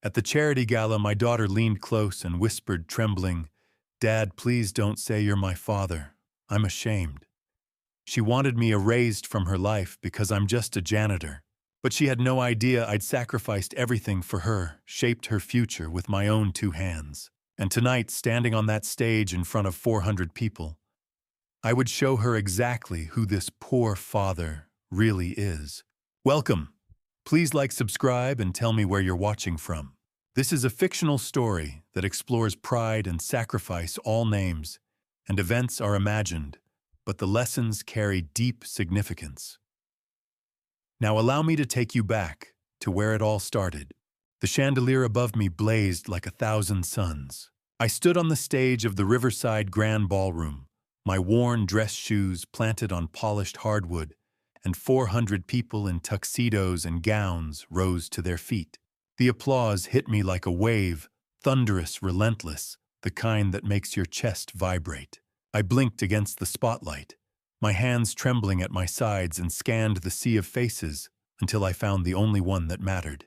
At the charity gala, my daughter leaned close and whispered, trembling, "Dad, please don't say you're my father. I'm ashamed." She wanted me erased from her life because I'm just a janitor. But she had no idea I'd sacrificed everything for her, shaped her future with my own two hands. And tonight, standing on that stage in front of 400 people, I would show her exactly who this poor father really is. Welcome. Please like, subscribe, and tell me where you're watching from. This is a fictional story that explores pride and sacrifice. All names and events are imagined, but the lessons carry deep significance. Now allow me to take you back to where it all started. The chandelier above me blazed like 1,000 suns. I stood on the stage of the Riverside Grand Ballroom, my worn dress shoes planted on polished hardwood, and 400 people in tuxedos and gowns rose to their feet. The applause hit me like a wave, thunderous, relentless, the kind that makes your chest vibrate. I blinked against the spotlight, my hands trembling at my sides, and scanned the sea of faces until I found the only one that mattered.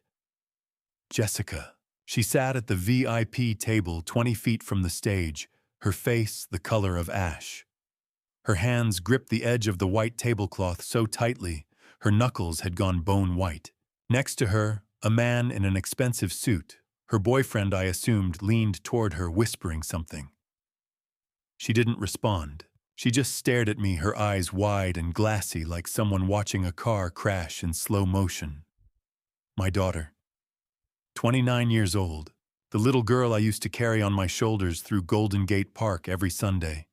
Jessica. She sat at the VIP table 20 feet from the stage, her face the color of ash. Her hands gripped the edge of the white tablecloth so tightly, her knuckles had gone bone white. Next to her, a man in an expensive suit, her boyfriend I assumed, leaned toward her, whispering something. She didn't respond. She just stared at me, her eyes wide and glassy like someone watching a car crash in slow motion. My daughter. 29 years old, the little girl I used to carry on my shoulders through Golden Gate Park every Sunday.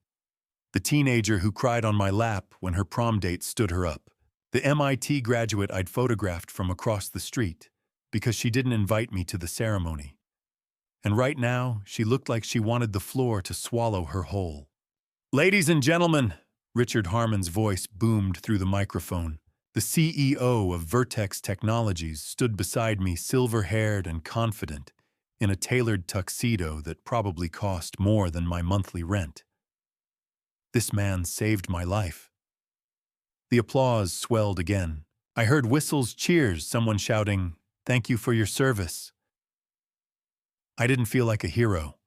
The teenager who cried on my lap when her prom date stood her up. The MIT graduate I'd photographed from across the street because she didn't invite me to the ceremony. And right now, she looked like she wanted the floor to swallow her whole. "Ladies and gentlemen," Richard Harmon's voice boomed through the microphone. The CEO of Vertex Technologies stood beside me, silver-haired and confident, in a tailored tuxedo that probably cost more than my monthly rent. This man saved my life. The applause swelled again. I heard whistles, cheers, someone shouting, "Thank you for your service." I didn't feel like a hero.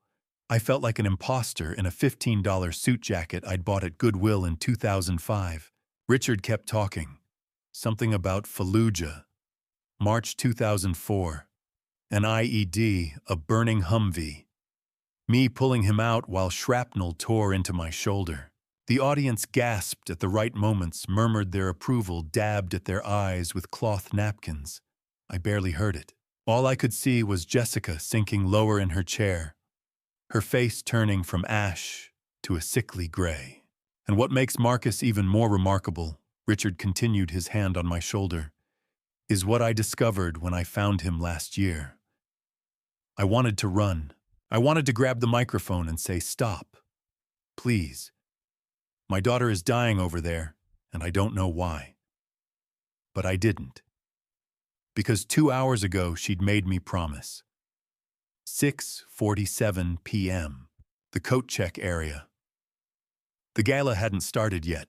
I felt like an imposter in a $15 suit jacket I'd bought at Goodwill in 2005. Richard kept talking. Something about Fallujah. March 2004. An IED, a burning Humvee. Me pulling him out while shrapnel tore into my shoulder. The audience gasped at the right moments, murmured their approval, dabbed at their eyes with cloth napkins. I barely heard it. All I could see was Jessica sinking lower in her chair, her face turning from ash to a sickly gray. And what makes Marcus even more remarkable, Richard continued, his hand on my shoulder, is what I discovered when I found him last year. I wanted to run. I wanted to grab the microphone and say, "Stop. Please. My daughter is dying over there, and I don't know why." But I didn't. Because 2 hours ago she'd made me promise. 6:47 p.m. The coat check area. The gala hadn't started yet.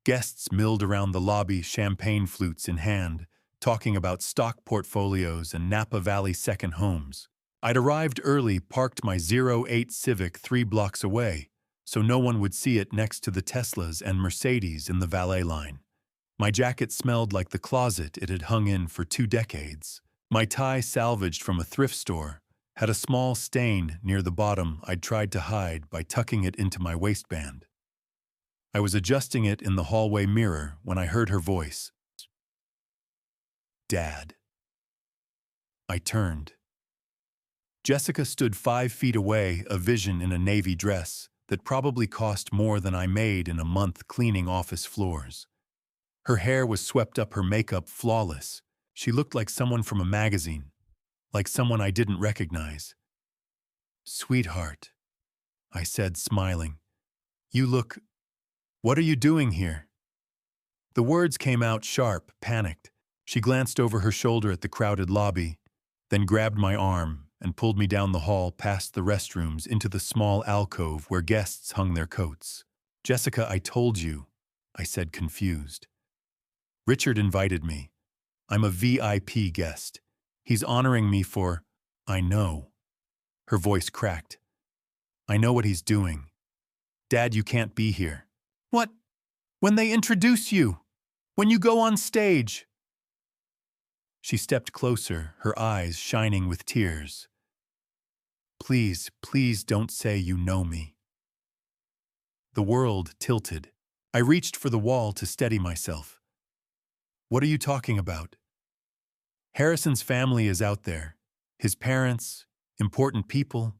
Guests milled around the lobby, champagne flutes in hand, talking about stock portfolios and Napa Valley second homes. I'd arrived early, parked my 08 Civic 3 blocks away, so no one would see it next to the Teslas and Mercedes in the valet line. My jacket smelled like the closet it had hung in for 2 decades. My tie, salvaged from a thrift store, had a small stain near the bottom I'd tried to hide by tucking it into my waistband. I was adjusting it in the hallway mirror when I heard her voice. "Dad." I turned. Jessica stood 5 feet away, a vision in a navy dress that probably cost more than I made in a month cleaning office floors. Her hair was swept up, her makeup flawless. She looked like someone from a magazine, like someone I didn't recognize. "Sweetheart," I said, smiling. "You look... What are you doing here?" The words came out sharp, panicked. She glanced over her shoulder at the crowded lobby, then grabbed my arm and pulled me down the hall past the restrooms into the small alcove where guests hung their coats. "Jessica, I told you," I said, confused. "Richard invited me. I'm a VIP guest. He's honoring me for..." I know. Her voice cracked. I know what he's doing. Dad, you can't be here. What? When they introduce you? When you go on stage? She stepped closer, her eyes shining with tears. Please, please don't say you know me. The world tilted. I reached for the wall to steady myself. What are you talking about? Harrison's family is out there. His parents, important people.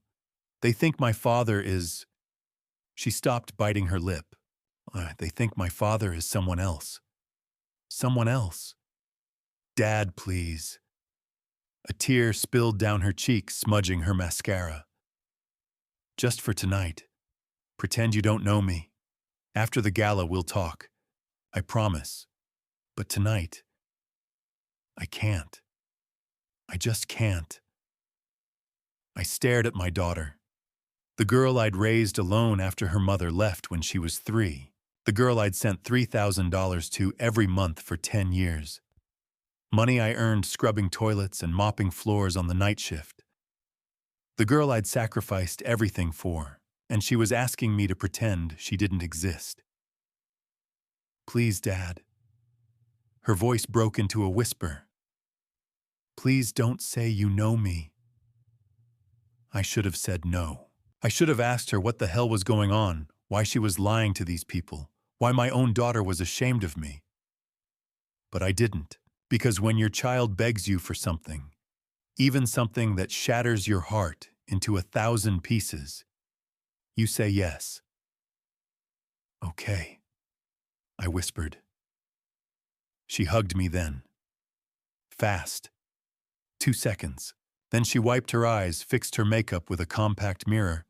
They think my father is... She stopped biting her lip. They think my father is someone else. Someone else. Dad, please. A tear spilled down her cheek, smudging her mascara. Just for tonight. Pretend you don't know me. After the gala, we'll talk. I promise. But tonight, I can't. I just can't. I stared at my daughter. The girl I'd raised alone after her mother left when she was 3. The girl I'd sent $3,000 to every month for 10 years. Money I earned scrubbing toilets and mopping floors on the night shift. The girl I'd sacrificed everything for, and she was asking me to pretend she didn't exist. Please, Dad. Her voice broke into a whisper. Please don't say you know me. I should have said no. I should have asked her what the hell was going on, why she was lying to these people, why my own daughter was ashamed of me. But I didn't, because when your child begs you for something, even something that shatters your heart into 1,000 pieces, you say yes. Okay, I whispered. She hugged me then. Fast. 2 seconds. Then she wiped her eyes, fixed her makeup with a compact mirror,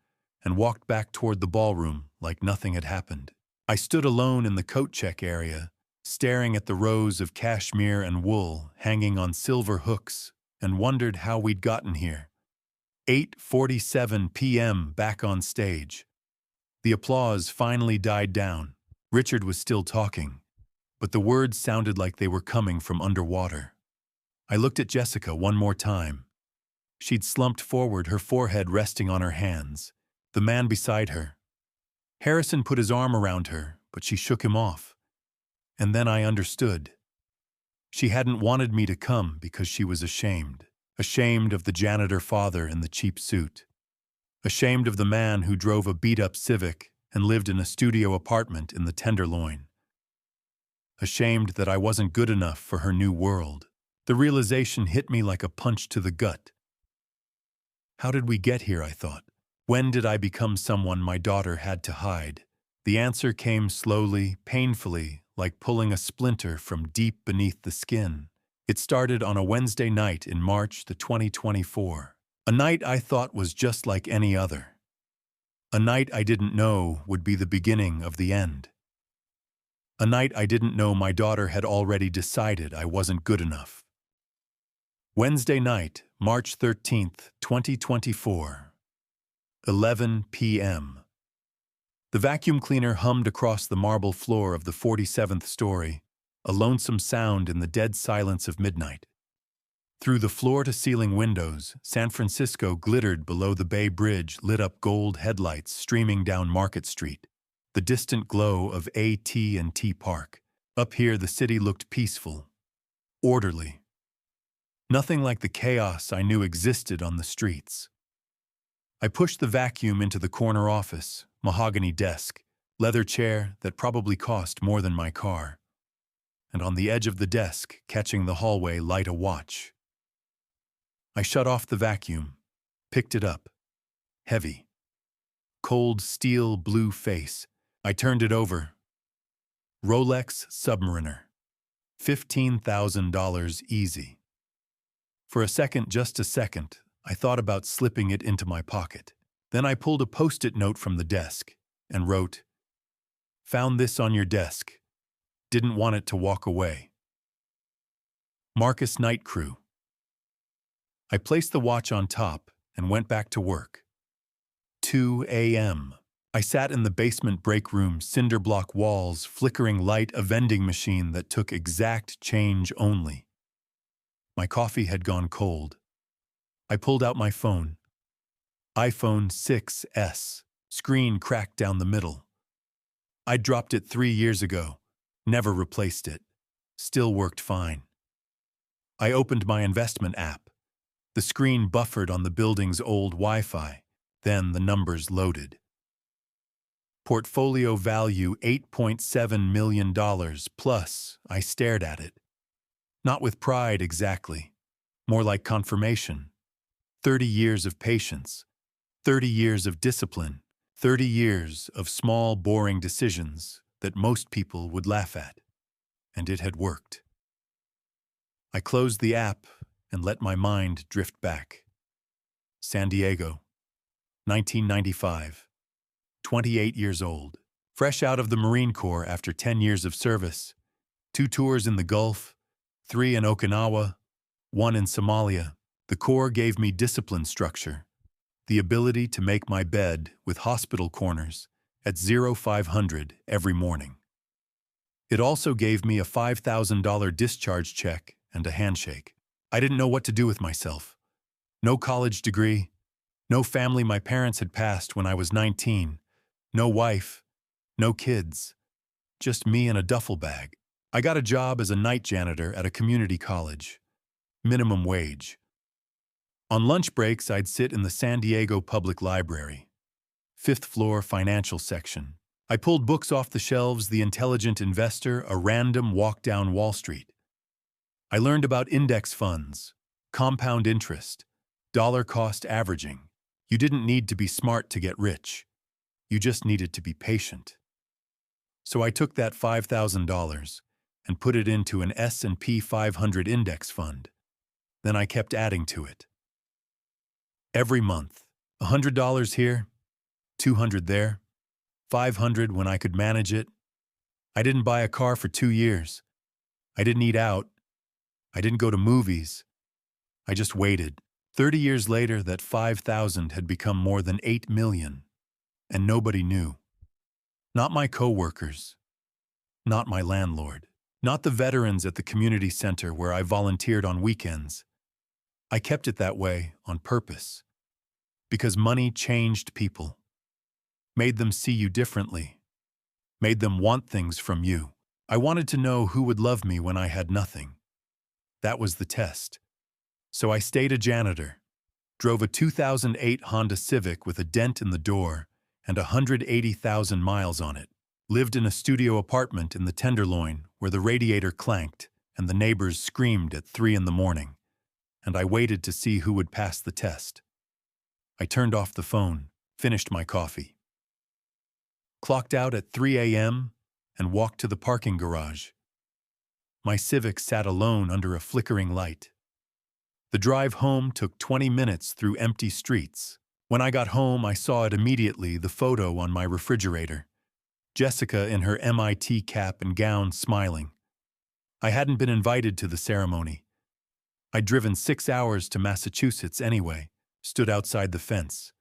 and walked back toward the ballroom like nothing had happened. I stood alone in the coat check area, staring at the rows of cashmere and wool hanging on silver hooks, and wondered how we'd gotten here. 8:47 p.m. back on stage. The applause finally died down. Richard was still talking, but the words sounded like they were coming from underwater. I looked at Jessica one more time. She'd slumped forward, her forehead resting on her hands. The man beside her. Harrison put his arm around her, but she shook him off. And then I understood. She hadn't wanted me to come because she was ashamed. Ashamed of the janitor father in the cheap suit. Ashamed of the man who drove a beat-up Civic and lived in a studio apartment in the Tenderloin. Ashamed that I wasn't good enough for her new world. The realization hit me like a punch to the gut. How did we get here, I thought. When did I become someone my daughter had to hide? The answer came slowly, painfully, like pulling a splinter from deep beneath the skin. It started on a Wednesday night in March 2024. A night I thought was just like any other. A night I didn't know would be the beginning of the end. A night I didn't know my daughter had already decided I wasn't good enough. Wednesday night, March 13th, 2024. 11 p.m. The vacuum cleaner hummed across the marble floor of the 47th story, a lonesome sound in the dead silence of midnight. Through the floor-to-ceiling windows, San Francisco glittered below the Bay Bridge, lit up gold headlights streaming down Market Street, the distant glow of AT&T Park. Up here, the city looked peaceful, orderly. Nothing like the chaos I knew existed on the streets. I pushed the vacuum into the corner office, mahogany desk, leather chair that probably cost more than my car, and on the edge of the desk, catching the hallway light, a watch. I shut off the vacuum, picked it up. Heavy. Cold steel blue face. I turned it over. Rolex Submariner. $15,000 easy. For a second, just a second, I thought about slipping it into my pocket. Then I pulled a Post-it note from the desk and wrote, "Found this on your desk. Didn't want it to walk away. Marcus Night Crew." I placed the watch on top and went back to work. 2 a.m. I sat in the basement break room, cinder block walls, flickering light, a vending machine that took exact change only. My coffee had gone cold. I pulled out my phone. iPhone 6S. Screen cracked down the middle. I dropped it 3 years ago. Never replaced it. Still worked fine. I opened my investment app. The screen buffered on the building's old Wi-Fi. Then the numbers loaded. Portfolio value $8.7 million plus. I stared at it. Not with pride exactly. More like confirmation. 30 years of patience. 30 years of discipline. 30 years of small, boring decisions that most people would laugh at. And it had worked. I closed the app and let my mind drift back. San Diego, 1995. 28 years old. Fresh out of the Marine Corps after 10 years of service. 2 tours in the Gulf, 3 in Okinawa, 1 in Somalia. The Corps gave me discipline structure. The ability to make my bed with hospital corners at 0500 every morning. It also gave me a $5,000 discharge check and a handshake. I didn't know what to do with myself. No college degree, no family. My parents had passed when I was 19, no wife, no kids, just me and a duffel bag. I got a job as a night janitor at a community college, minimum wage. On lunch breaks, I'd sit in the San Diego Public Library, 5th floor financial section. I pulled books off the shelves, The Intelligent Investor, A Random Walk Down Wall Street. I learned about index funds, compound interest, dollar cost averaging. You didn't need to be smart to get rich. You just needed to be patient. So I took that $5,000 and put it into an S&P 500 index fund. Then I kept adding to it. Every month, $100 here, $200 there, $500 when I could manage it. I didn't buy a car for 2 years. I didn't eat out. I didn't go to movies. I just waited. 30 years later, that $5,000 had become more than $8 million, and nobody knew. Not my coworkers, not my landlord, not the veterans at the community center where I volunteered on weekends. I kept it that way on purpose, because money changed people, made them see you differently, made them want things from you. I wanted to know who would love me when I had nothing. That was the test. So I stayed a janitor, drove a 2008 Honda Civic with a dent in the door and 180,000 miles on it, lived in a studio apartment in the Tenderloin where the radiator clanked and the neighbors screamed at 3 in the morning, and I waited to see who would pass the test. I turned off the phone, finished my coffee, clocked out at 3 a.m. and walked to the parking garage. My Civic sat alone under a flickering light. The drive home took 20 minutes through empty streets. When I got home, I saw it immediately, the photo on my refrigerator. Jessica in her MIT cap and gown smiling. I hadn't been invited to the ceremony. I'd driven 6 hours to Massachusetts anyway, stood outside the fence,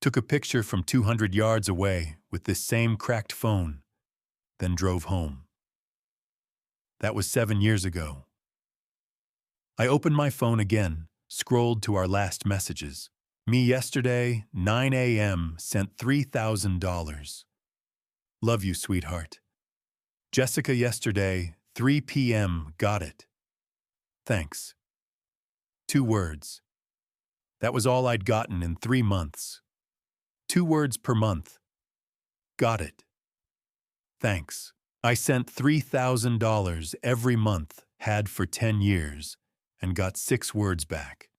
took a picture from 200 yards away with this same cracked phone, then drove home. That was 7 years ago. I opened my phone again, scrolled to our last messages. Me yesterday, 9 a.m., sent $3,000. Love you, sweetheart. Jessica yesterday, 3 p.m., got it. Thanks. 2 words. That was all I'd gotten in 3 months. 2 words per month. Got it. Thanks. I sent $3,000 every month, had for 10 years, and got 6 words back.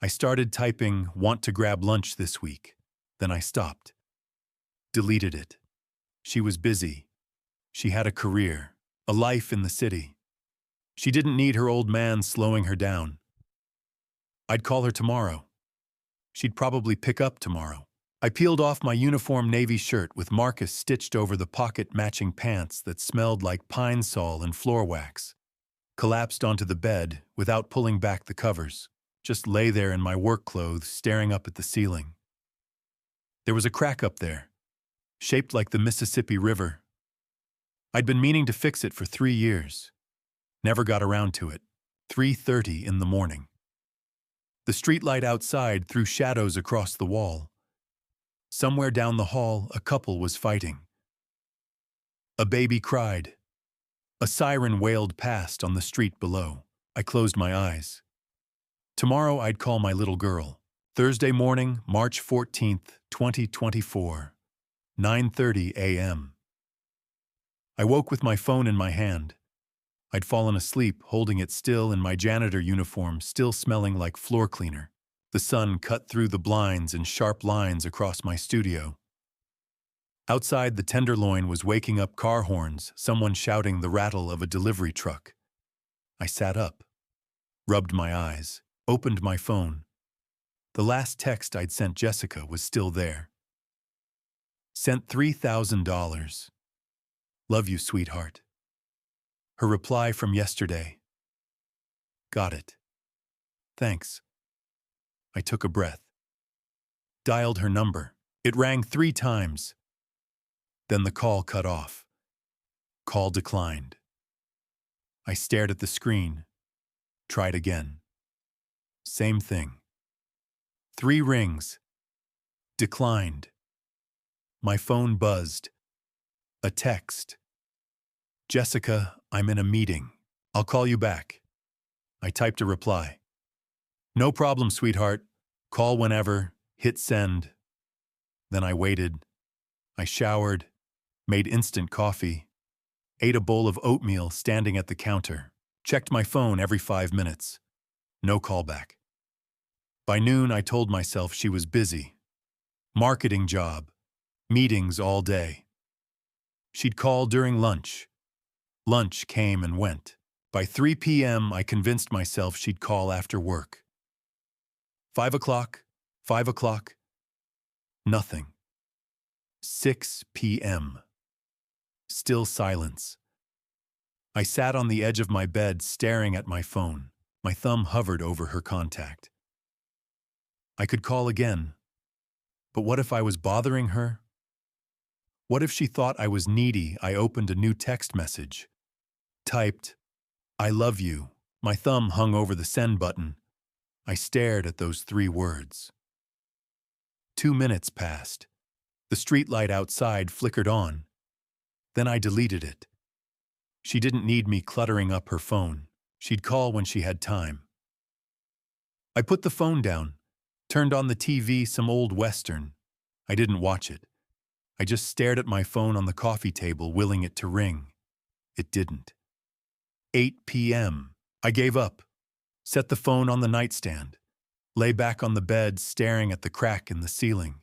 I started typing, want to grab lunch this week. Then I stopped. Deleted it. She was busy. She had a career, a life in the city. She didn't need her old man slowing her down. I'd call her tomorrow. She'd probably pick up tomorrow. I peeled off my uniform navy shirt with Marcus stitched over the pocket-matching pants that smelled like pine sol and floor wax. Collapsed onto the bed without pulling back the covers. Just lay there in my work clothes, staring up at the ceiling. There was a crack up there, shaped like the Mississippi River. I'd been meaning to fix it for 3 years. Never got around to it. 3:30 in the morning. The streetlight outside threw shadows across the wall. Somewhere down the hall, a couple was fighting. A baby cried. A siren wailed past on the street below. I closed my eyes. Tomorrow I'd call my little girl. Thursday morning, March 14th, 2024, 9:30 a.m. I woke with my phone in my hand. I'd fallen asleep, holding it still in my janitor uniform, still smelling like floor cleaner. The sun cut through the blinds in sharp lines across my studio. Outside, the Tenderloin was waking up car horns, someone shouting the rattle of a delivery truck. I sat up, rubbed my eyes, opened my phone. The last text I'd sent Jessica was still there. Sent $3,000. Love you, sweetheart. Her reply from yesterday. Got it. Thanks. I took a breath. Dialed her number. It rang 3 times. Then the call cut off. Call declined. I stared at the screen. Tried again. Same thing. 3 rings. Declined. My phone buzzed. A text. Jessica, I'm in a meeting. I'll call you back. I typed a reply. No problem, sweetheart. Call whenever. Hit send. Then I waited. I showered, made instant coffee, ate a bowl of oatmeal standing at the counter, checked my phone every 5 minutes. No callback. By noon, I told myself she was busy. Marketing job. Meetings all day. She'd call during lunch. Lunch came and went. By 3 p.m., I convinced myself she'd call after work. 5 o'clock, 5 o'clock. Nothing. 6 p.m. Still silence. I sat on the edge of my bed staring at my phone. My thumb hovered over her contact. I could call again. But what if I was bothering her? What if she thought I was needy? I opened a new text message. Typed, I love you. My thumb hung over the send button. I stared at those 3 words. 2 minutes passed. The streetlight outside flickered on. Then I deleted it. She didn't need me cluttering up her phone. She'd call when she had time. I put the phone down, turned on the TV, some old Western. I didn't watch it. I just stared at my phone on the coffee table, willing it to ring. It didn't. 8 p.m. I gave up, set the phone on the nightstand, lay back on the bed staring at the crack in the ceiling.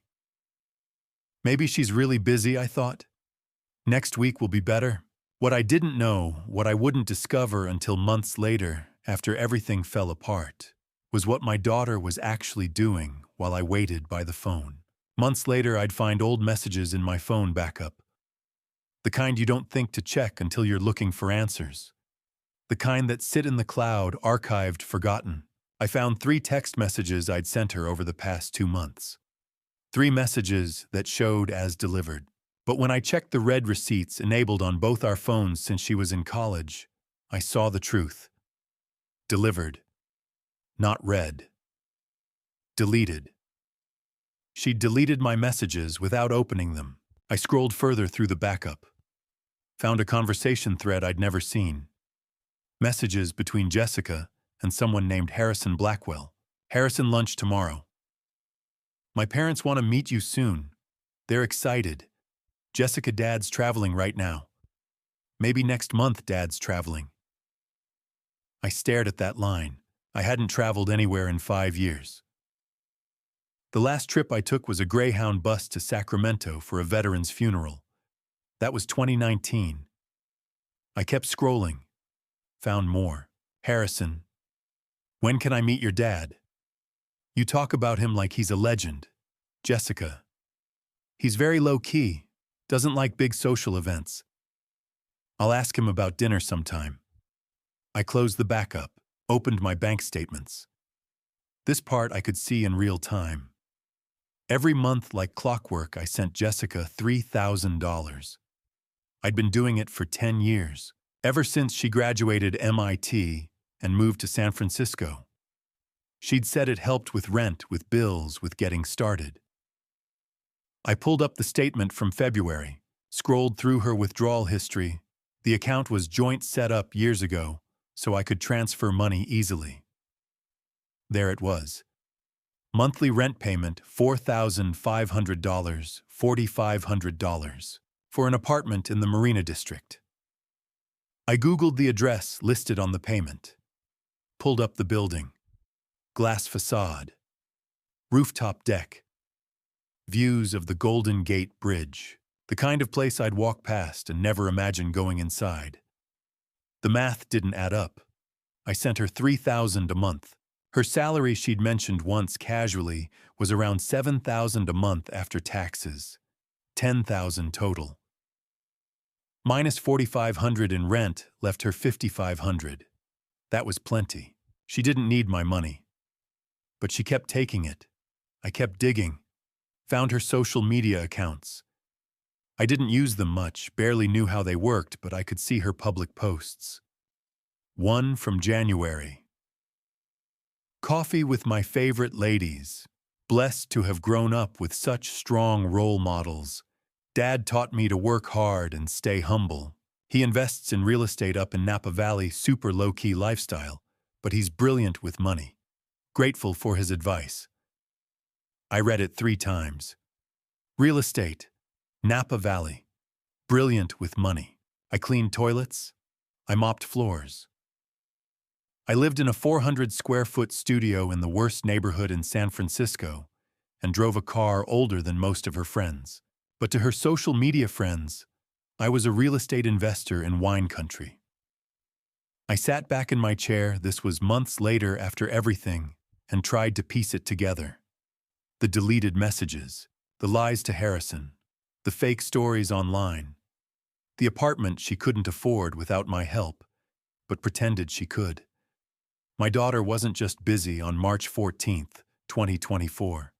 Maybe she's really busy, I thought. Next week will be better. What I didn't know, what I wouldn't discover until months later, after everything fell apart, was what my daughter was actually doing while I waited by the phone. Months later, I'd find old messages in my phone backup. The kind you don't think to check until you're looking for answers. The kind that sit in the cloud, archived, forgotten. I found 3 text messages I'd sent her over the past 2 months. 3 messages that showed as delivered. But when I checked the read receipts enabled on both our phones since she was in college, I saw the truth. Delivered. Not read. Deleted. She'd deleted my messages without opening them. I scrolled further through the backup. Found a conversation thread I'd never seen. Messages between Jessica and someone named Harrison Blackwell. Harrison, lunch tomorrow. My parents want to meet you soon. They're excited. Jessica, Dad's traveling right now. Maybe next month Dad's traveling. I stared at that line. I hadn't traveled anywhere in 5 years. The last trip I took was a Greyhound bus to Sacramento for a veteran's funeral. That was 2019. I kept scrolling. Found more. Harrison. When can I meet your dad? You talk about him like he's a legend. Jessica. He's very low-key. Doesn't like big social events. I'll ask him about dinner sometime. I closed the backup, opened my bank statements. This part I could see in real time. Every month, like clockwork, I sent Jessica $3,000. I'd been doing it for 10 years, ever since she graduated MIT and moved to San Francisco. She'd said it helped with rent, with bills, with getting started. I pulled up the statement from February, scrolled through her withdrawal history. The account was joint set up years ago, so I could transfer money easily. There it was. Monthly rent payment $4,500, $4,500, for an apartment in the Marina District. I Googled the address listed on the payment. Pulled up the building. Glass facade. Rooftop deck. Views of the Golden Gate Bridge. The kind of place I'd walk past and never imagine going inside. The math didn't add up. I sent her $3,000 a month. Her salary she'd mentioned once casually was around $7,000 a month after taxes. $10,000 total. Minus $4,500 in rent left her $5,500. That was plenty. She didn't need my money. But she kept taking it. I kept digging. Found her social media accounts. I didn't use them much, barely knew how they worked, but I could see her public posts. One from January. Coffee with my favorite ladies. Blessed to have grown up with such strong role models. Dad taught me to work hard and stay humble. He invests in real estate up in Napa Valley, super low-key lifestyle, but he's brilliant with money. Grateful for his advice. I read it 3 times. Real estate. Napa Valley. Brilliant with money. I cleaned toilets. I mopped floors. I lived in a 400-square-foot studio in the worst neighborhood in San Francisco and drove a car older than most of her friends. But to her social media friends, I was a real estate investor in wine country. I sat back in my chair, this was months later after everything, and tried to piece it together. The deleted messages, the lies to Harrison, the fake stories online, the apartment she couldn't afford without my help, but pretended she could. My daughter wasn't just busy on March 14th, 2024.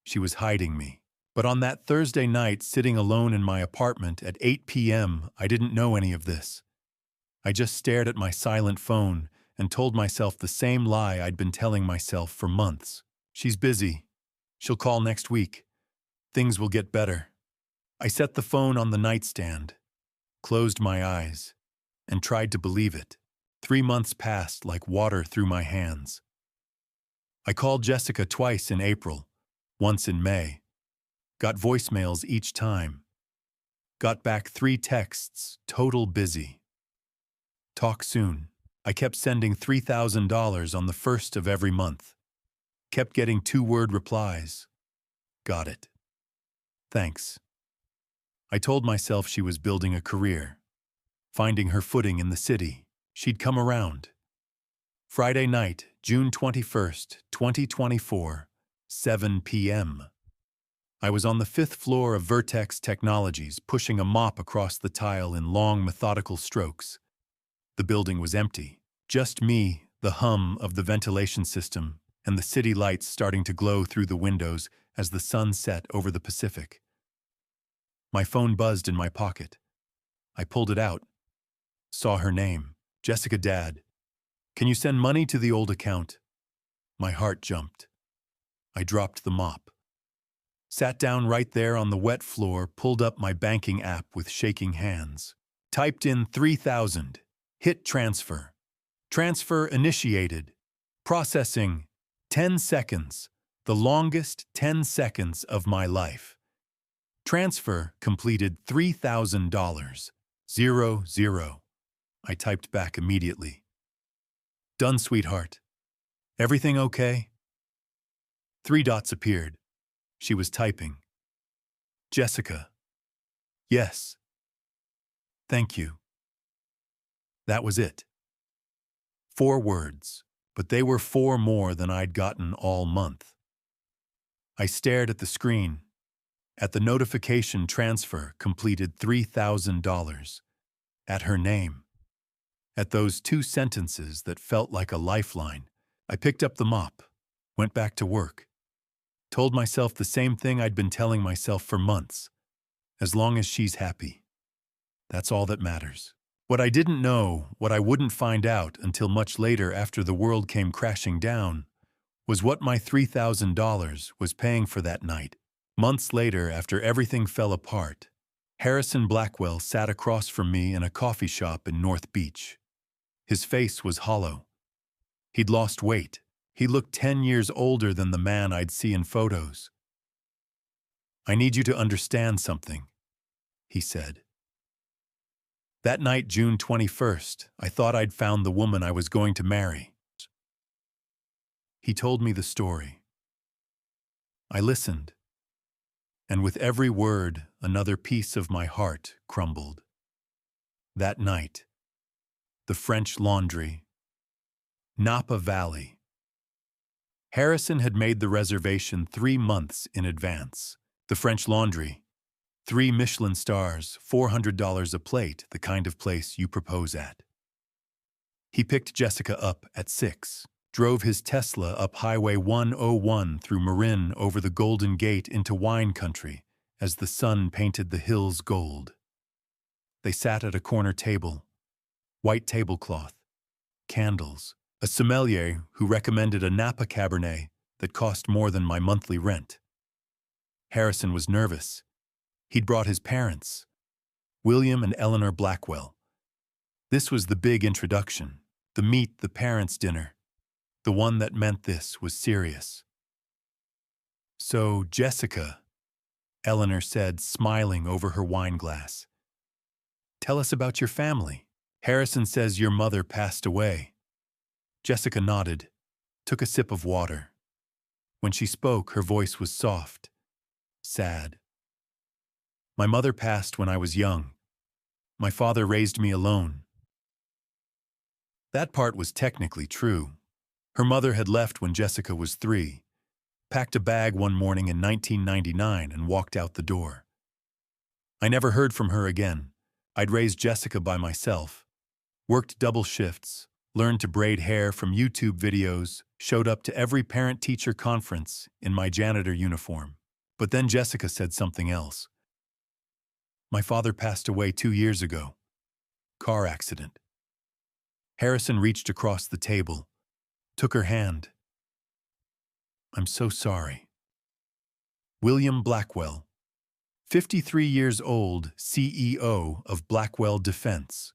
She was hiding me. But on that Thursday night, sitting alone in my apartment at 8 p.m., I didn't know any of this. I just stared at my silent phone and told myself the same lie I'd been telling myself for months. She's busy. She'll call next week. Things will get better. I set the phone on the nightstand, closed my eyes, and tried to believe it. 3 months passed like water through my hands. I called Jessica twice in April, once in May. Got voicemails each time. Got back 3 texts, total busy. Talk soon. I kept sending $3,000 on the 1st of every month. Kept getting 2-word replies. Got it. Thanks. I told myself she was building a career, finding her footing in the city. She'd come around. Friday night, June 21st, 2024, 7 p.m. I was on the 5th floor of Vertex Technologies, pushing a mop across the tile in long, methodical strokes. The building was empty. Just me, the hum of the ventilation system, and the city lights starting to glow through the windows as the sun set over the Pacific. My phone buzzed in my pocket. I pulled it out. Saw her name. Jessica, Dad. Can you send money to the old account? My heart jumped. I dropped the mop. Sat down right there on the wet floor, pulled up my banking app with shaking hands. Typed in 3,000. Hit transfer. Transfer initiated. Processing. 10 seconds. The longest 10 seconds of my life. Transfer completed $3,000. 00. I typed back immediately. Done, sweetheart. Everything okay? 3 dots appeared. She was typing. Jessica. Yes. Thank you. That was it. 4 words, but they were 4 more than I'd gotten all month. I stared at the screen, at the notification transfer completed $3,000, at her name, at those 2 sentences that felt like a lifeline. I picked up the mop, went back to work. Told myself the same thing I'd been telling myself for months. As long as she's happy. That's all that matters. What I didn't know, what I wouldn't find out until much later after the world came crashing down, was what my $3,000 was paying for that night. Months later, after everything fell apart, Harrison Blackwell sat across from me in a coffee shop in North Beach. His face was hollow. He'd lost weight. He looked 10 years older than the man I'd see in photos. "I need you to understand something," he said. "That night, June 21st, I thought I'd found the woman I was going to marry." He told me the story. I listened, and with every word, another piece of my heart crumbled. That night, the French Laundry, Napa Valley. Harrison had made the reservation 3 months in advance. The French Laundry, 3 Michelin stars, $400 a plate, the kind of place you propose at. He picked Jessica up at 6, drove his Tesla up Highway 101 through Marin over the Golden Gate into wine country as the sun painted the hills gold. They sat at a corner table, white tablecloth, candles, a sommelier who recommended a Napa Cabernet that cost more than my monthly rent. Harrison was nervous. He'd brought his parents, William and Eleanor Blackwell. This was the big introduction, the meet the parents dinner. The one that meant this was serious. "So, Jessica," Eleanor said, smiling over her wine glass, "tell us about your family. Harrison says your mother passed away." Jessica nodded, took a sip of water. When she spoke, her voice was soft, sad. "My mother passed when I was young. My father raised me alone." That part was technically true. Her mother had left when Jessica was 3, packed a bag one morning in 1999 and walked out the door. I never heard from her again. I'd raised Jessica by myself, worked double shifts, learned to braid hair from YouTube videos, showed up to every parent-teacher conference in my janitor uniform. But then Jessica said something else. "My father passed away 2 years ago. Car accident." Harrison reached across the table, took her hand. "I'm so sorry." William Blackwell, 53 years old, CEO of Blackwell Defense.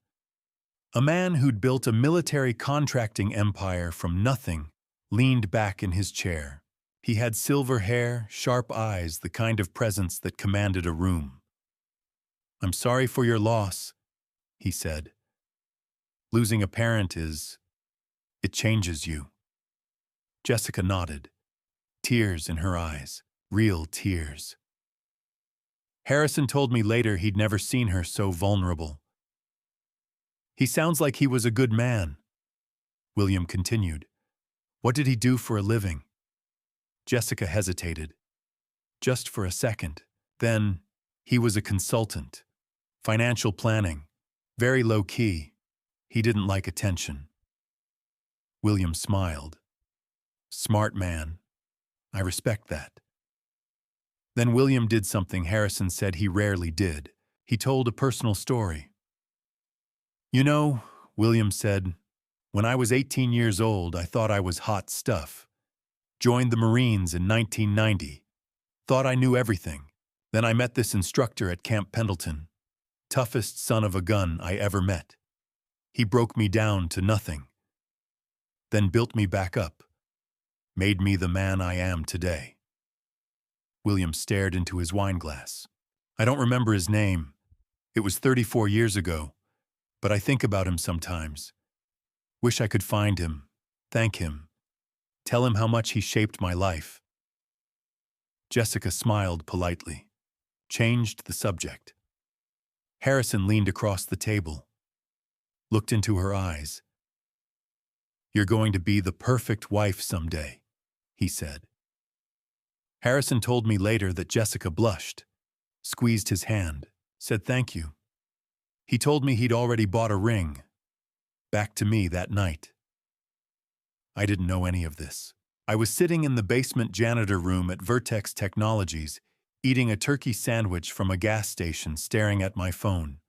A man who'd built a military contracting empire from nothing, leaned back in his chair. He had silver hair, sharp eyes, the kind of presence that commanded a room. "I'm sorry for your loss," he said. "Losing a parent it changes you." Jessica nodded, tears in her eyes, real tears. Harrison told me later he'd never seen her so vulnerable. "He sounds like he was a good man," William continued. "What did he do for a living?" Jessica hesitated, just for a second. Then, "He was a consultant. Financial planning. Very low-key. He didn't like attention." William smiled. "Smart man. I respect that." Then William did something Harrison said he rarely did. He told a personal story. "You know," William said, "when I was 18 years old, I thought I was hot stuff. Joined the Marines in 1990. Thought I knew everything. Then I met this instructor at Camp Pendleton. Toughest son of a gun I ever met. He broke me down to nothing. Then built me back up. Made me the man I am today." William stared into his wine glass. "I don't remember his name. It was 34 years ago. But I think about him sometimes. Wish I could find him, thank him, tell him how much he shaped my life." Jessica smiled politely, changed the subject. Harrison leaned across the table, looked into her eyes. "You're going to be the perfect wife someday," he said. Harrison told me later that Jessica blushed, squeezed his hand, said thank you. He told me he'd already bought a ring, back to me that night. I didn't know any of this. I was sitting in the basement janitor room at Vertex Technologies, eating a turkey sandwich from a gas station, staring at my phone.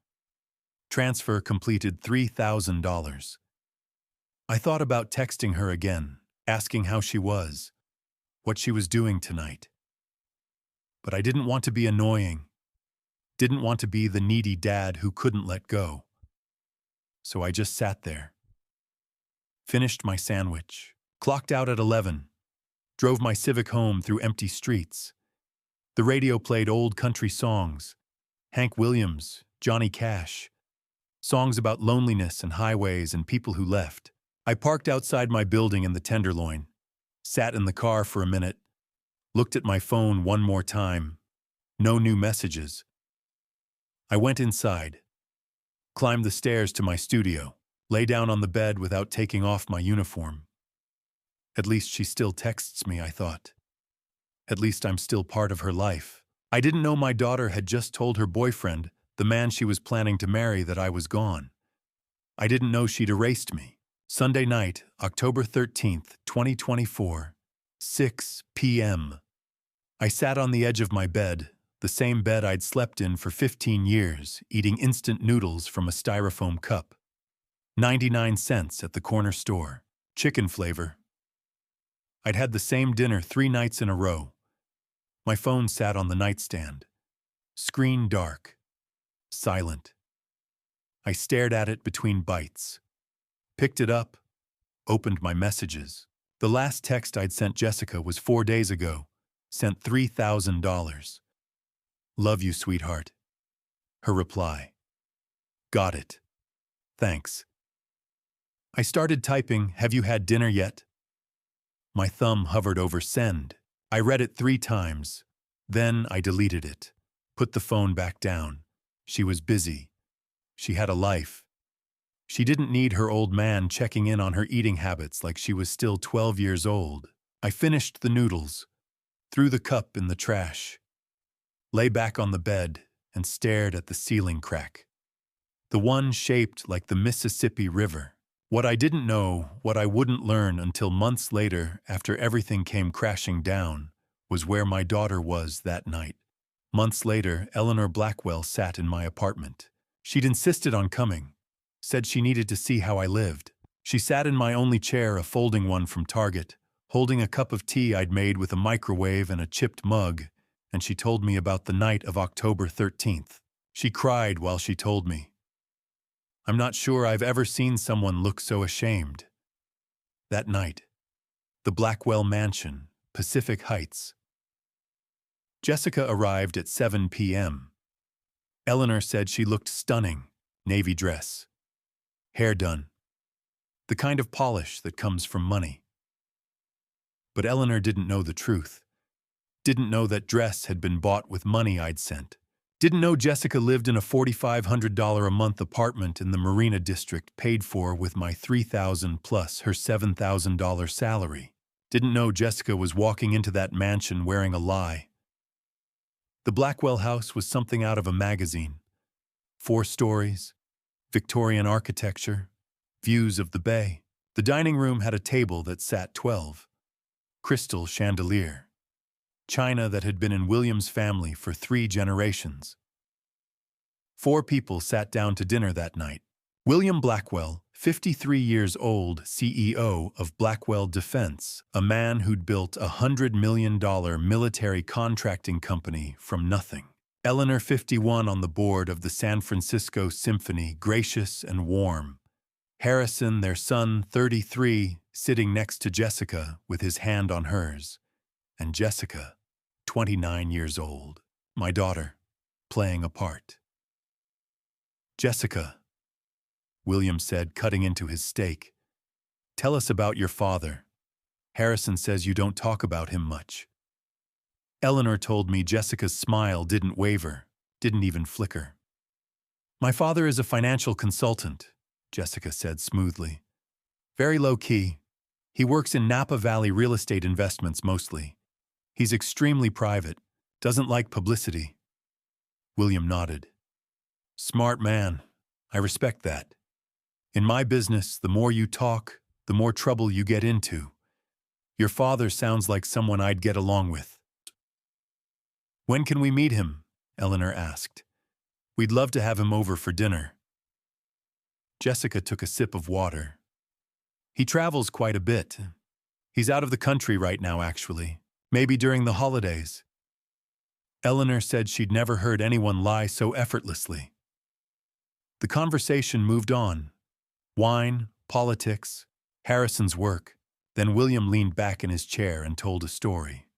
Transfer completed $3,000. I thought about texting her again, asking how she was. what she was doing tonight. But I didn't want to be annoying, didn't want to be the needy dad who couldn't let go. So I just sat there, finished my sandwich, clocked out at 11, drove my Civic home through empty streets. The radio played old country songs, Hank Williams, Johnny Cash, songs about loneliness and highways and people who left. I parked outside my building in the Tenderloin, sat in the car for a minute, looked at my phone one more time. No new messages. I went inside, climbed the stairs to my studio, lay down on the bed without taking off my uniform. At least she still texts me, I thought. At least I'm still part of her life. I didn't know my daughter had just told her boyfriend, the man she was planning to marry, that I was gone. I didn't know she'd erased me. Sunday night, October 13th, 2024, 6 p.m. I sat on the edge of my bed, the same bed I'd slept in for 15 years, eating instant noodles from a styrofoam cup. 99 cents at the corner store. Chicken flavor. I'd had the same dinner 3 nights in a row. My phone sat on the nightstand. Screen dark. Silent. I stared at it between bites. Picked it up. Opened my messages. The last text I'd sent Jessica was 4 days ago. Sent $3,000. Love you, sweetheart. Her reply. Got it. Thanks. I started typing, have you had dinner yet? My thumb hovered over send. I read it 3 times. Then I deleted it. Put the phone back down. She was busy. She had a life. She didn't need her old man checking in on her eating habits like she was still 12 years old. I finished the noodles, threw the cup in the trash, lay back on the bed and stared at the ceiling crack. The one shaped like the Mississippi River. What I didn't know, what I wouldn't learn until months later after everything came crashing down, was where my daughter was that night. Months later, Eleanor Blackwell sat in my apartment. She'd insisted on coming, said she needed to see how I lived. She sat in my only chair, a folding one from Target, holding a cup of tea I'd made with a microwave and a chipped mug, and she told me about the night of October 13th. She cried while she told me. I'm not sure I've ever seen someone look so ashamed. That night, the Blackwell Mansion, Pacific Heights. Jessica arrived at 7 p.m. Eleanor said she looked stunning, navy dress, hair done, the kind of polish that comes from money. But Eleanor didn't know the truth. Didn't know that dress had been bought with money I'd sent. Didn't know Jessica lived in a $4,500 a month apartment in the Marina District paid for with my $3,000 plus her $7,000 salary. Didn't know Jessica was walking into that mansion wearing a lie. The Blackwell house was something out of a magazine. 4 stories, Victorian architecture, views of the bay. The dining room had a table that sat 12. Crystal chandelier. China that had been in William's family for 3 generations. 4 people sat down to dinner that night. William Blackwell, 53 years old, CEO of Blackwell Defense, a man who'd built a $100 million military contracting company from nothing. Eleanor, 51, on the board of the San Francisco Symphony, gracious and warm. Harrison, their son, 33, sitting next to Jessica with his hand on hers. And Jessica, 29 years old, my daughter, playing a part. Jessica, William said, cutting into his steak, tell us about your father. Harrison says you don't talk about him much. Eleanor told me Jessica's smile didn't waver, didn't even flicker. My father is a financial consultant, Jessica said smoothly. Very low-key. He works in Napa Valley real estate investments mostly. He's extremely private, doesn't like publicity. William nodded. Smart man. I respect that. In my business, the more you talk, the more trouble you get into. Your father sounds like someone I'd get along with. When can we meet him? Eleanor asked. We'd love to have him over for dinner. Jessica took a sip of water. He travels quite a bit. He's out of the country right now, actually. Maybe during the holidays. Eleanor said she'd never heard anyone lie so effortlessly. The conversation moved on. Wine, politics, Harrison's work. Then William leaned back in his chair and told a story.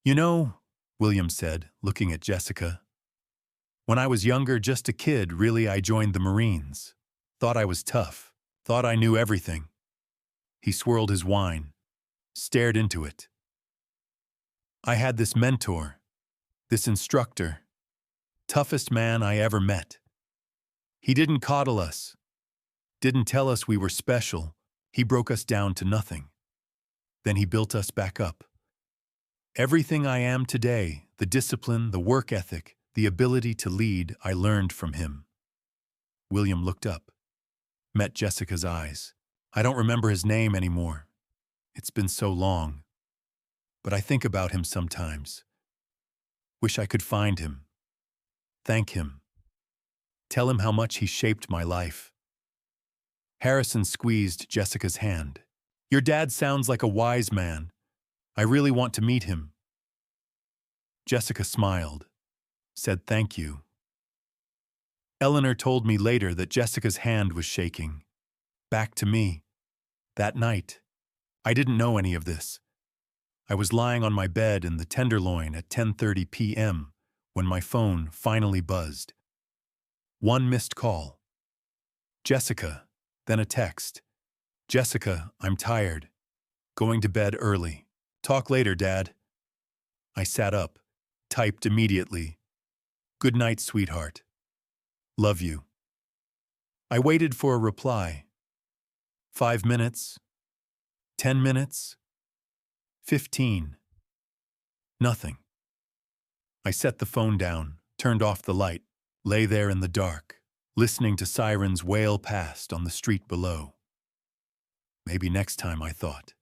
You know, William said, looking at Jessica, when I was younger, just a kid, really, I joined the Marines. Thought I was tough. Thought I knew everything. He swirled his wine, stared into it. I had this mentor, this instructor, toughest man I ever met. He didn't coddle us, didn't tell us we were special. He broke us down to nothing. Then he built us back up. Everything I am today, the discipline, the work ethic, the ability to lead, I learned from him. William looked up, met Jessica's eyes. I don't remember his name anymore. It's been so long. But I think about him sometimes. Wish I could find him. Thank him. Tell him how much he shaped my life. Harrison squeezed Jessica's hand. Your dad sounds like a wise man. I really want to meet him. Jessica smiled, said thank you. Eleanor told me later that Jessica's hand was shaking. Back to me. That night. I didn't know any of this. I was lying on my bed in the Tenderloin at 10:30 p.m. when my phone finally buzzed. One missed call. Jessica, then a text. Jessica, I'm tired. Going to bed early. Talk later, Dad. I sat up, typed immediately. Good night, sweetheart. Love you. I waited for a reply. 5 minutes. 10 minutes. 15. Nothing. I set the phone down, turned off the light, lay there in the dark, listening to sirens wail past on the street below. Maybe next time, I thought.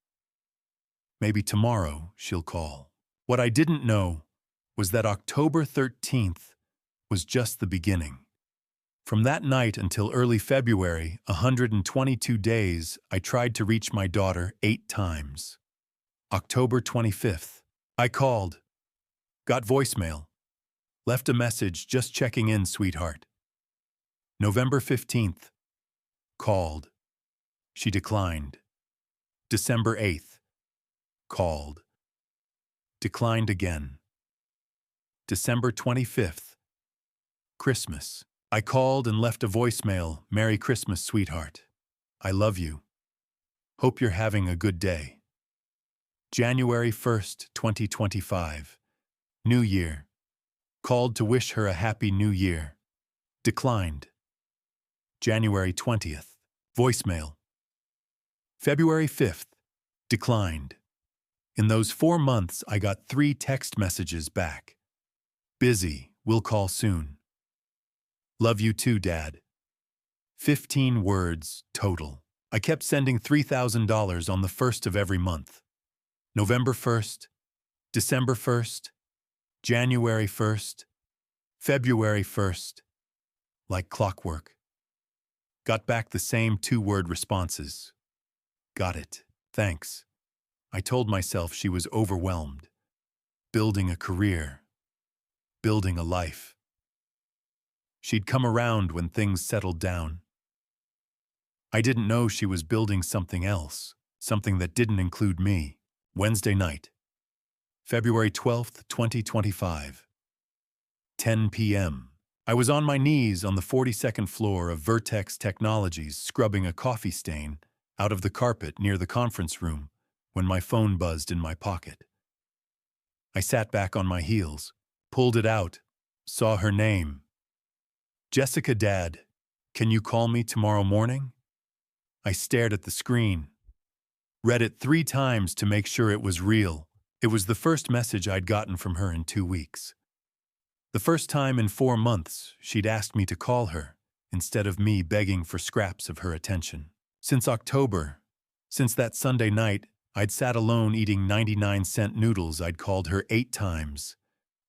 Maybe tomorrow she'll call. What I didn't know was that October 13th was just the beginning. From that night until early February, 122 days, I tried to reach my daughter 8 times. October 25th, I called. Got voicemail. Left a message, just checking in, sweetheart. November 15th, called. She declined. December 8th, called. Declined again. December 25th, Christmas. I called and left a voicemail. Merry Christmas, sweetheart. I love you. Hope you're having a good day. January 1st, 2025. New Year. Called to wish her a happy new year. Declined. January 20th. Voicemail. February 5th. Declined. In those 4 months, I got 3 text messages back. Busy. Will call soon. Love you too, Dad. 15 words total. I kept sending $3,000 on the 1st of every month. November 1st, December 1st, January 1st, February 1st, like clockwork. Got back the same 2-word responses. Got it. Thanks. I told myself she was overwhelmed. Building a career. Building a life. She'd come around when things settled down. I didn't know she was building something else, something that didn't include me. Wednesday night, February 12th, 2025. 10 p.m. I was on my knees on the 42nd floor of Vertex Technologies scrubbing a coffee stain out of the carpet near the conference room when my phone buzzed in my pocket. I sat back on my heels, pulled it out, saw her name. Jessica, Dad, can you call me tomorrow morning? I stared at the screen. Read it 3 times to make sure it was real. It was the first message I'd gotten from her in 2 weeks. The first time in 4 months she'd asked me to call her, instead of me begging for scraps of her attention. Since October, since that Sunday night, I'd sat alone eating 99-cent noodles. I'd called her 8 times.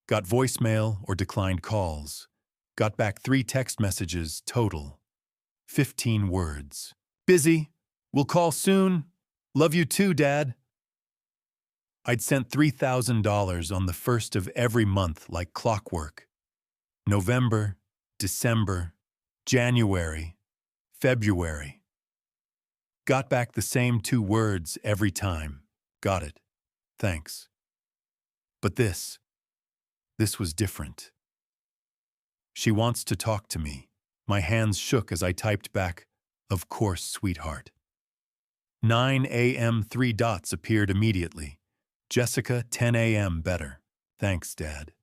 Got voicemail or declined calls. Got back 3 text messages total. 15 words. Busy. Will call soon. Love you too, Dad. I'd sent $3,000 on the first of every month like clockwork. November, December, January, February. Got back the same 2 words every time. Got it. Thanks. But this was different. She wants to talk to me. My hands shook as I typed back, "Of course, sweetheart." 9 a.m. 3 dots appeared immediately. Jessica, 10 a.m. better. Thanks, Dad.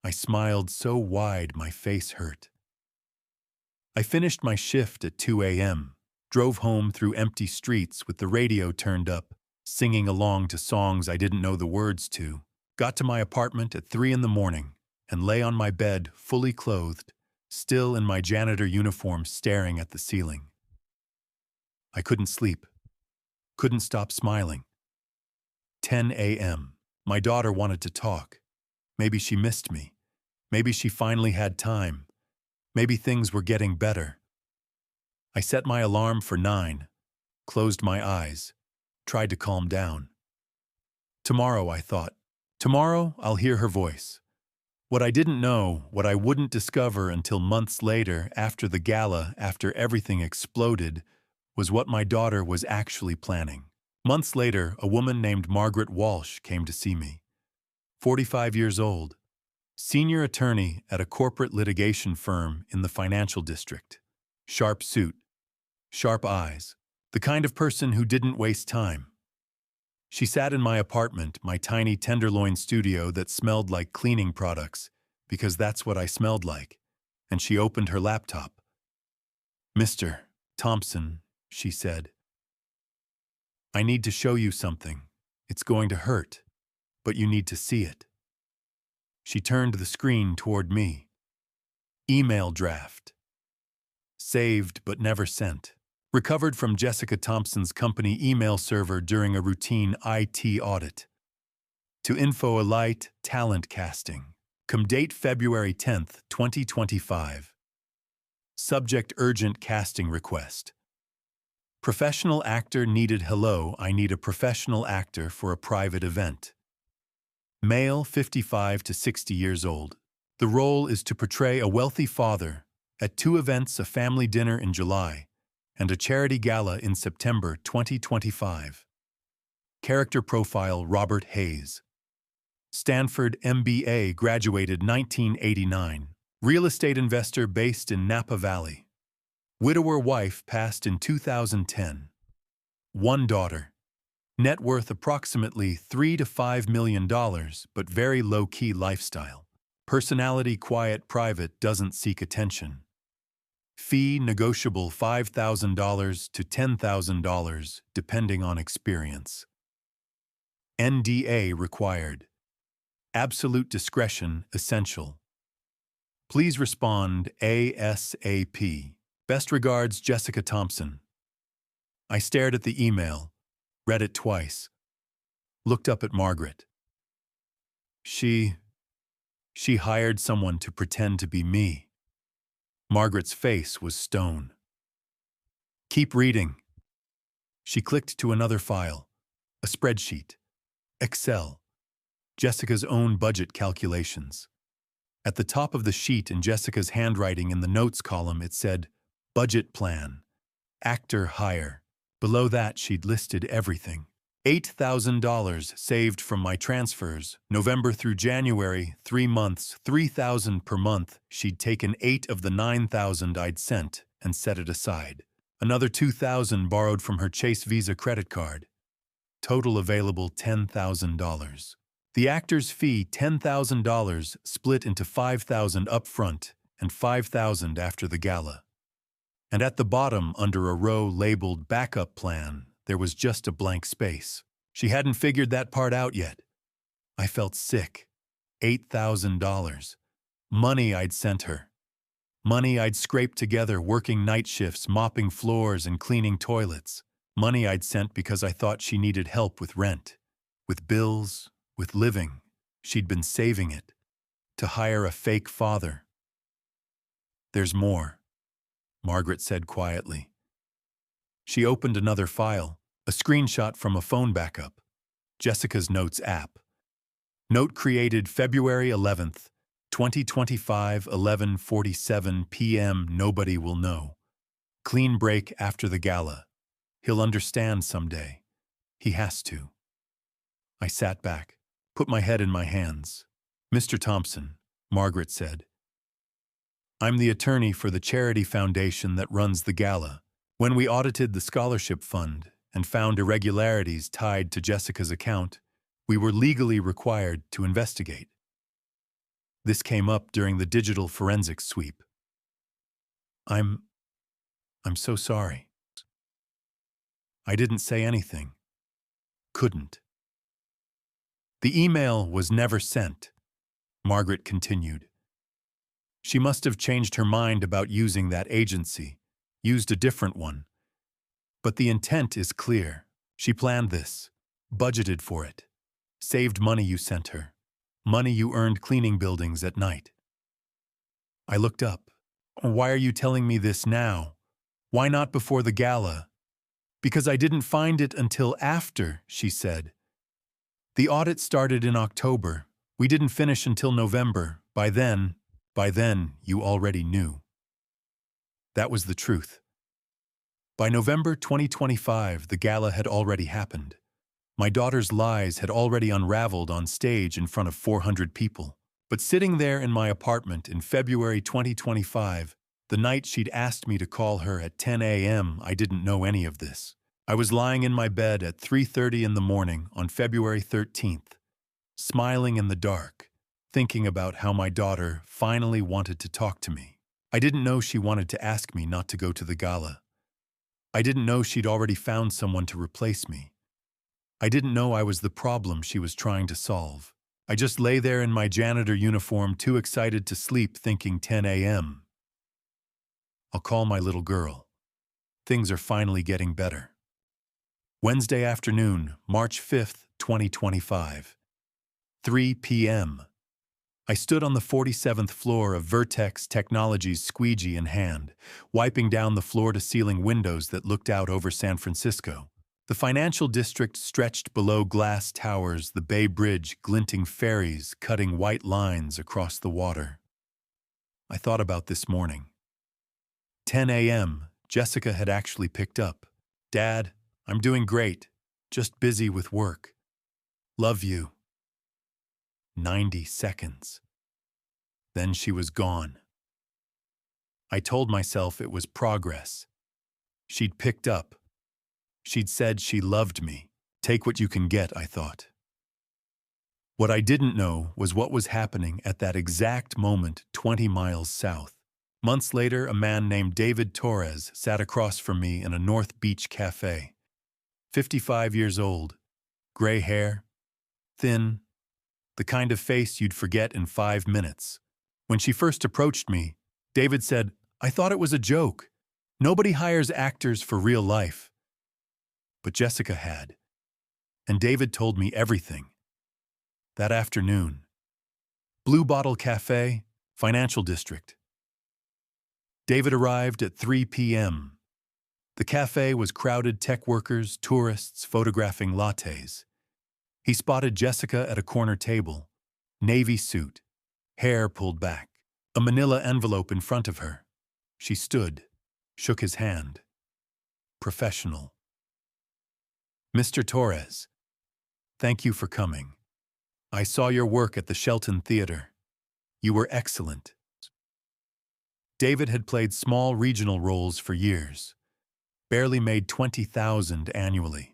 I smiled so wide my face hurt. I finished my shift at 2 a.m., drove home through empty streets with the radio turned up, singing along to songs I didn't know the words to, got to my apartment at 3 in the morning, and lay on my bed fully clothed, still in my janitor uniform staring at the ceiling. I couldn't sleep, couldn't stop smiling. 10 a.m. My daughter wanted to talk. Maybe she missed me. Maybe she finally had time. Maybe things were getting better. I set my alarm for 9, closed my eyes, tried to calm down. Tomorrow, I thought. Tomorrow, I'll hear her voice. What I didn't know, what I wouldn't discover until months later, after the gala, after everything exploded, was what my daughter was actually planning. Months later, a woman named Margaret Walsh came to see me. 45 years old, senior attorney at a corporate litigation firm in the financial district. Sharp suit, sharp eyes, the kind of person who didn't waste time. She sat in my apartment, my tiny tenderloin studio that smelled like cleaning products, because that's what I smelled like, and she opened her laptop. "Mr. Thompson," she said, "I need to show you something. It's going to hurt, but you need to see it." She turned the screen toward me. Email draft. Saved but never sent. Recovered from Jessica Thompson's company email server during a routine IT audit. To info alite, talent casting. Come date February 10th, 2025. Subject urgent casting request. Professional actor needed. Hello, I need a professional actor for a private event. Male, 55 to 60 years old. The role is to portray a wealthy father at 2 events, a family dinner in July and a charity gala in September 2025. Character profile: Robert Hayes. Stanford MBA, graduated 1989. Real estate investor based in Napa Valley. Widower wife, passed in 2010. 1 daughter. Net worth approximately $3 to $5 million, but very low-key lifestyle. Personality: quiet, private, doesn't seek attention. Fee negotiable: $5,000 to $10,000, depending on experience. NDA required. Absolute discretion essential. Please respond ASAP. Best regards, Jessica Thompson. I stared at the email, read it twice, looked up at Margaret. She hired someone to pretend to be me. Margaret's face was stone. Keep reading. She clicked to another file, a spreadsheet, Excel, Jessica's own budget calculations. At the top of the sheet, in Jessica's handwriting in the notes column, it said, "Budget plan, actor hire." Below that, she'd listed everything. $8,000 saved from my transfers, November through January, 3 months, $3,000 per month. She'd taken 8 of the 9,000 I'd sent and set it aside. Another 2,000 borrowed from her Chase Visa credit card. Total available $10,000. The actor's fee, $10,000, split into $5,000 upfront and $5,000 after the gala. And at the bottom, under a row labeled backup plan, there was just a blank space. She hadn't figured that part out yet. I felt sick. $8,000. Money I'd sent her. Money I'd scraped together working night shifts, mopping floors and cleaning toilets. Money I'd sent because I thought she needed help with rent, with bills, with living. She'd been saving it to hire a fake father. "There's more," Margaret said quietly. She opened another file, a screenshot from a phone backup. Jessica's Notes app. Note created February 11th, 2025, 11:47 p.m. Nobody will know. Clean break after the gala. He'll understand someday. He has to. I sat back, put my head in my hands. Mr. Thompson, Margaret said. I'm the attorney for the charity foundation that runs the gala. When we audited the scholarship fund and found irregularities tied to Jessica's account, we were legally required to investigate. This came up during the digital forensics sweep. I'm so sorry. I didn't say anything. Couldn't. The email was never sent, Margaret continued. She must have changed her mind about using that agency, used a different one. But the intent is clear. She planned this, budgeted for it, saved money you sent her, money you earned cleaning buildings at night. I looked up. Why are you telling me this now? Why not before the gala? Because I didn't find it until after, she said. The audit started in October. We didn't finish until November. By then, you already knew. That was the truth. By November 2025, the gala had already happened. My daughter's lies had already unraveled on stage in front of 400 people. But sitting there in my apartment in February 2025, the night she'd asked me to call her at 10 a.m., I didn't know any of this. I was lying in my bed at 3:30 in the morning on February 13th, smiling in the dark, thinking about how my daughter finally wanted to talk to me. I didn't know she wanted to ask me not to go to the gala. I didn't know she'd already found someone to replace me. I didn't know I was the problem she was trying to solve. I just lay there in my janitor uniform, too excited to sleep, thinking 10 a.m. I'll call my little girl. Things are finally getting better. Wednesday afternoon, March 5th, 2025. 3 p.m. I stood on the 47th floor of Vertex Technologies, squeegee in hand, wiping down the floor-to-ceiling windows that looked out over San Francisco. The financial district stretched below glass towers, the Bay Bridge glinting ferries cutting white lines across the water. I thought about this morning. 10 a.m., Jessica had actually picked up. Dad, I'm doing great, just busy with work. Love you. 90 seconds. Then she was gone. I told myself it was progress. She'd picked up. She'd said she loved me. Take what you can get, I thought. What I didn't know was what was happening at that exact moment 20 miles south. Months later, a man named David Torres sat across from me in a North Beach cafe. 55 years old, gray hair, thin, the kind of face you'd forget in 5 minutes. When she first approached me, David said, I thought it was a joke. Nobody hires actors for real life. But Jessica had. And David told me everything. That afternoon. Blue Bottle Cafe, Financial District. David arrived at 3 p.m. The cafe was crowded, tech workers, tourists photographing lattes. He spotted Jessica at a corner table, navy suit, hair pulled back, a manila envelope in front of her. She stood, shook his hand. Professional. Mr. Torres, thank you for coming. I saw your work at the Shelton Theater. You were excellent. David had played small regional roles for years. Barely made $20,000 annually.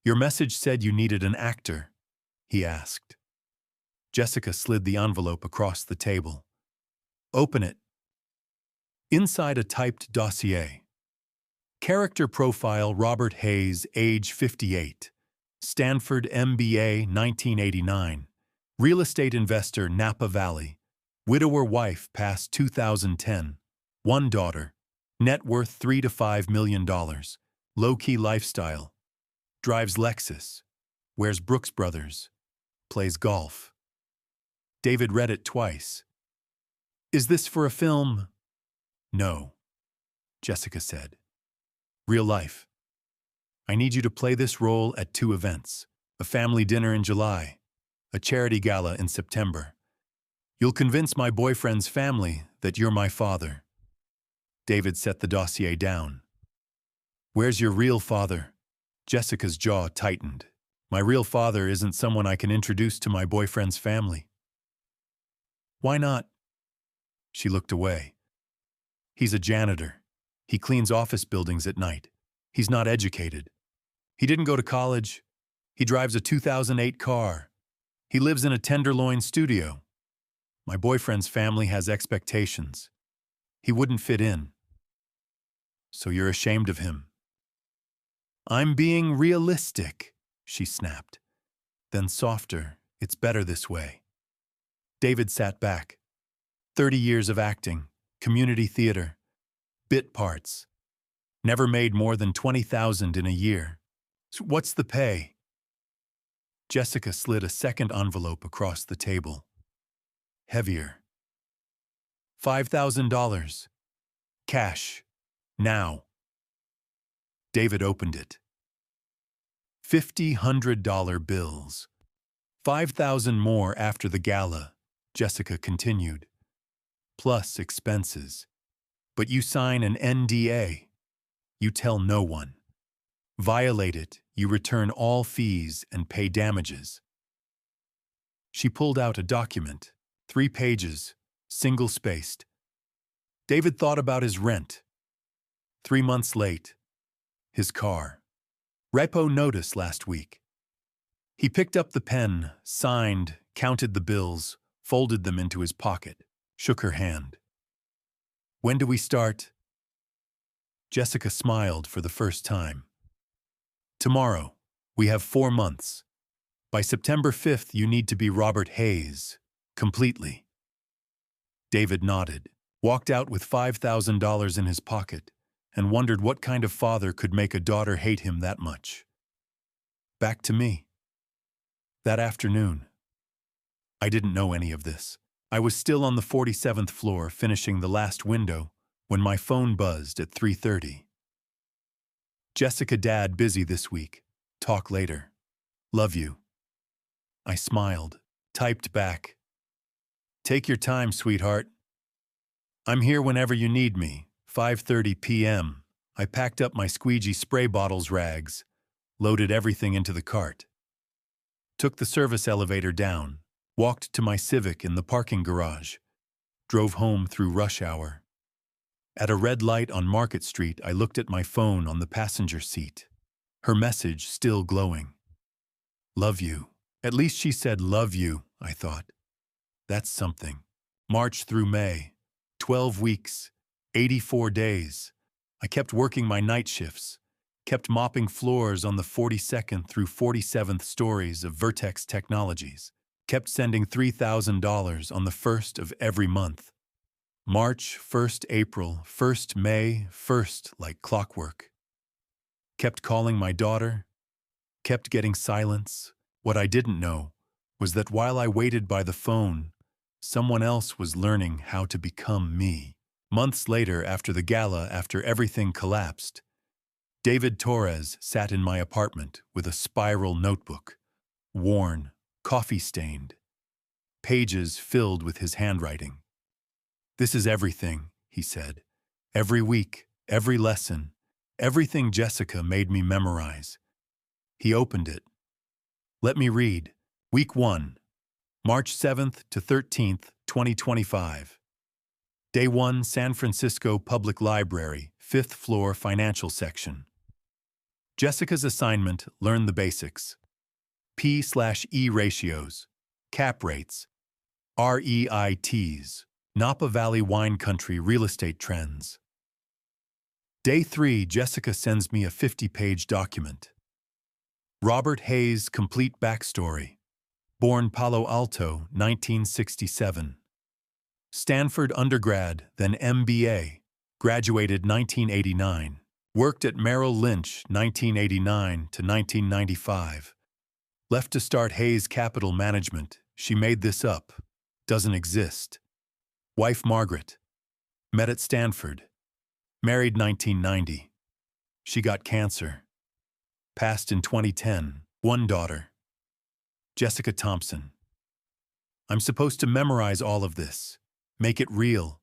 Your message said you needed an actor, he asked. Jessica slid the envelope across the table. Open it. Inside a typed dossier. Character profile Robert Hayes, age 58. Stanford MBA 1989. Real estate investor Napa Valley. Widower wife past 2010. One daughter. Net worth $3 to $5 million. Low-key lifestyle. Drives Lexus. Wears Brooks Brothers. Plays golf. David read it twice. Is this for a film? No, Jessica said. Real life. I need you to play this role at 2 events. a family dinner in July, a charity gala in September. You'll convince my boyfriend's family that you're my father. David set the dossier down. Where's your real father? Jessica's jaw tightened. My real father isn't someone I can introduce to my boyfriend's family. Why not? She looked away. He's a janitor. He cleans office buildings at night. He's not educated. He didn't go to college. He drives a 2008 car. He lives in a Tenderloin studio. My boyfriend's family has expectations. He wouldn't fit in. So you're ashamed of him? I'm being realistic, she snapped. Then softer, it's better this way. David sat back. 30 years of acting, community theater, bit parts. Never made more than $20,000 in a year. So what's the pay? Jessica slid a second envelope across the table. Heavier. $5,000. Cash. Now. David opened it. $50 bills. 5,000 more after the gala, Jessica continued. Plus expenses. But you sign an NDA. You tell no one. Violate it, you return all fees and pay damages. She pulled out a document, 3 pages, single-spaced. David thought about his rent. 3 months late. His car. Repo notice last week. He picked up the pen, signed, counted the bills, folded them into his pocket, shook her hand. When do we start? Jessica smiled for the first time. Tomorrow. We have 4 months. By September 5th, you need to be Robert Hayes. Completely. David nodded, walked out with $5,000 in his pocket, and wondered what kind of father could make a daughter hate him that much. Back to me. That afternoon. I didn't know any of this. I was still on the 47th floor finishing the last window when my phone buzzed at 3:30. Jessica, Dad, busy this week. Talk later. Love you. I smiled, typed back. Take your time, sweetheart. I'm here whenever you need me. 5:30 p.m. I packed up my squeegee spray bottles rags, loaded everything into the cart. Took the service elevator down, walked to my Civic in the parking garage, drove home through rush hour. At a red light on Market Street, I looked at my phone on the passenger seat. Her message still glowing. Love you. At least she said love you, I thought. That's something. March through May. 12 weeks. 84 days. I kept working my night shifts. Kept mopping floors on the 42nd through 47th stories of Vertex Technologies. Kept sending $3,000 on the 1st of every month. March, 1st April, 1st May, 1st like clockwork. Kept calling my daughter. Kept getting silence. What I didn't know was that while I waited by the phone, someone else was learning how to become me. Months later, after the gala, after everything collapsed, David Torres sat in my apartment with a spiral notebook, worn, coffee-stained, pages filled with his handwriting. This is everything, he said. Every week, every lesson, everything Jessica made me memorize. He opened it. Let me read. Week 1, March 7th to 13th, 2025. Day 1, San Francisco Public Library, 5th floor financial section. Jessica's assignment, learn the basics. P/E ratios, cap rates, REITs, Napa Valley wine country real estate trends. Day 3, Jessica sends me a 50-page document. Robert Hayes' complete backstory. Born Palo Alto, 1967. Stanford undergrad, then MBA. Graduated 1989. Worked at Merrill Lynch, 1989 to 1995. Left to start Hayes Capital Management. She made this up. Doesn't exist. Wife Margaret. Met at Stanford. Married 1990. She got cancer. Passed in 2010. 1 daughter. Jessica Thompson. I'm supposed to memorize all of this. Make it real.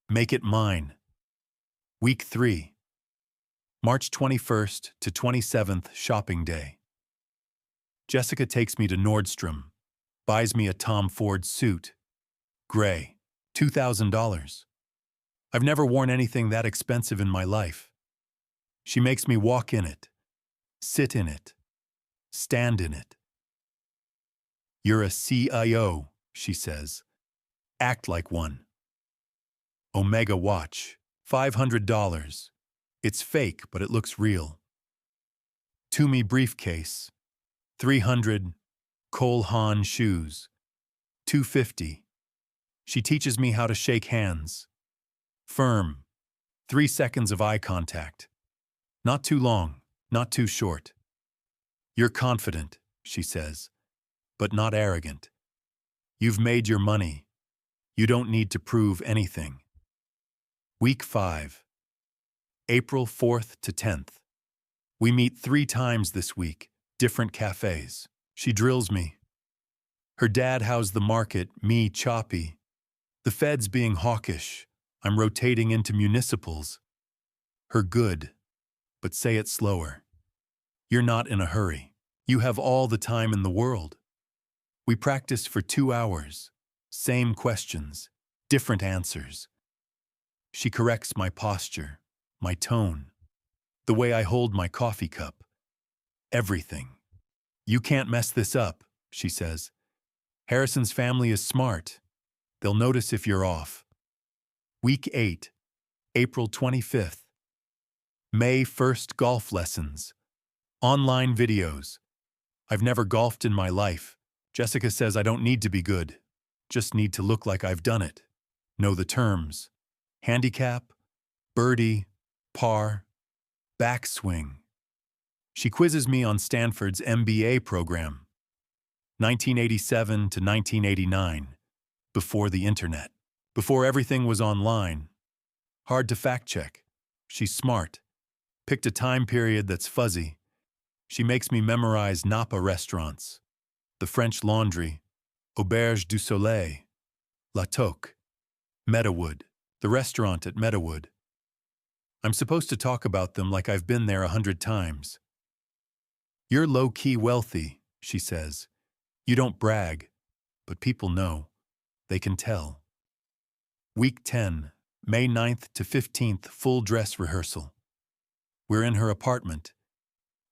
Make it mine. Week 3. March 21st to 27th, shopping day. Jessica takes me to Nordstrom, buys me a Tom Ford suit. Gray. $2,000. I've never worn anything that expensive in my life. She makes me walk in it, sit in it, stand in it. You're a CIO, she says. Act like one. Omega watch, $500. It's fake, but it looks real. Toomey briefcase, $300. Cole Haan shoes, $250. She teaches me how to shake hands. Firm, 3 seconds of eye contact. Not too long, not too short. You're confident, she says, but not arrogant. You've made your money. You don't need to prove anything. Week 5. April 4th to 10th. We meet 3 times this week, different cafes. She drills me. Her dad housed the market, me choppy. The feds being hawkish. I'm rotating into municipals. Her good, but say it slower. You're not in a hurry. You have all the time in the world. We practice for 2 hours. Same questions, different answers. She corrects my posture, my tone, the way I hold my coffee cup. Everything. You can't mess this up, she says. Harrison's family is smart. They'll notice if you're off. Week 8, April 25th. May 1st, golf lessons. Online videos. I've never golfed in my life. Jessica says I don't need to be good. Just need to look like I've done it. Know the terms. Handicap, birdie, par, backswing. She quizzes me on Stanford's MBA program. 1987 to 1989. Before the internet. Before everything was online. Hard to fact-check. She's smart. Picked a time period that's fuzzy. She makes me memorize Napa restaurants. The French Laundry, Auberge du Soleil, La Toque, Meadowood, the restaurant at Meadowood. I'm supposed to talk about them like I've been there 100 times. You're low-key wealthy, she says. You don't brag, but people know. They can tell. Week 10, May 9th to 15th, full dress rehearsal. We're in her apartment.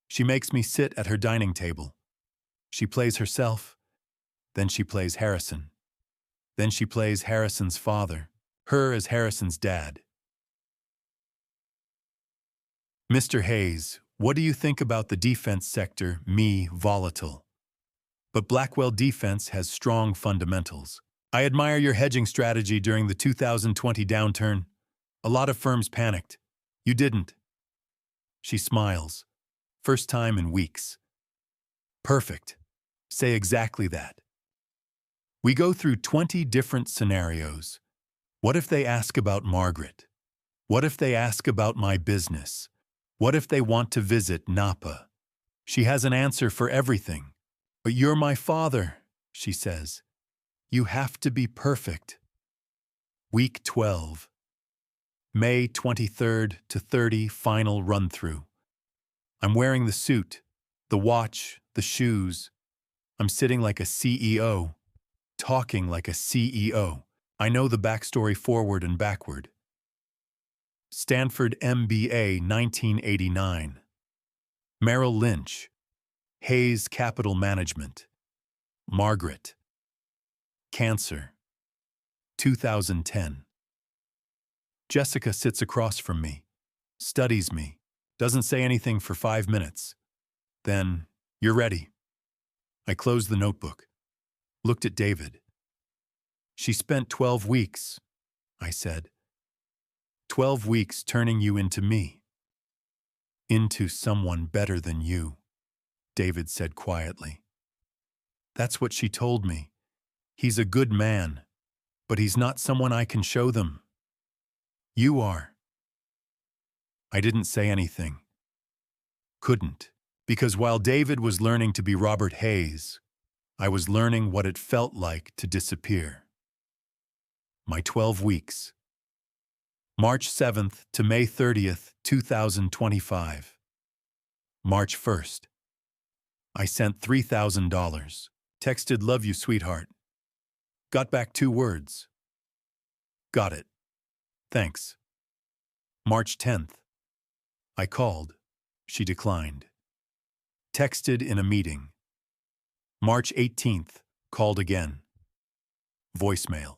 She makes me sit at her dining table. She plays herself, then she plays Harrison. Then she plays Harrison's father, her as Harrison's dad. Mr. Hayes, what do you think about the defense sector, me, volatile? But Blackwell Defense has strong fundamentals. I admire your hedging strategy during the 2020 downturn. A lot of firms panicked. You didn't. She smiles. First time in weeks. Perfect. Say exactly that. We go through 20 different scenarios. What if they ask about Margaret? What if they ask about my business? What if they want to visit Napa? She has an answer for everything. But you're my father, she says. You have to be perfect. Week 12. May 23rd to 30, final run-through. I'm wearing the suit, the watch, the shoes. I'm sitting like a CEO, talking like a CEO. I know the backstory forward and backward. Stanford MBA 1989. Merrill Lynch. Hayes Capital Management. Margaret. Cancer. 2010. Jessica sits across from me, studies me, doesn't say anything for 5 minutes. Then, you're ready. I closed the notebook, looked at David. She spent 12 weeks, I said. 12 weeks turning you into me. Into someone better than you, David said quietly. That's what she told me. He's a good man, but he's not someone I can show them. You are. I didn't say anything. Couldn't, because while David was learning to be Robert Hayes, I was learning what it felt like to disappear. My 12 weeks. March 7th to May 30th, 2025. March 1st. I sent $3,000. Texted "Love you, sweetheart." Got back 2 words. Got it. Thanks. March 10th. I called. She declined. Texted in a meeting. March 18th. Called again. Voicemail.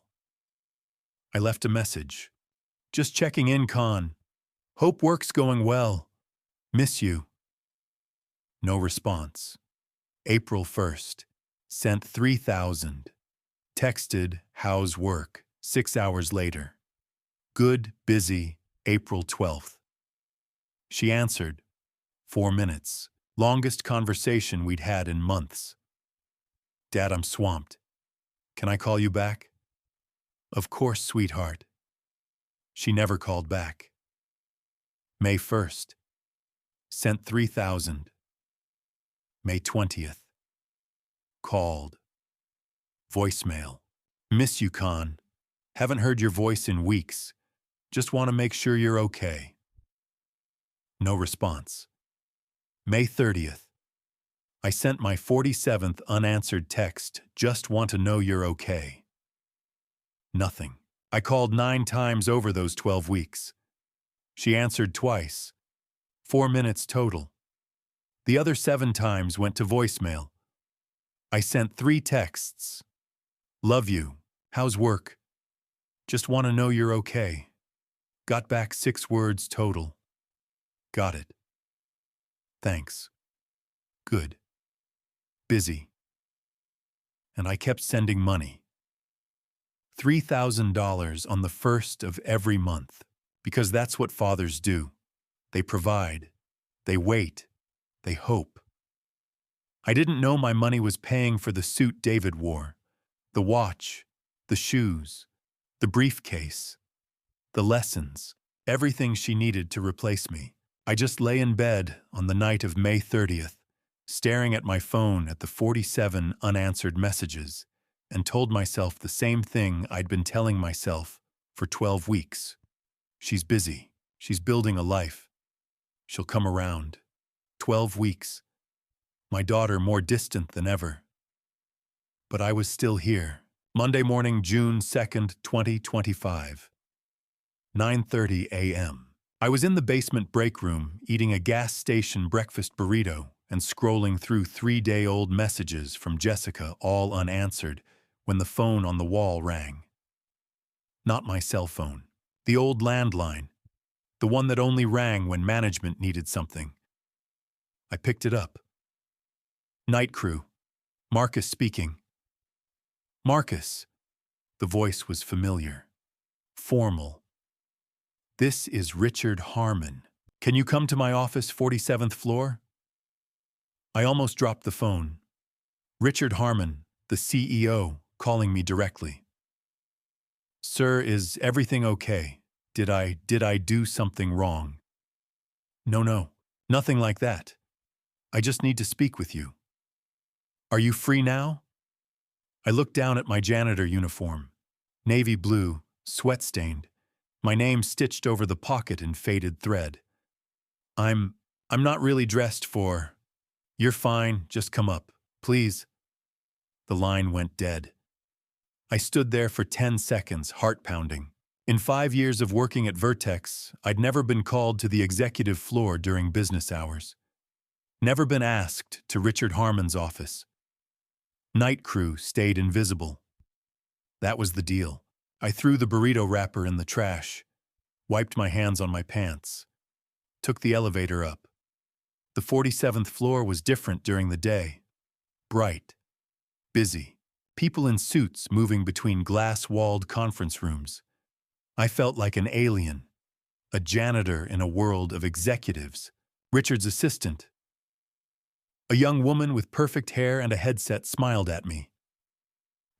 I left a message. Just checking in, Con. Hope work's going well. Miss you. No response. April 1st. Sent 3,000. Texted, "How's work?" 6 hours later. Good, busy, April 12th. She answered. 4 minutes. Longest conversation we'd had in months. Dad, I'm swamped. Can I call you back? Of course, sweetheart. She never called back. May 1st. Sent 3,000. May 20th. Called. Voicemail. Miss you, Con. Haven't heard your voice in weeks. Just want to make sure you're okay. No response. May 30th. I sent my 47th unanswered text. Just want to know you're okay. Nothing. I called 9 times over those 12 weeks. She answered twice. 4 minutes total. The other 7 times went to voicemail. I sent 3 texts. Love you. How's work? Just want to know you're okay. Got back 6 words total. Got it. Thanks. Good. Busy. And I kept sending money. $3,000 on the 1st of every month, because that's what fathers do. They provide. They wait. They hope. I didn't know my money was paying for the suit David wore, the watch, the shoes, the briefcase, the lessons, everything she needed to replace me. I just lay in bed on the night of May 30th, staring at my phone at the 47 unanswered messages, and told myself the same thing I'd been telling myself for 12 weeks. She's busy. She's building a life. She'll come around. 12 weeks. My daughter more distant than ever. But I was still here. Monday morning, June 2nd, 2025. 9:30 a.m. I was in the basement break room eating a gas station breakfast burrito and scrolling through 3-day-old messages from Jessica, all unanswered, when the phone on the wall rang. Not my cell phone. The old landline. The one that only rang when management needed something. I picked it up. Night crew. Marcus speaking. Marcus. The voice was familiar. Formal. This is Richard Harmon. Can you come to my office, 47th floor? I almost dropped the phone. Richard Harmon, the CEO, calling me directly. Sir, is everything okay? Did I do something wrong? No, nothing like that. I just need to speak with you. Are you free now? I looked down at my janitor uniform. Navy blue, sweat-stained. My name stitched over the pocket in faded thread. I'm not really dressed for... You're fine, just come up, please. The line went dead. I stood there for 10 seconds, heart pounding. In 5 years of working at Vertex, I'd never been called to the executive floor during business hours. Never been asked to Richard Harmon's office. Night crew stayed invisible. That was the deal. I threw the burrito wrapper in the trash, wiped my hands on my pants, took the elevator up. The 47th floor was different during the day. Bright, busy, people in suits moving between glass-walled conference rooms. I felt like an alien, a janitor in a world of executives. Richard's assistant. A young woman with perfect hair and a headset smiled at me.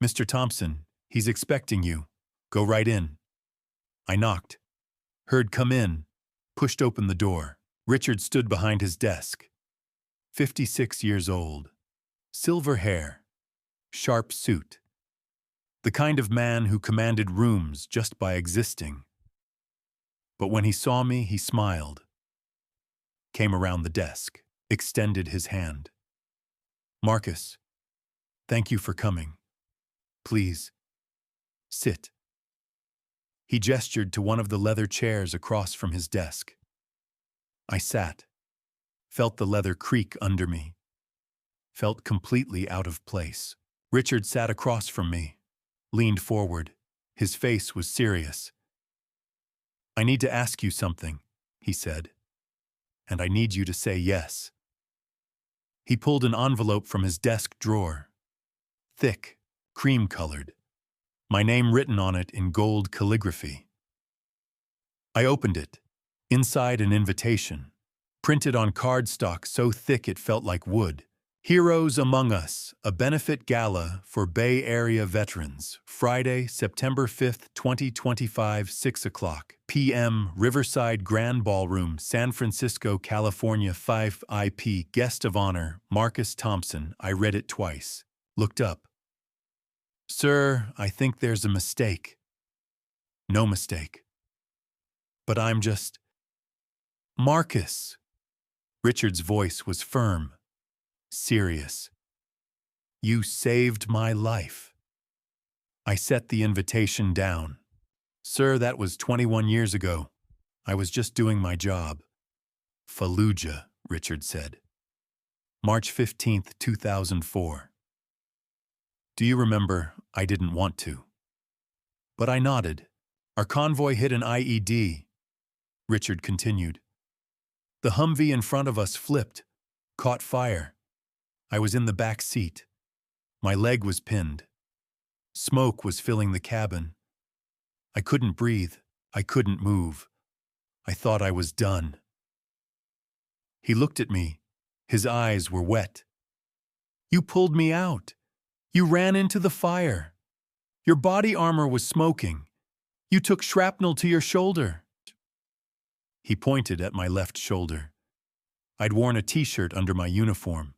Mr. Thompson, he's expecting you. Go right in. I knocked. Heard come in. Pushed open the door. Richard stood behind his desk. 56 years old. Silver hair. sharp suit. The kind of man who commanded rooms just by existing. But when he saw me, he smiled, came around the desk, extended his hand. "Marcus, thank you for coming. Please, sit." He gestured to one of the leather chairs across from his desk. I sat, felt the leather creak under me, felt completely out of place. Richard sat across from me, leaned forward. His face was serious. "I need to ask you something," he said, "and I need you to say yes." He pulled an envelope from his desk drawer. Thick, cream-colored. My name written on it in gold calligraphy. I opened it. Inside, an invitation, printed on cardstock so thick it felt like wood. "Heroes Among Us, a benefit gala for Bay Area veterans, Friday, September 5th, 2025, 6 o'clock p.m., Riverside Grand Ballroom, San Francisco, California, 5 IP, guest of honor, Marcus Thompson." I read it twice, looked up. "Sir, I think there's a mistake." "No mistake. But I'm just—" "Marcus." Richard's voice was firm, serious. "You saved my life." I set the invitation down. "Sir, that was 21 years ago. I was just doing my job." "Fallujah," Richard said. "March 15th, 2004. Do you remember? I didn't want to." But I nodded. "Our convoy hit an IED." Richard continued. "The Humvee in front of us flipped, caught fire. I was in the back seat. My leg was pinned. Smoke was filling the cabin. I couldn't breathe. I couldn't move. I thought I was done." He looked at me. His eyes were wet. "You pulled me out. You ran into the fire. Your body armor was smoking. You took shrapnel to your shoulder." He pointed at my left shoulder. I'd worn a t-shirt under my uniform.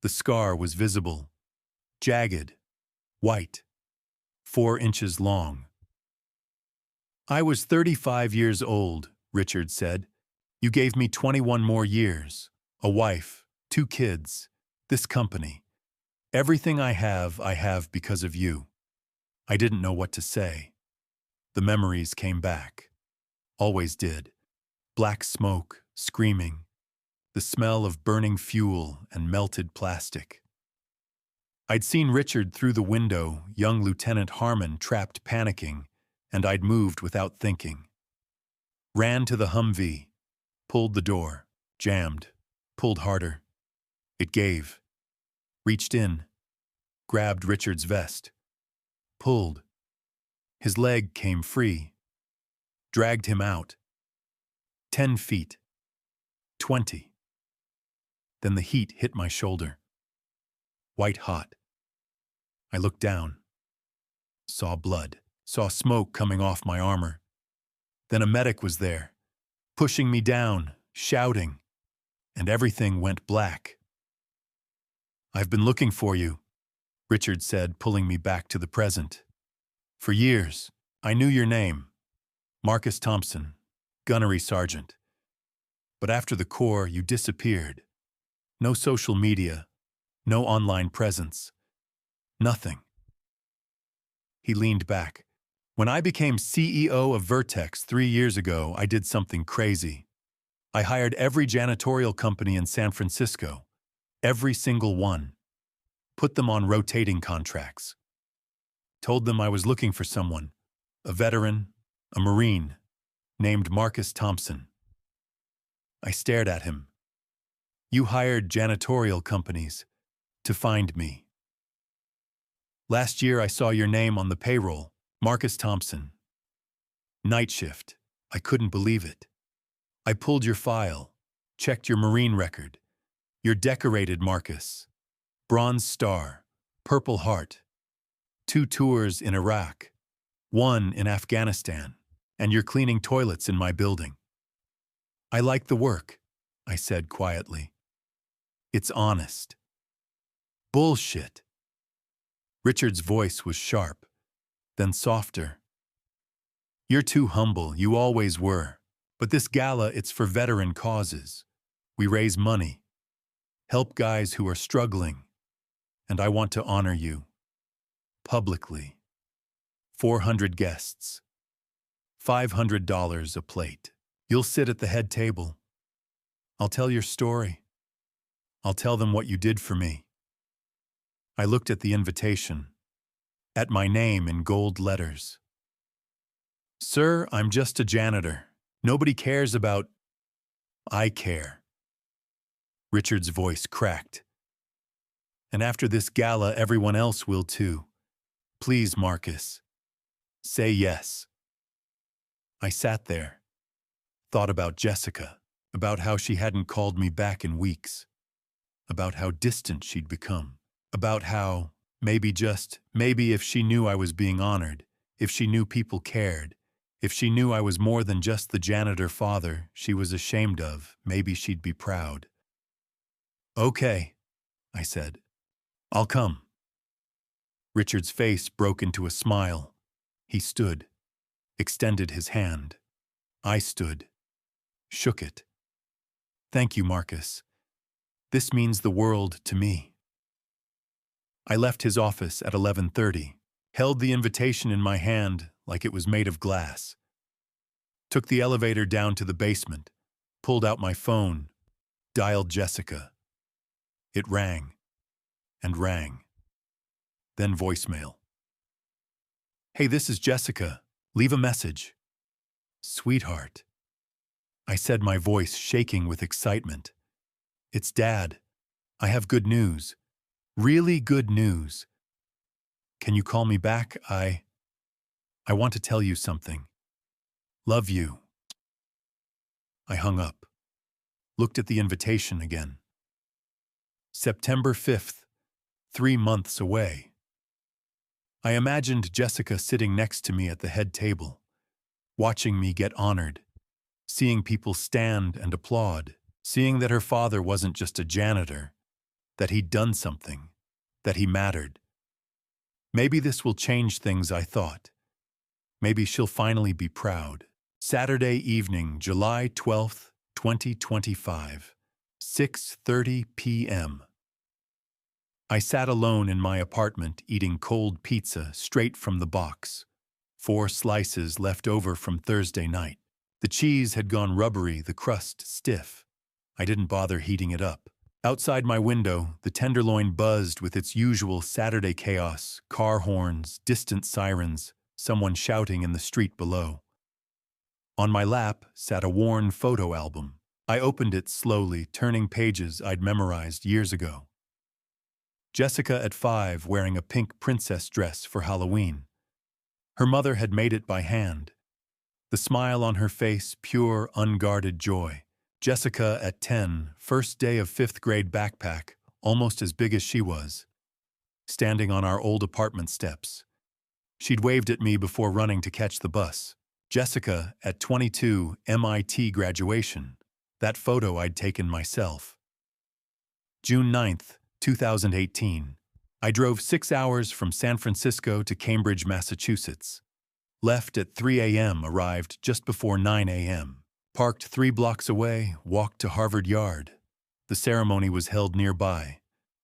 The scar was visible. Jagged. White. 4 inches long. "I was 35 years old," Richard said. "You gave me 21 more years. A wife, 2 kids, this company. Everything I have because of you." I didn't know what to say. The memories came back. Always did. Black smoke, screaming. The smell of burning fuel and melted plastic. I'd seen Richard through the window, young Lieutenant Harmon trapped panicking, and I'd moved without thinking. Ran to the Humvee, pulled the door, jammed, pulled harder. It gave. Reached in, grabbed Richard's vest, pulled. His leg came free. Dragged him out. 10 feet. 20. Then the heat hit my shoulder. White hot. I looked down. Saw blood. Saw smoke coming off my armor. Then a medic was there, pushing me down, shouting, and everything went black. "I've been looking for you," Richard said, pulling me back to the present. "For years, I knew your name. Marcus Thompson, gunnery sergeant. But after the Corps, you disappeared. No social media, no online presence. Nothing." He leaned back. "When I became CEO of Vertex 3 years ago, I did something crazy. I hired every janitorial company in San Francisco. Every single one. Put them on rotating contracts. Told them I was looking for someone, a veteran, a Marine, named Marcus Thompson." I stared at him. "You hired janitorial companies to find me. Last year I saw your name on the payroll, Marcus Thompson. Night shift. I couldn't believe it. I pulled your file, checked your Marine record. You're decorated, Marcus. Bronze Star, Purple Heart. 2 tours in Iraq, 1 in Afghanistan, and you're cleaning toilets in my building. I like the work," I said quietly. "It's honest." "Bullshit." Richard's voice was sharp, then softer. You're too humble, you always were. But this gala, it's for veteran causes. We raise money, help guys who are struggling, and I want to honor you. Publicly. 400 guests. $500 a plate. You'll sit at the head table. I'll tell your story. I'll tell them what you did for me. I looked at the invitation, at my name in gold letters. Sir, I'm just a janitor. Nobody cares about... I care. Richard's voice cracked. And after this gala, everyone else will too. Please, Marcus, say yes. I sat there, thought about Jessica, about how she hadn't called me back in weeks, about how distant she'd become, about how, maybe if she knew I was being honored, if she knew people cared, if she knew I was more than just the janitor father she was ashamed of, maybe she'd be proud. Okay, I said. I'll come. Richard's face broke into a smile. He stood, extended his hand. I stood, shook it. Thank you, Marcus. This means the world to me. I left his office at 11:30, held the invitation in my hand like it was made of glass. Took the elevator down to the basement, pulled out my phone, dialed Jessica. It rang and rang. Then voicemail. Hey, this is Jessica. Leave a message. Sweetheart. I said, my voice shaking with excitement. It's Dad. I have good news. Really good news. Can you call me back? I want to tell you something. Love you. I hung up. Looked at the invitation again. September 5th, 3 months away. I imagined Jessica sitting next to me at the head table, watching me get honored, seeing people stand and applaud, seeing that her father wasn't just a janitor, that he'd done something, that he mattered. Maybe this will change things, I thought. Maybe she'll finally be proud. Saturday evening, July 12th, 2025, 6:30 p.m. I sat alone in my apartment eating cold pizza straight from the box. 4 slices left over from Thursday night. The cheese had gone rubbery, the crust stiff. I didn't bother heating it up. Outside my window, the tenderloin buzzed with its usual Saturday chaos, car horns, distant sirens, someone shouting in the street below. On my lap sat a worn photo album. I opened it slowly, turning pages I'd memorized years ago. Jessica at 5 wearing a pink princess dress for Halloween. Her mother had made it by hand. The smile on her face, pure, unguarded joy. Jessica at 10, first day of 5th grade backpack, almost as big as she was, standing on our old apartment steps. She'd waved at me before running to catch the bus. Jessica at 22, MIT graduation. That photo I'd taken myself. June 9th, 2018. I drove 6 hours from San Francisco to Cambridge, Massachusetts. Left at 3 a.m., arrived just before 9 a.m. Parked 3 blocks away, walked to Harvard Yard. The ceremony was held nearby.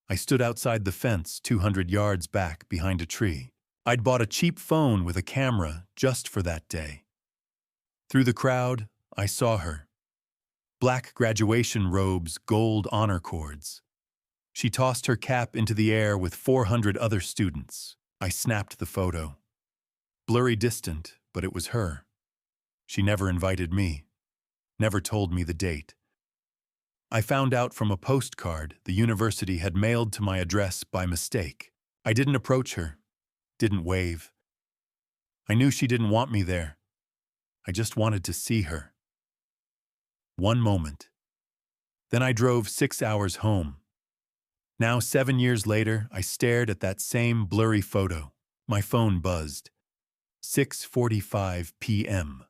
I stood outside the fence 200 yards back behind a tree. I'd bought a cheap phone with a camera just for that day. Through the crowd, I saw her. Black graduation robes, gold honor cords. She tossed her cap into the air with 400 other students. I snapped the photo. Blurry distant, but it was her. She never invited me. Never told me the date. I found out from a postcard the university had mailed to my address by mistake. I didn't approach her, didn't wave. I knew she didn't want me there. I just wanted to see her. One moment. Then I drove 6 hours home. Now, 7 years later, I stared at that same blurry photo. My phone buzzed. 6:45 p.m.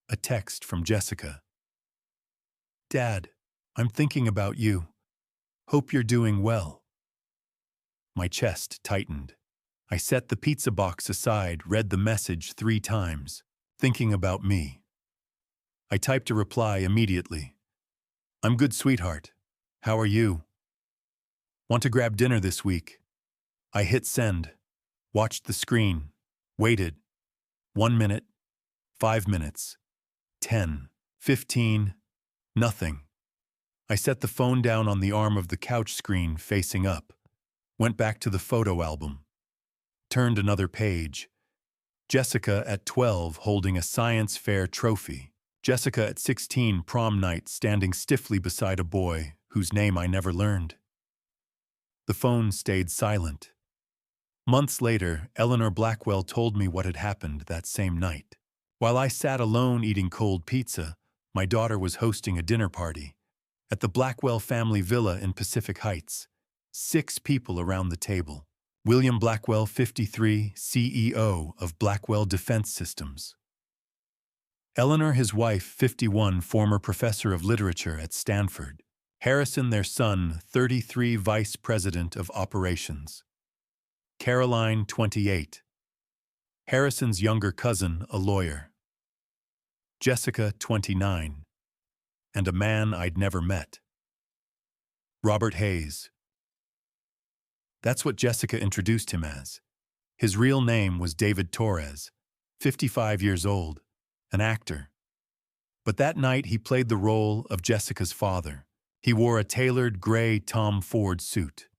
A text from Jessica. Dad, I'm thinking about you. Hope you're doing well. My chest tightened. I set the pizza box aside, read the message 3 times, thinking about me. I typed a reply immediately. I'm good, sweetheart. How are you? Want to grab dinner this week? I hit send, watched the screen, waited. 1 minute, 5 minutes, 10, 15, nothing. I set the phone down on the arm of the couch screen facing up, went back to the photo album, turned another page. Jessica at 12 holding a science fair trophy. Jessica at 16 prom night standing stiffly beside a boy whose name I never learned. The phone stayed silent. Months later, Eleanor Blackwell told me what had happened that same night. While I sat alone eating cold pizza, my daughter was hosting a dinner party at the Blackwell family villa in Pacific Heights. 6 people around the table. William Blackwell, 53, CEO of Blackwell Defense Systems. Eleanor, his wife, 51, former professor of literature at Stanford. Harrison, their son, 33, vice president of operations. Caroline, 28. Harrison's younger cousin, a lawyer. Jessica, 29. And a man I'd never met. Robert Hayes. That's what Jessica introduced him as. His real name was David Torres, 55 years old, an actor. But that night he played the role of Jessica's father. He wore a tailored gray Tom Ford suit.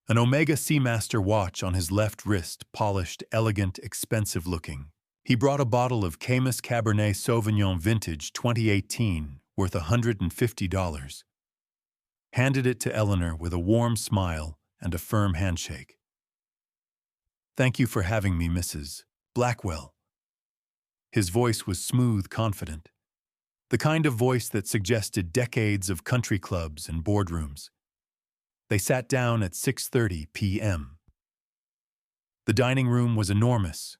An Omega Seamaster watch on his left wrist, polished, elegant, expensive-looking. He brought a bottle of Caymus Cabernet Sauvignon Vintage 2018, worth $150. Handed it to Eleanor with a warm smile and a firm handshake. Thank you for having me, Mrs. Blackwell. His voice was smooth, confident. The kind of voice that suggested decades of country clubs and boardrooms. They sat down at 6:30 p.m. The dining room was enormous.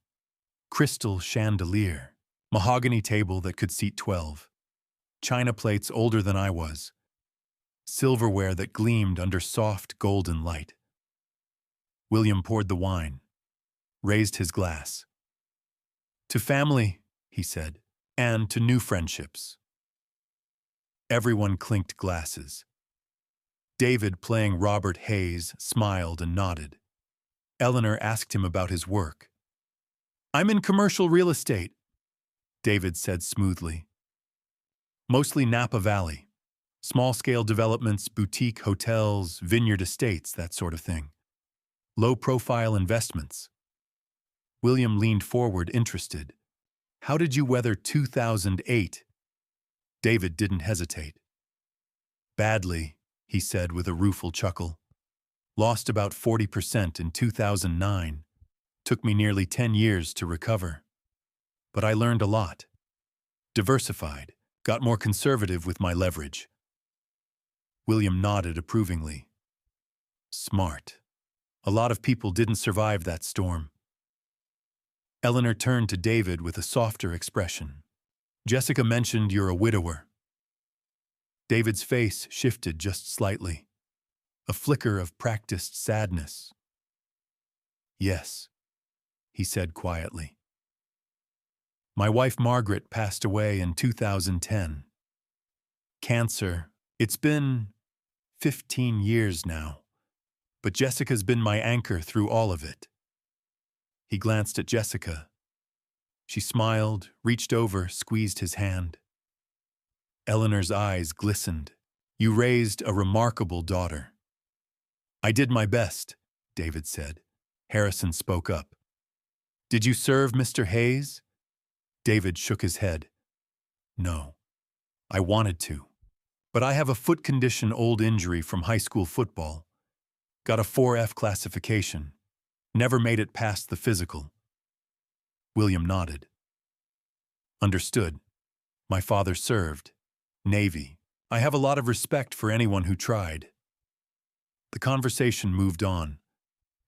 Crystal chandelier, mahogany table that could seat 12. China plates older than I was. Silverware that gleamed under soft golden light. William poured the wine, raised his glass. To family, he said, and to new friendships. Everyone clinked glasses. David, playing Robert Hayes, smiled and nodded. Eleanor asked him about his work. I'm in commercial real estate, David said smoothly. Mostly Napa Valley. Small-scale developments, boutique hotels, vineyard estates, that sort of thing. Low-profile investments. William leaned forward, interested. How did you weather 2008? David didn't hesitate. Badly, he said with a rueful chuckle. Lost about 40% in 2009. Took me nearly 10 years to recover. But I learned a lot. Diversified, got more conservative with my leverage. William nodded approvingly. Smart. A lot of people didn't survive that storm. Eleanor turned to David with a softer expression. Jessica mentioned you're a widower. David's face shifted just slightly. A flicker of practiced sadness. Yes, he said quietly. My wife Margaret passed away in 2010. Cancer. It's been 15 years now, but Jessica's been my anchor through all of it. He glanced at Jessica. She smiled, reached over, squeezed his hand. Eleanor's eyes glistened. You raised a remarkable daughter. I did my best, David said. Harrison spoke up. Did you serve Mr. Hayes? David shook his head. No. I wanted to. But I have a foot condition, old injury from high school football. Got a 4F classification. Never made it past the physical. William nodded. Understood. My father served. Navy. I have a lot of respect for anyone who tried. The conversation moved on.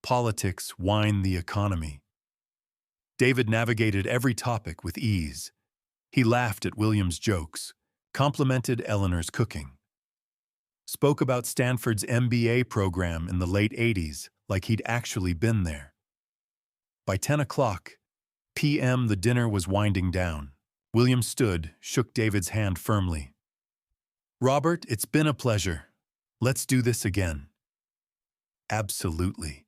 Politics, wine, the economy. David navigated every topic with ease. He laughed at William's jokes, complimented Eleanor's cooking. Spoke about Stanford's MBA program in the late 80s like he'd actually been there. By 10 o'clock p.m., the dinner was winding down. William stood, shook David's hand firmly. "Robert, it's been a pleasure. Let's do this again." "Absolutely,"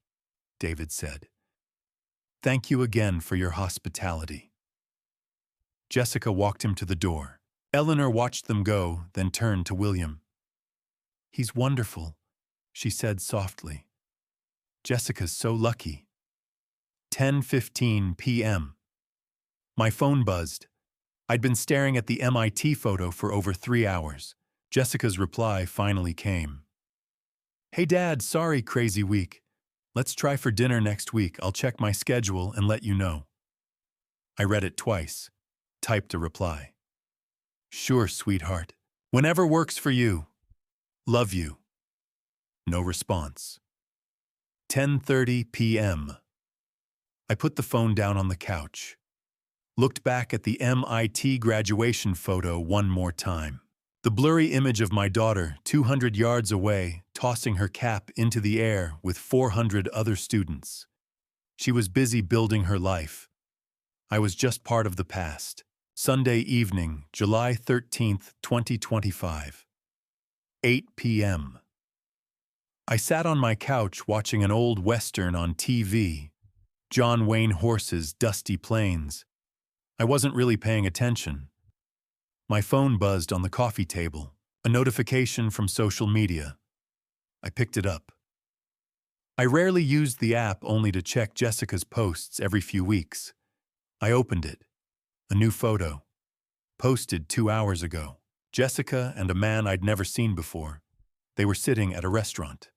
David said. "Thank you again for your hospitality." Jessica walked him to the door. Eleanor watched them go, then turned to William. "He's wonderful," she said softly. "Jessica's so lucky." 10:15 p.m. My phone buzzed. I'd been staring at the MIT photo for over 3 hours. Jessica's reply finally came. "Hey Dad, sorry, crazy week. Let's try for dinner next week. I'll check my schedule and let you know." I read it twice, typed a reply. "Sure, sweetheart. Whenever works for you. Love you." No response. 10:30 p.m. I put the phone down on the couch. Looked back at the MIT graduation photo one more time. The blurry image of my daughter, 200 yards away, tossing her cap into the air with 400 other students. She was busy building her life. I was just part of the past. Sunday evening, July 13th, 2025. 8 p.m. I sat on my couch watching an old Western on TV. John Wayne Horse's Dusty Plains. I wasn't really paying attention. My phone buzzed on the coffee table, a notification from social media. I picked it up. I rarely used the app, only to check Jessica's posts every few weeks. I opened it. A new photo. Posted 2 hours ago. Jessica and a man I'd never seen before. They were sitting at a restaurant.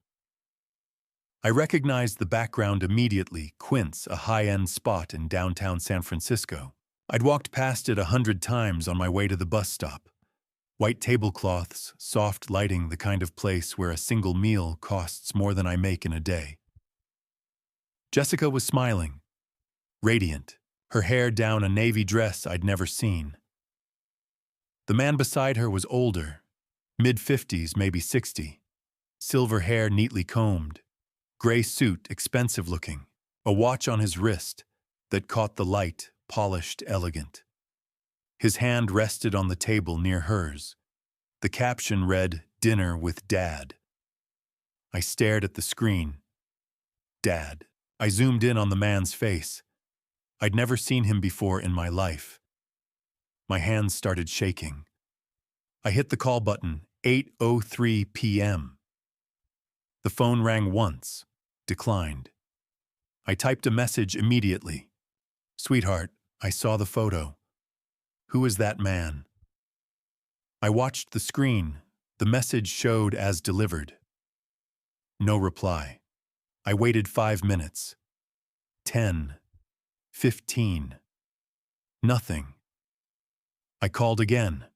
I recognized the background immediately, Quince, a high-end spot in downtown San Francisco. I'd walked past it 100 times on my way to the bus stop. White tablecloths, soft lighting, the kind of place where a single meal costs more than I make in a day. Jessica was smiling, radiant, her hair down a navy dress I'd never seen. The man beside her was older, mid-50s, maybe 60. Silver hair neatly combed, gray suit, expensive looking, a watch on his wrist that caught the light, polished, elegant. His hand rested on the table near hers. The caption read, "Dinner with Dad." I stared at the screen. Dad. I zoomed in on the man's face. I'd never seen him before in my life. My hands started shaking. I hit the call button, 8:03 p.m. The phone rang once, declined. I typed a message immediately. "Sweetheart, I saw the photo. Who is that man?" I watched the screen. The message showed as delivered. No reply. I waited 5 minutes. 10. 15. Nothing. I called again.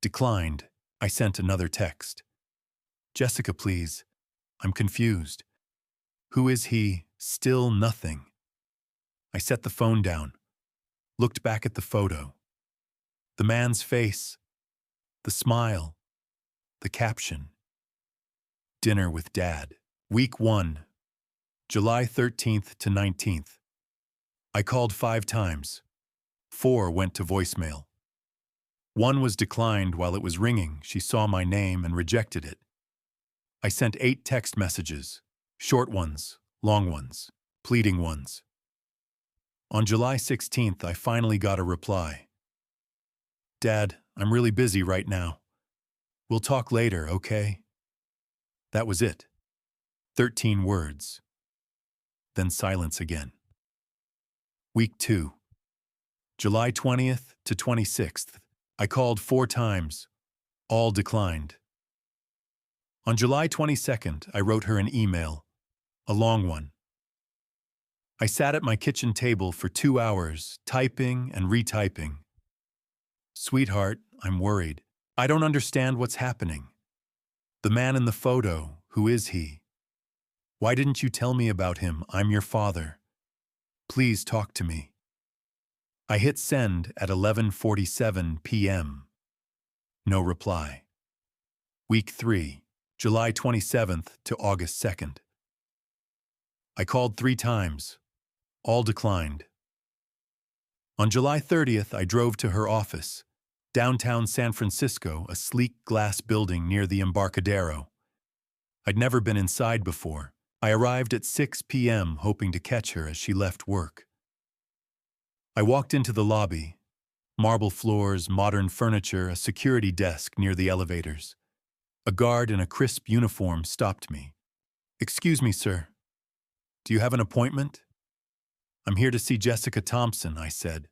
Declined. I sent another text. "Jessica, please. I'm confused. Who is he?" Still nothing. I set the phone down. Looked back at the photo. The man's face. The smile. The caption. Dinner with Dad. Week 1. July 13th to 19th. I called 5 times. 4 went to voicemail. 1 was declined while it was ringing. She saw my name and rejected it. I sent 8 text messages. Short ones, long ones, pleading ones. On July 16th, I finally got a reply. "Dad, I'm really busy right now. We'll talk later, okay?" That was it. 13 words. Then silence again. Week 2. July 20th to 26th. I called 4 times. All declined. On July 22nd, I wrote her an email. A long one. I sat at my kitchen table for 2 hours, typing and retyping. "Sweetheart, I'm worried. I don't understand what's happening. The man in the photo, who is he? Why didn't you tell me about him? I'm your father. Please talk to me." I hit send at 11:47 p.m. No reply. Week 3, July 27th to August 2nd. I called 3 times. All declined. On July 30th, I drove to her office, downtown San Francisco, a sleek glass building near the Embarcadero. I'd never been inside before. I arrived at 6 p.m. hoping to catch her as she left work. I walked into the lobby. Marble floors, modern furniture, a security desk near the elevators. A guard in a crisp uniform stopped me. "Excuse me, sir. Do you have an appointment?" "I'm here to see Jessica Thompson," I said.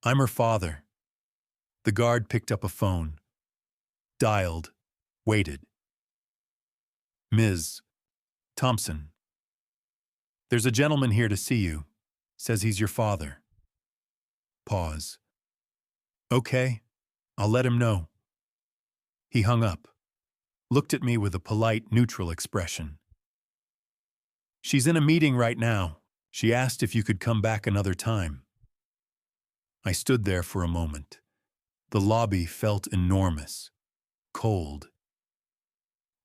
"I'm her father." The guard picked up a phone. Dialed. Waited. "Ms. Thompson. There's a gentleman here to see you. Says he's your father." Pause. "Okay. I'll let him know." He hung up. Looked at me with a polite, neutral expression. "She's in a meeting right now. She asked if you could come back another time." I stood there for a moment. The lobby felt enormous, cold.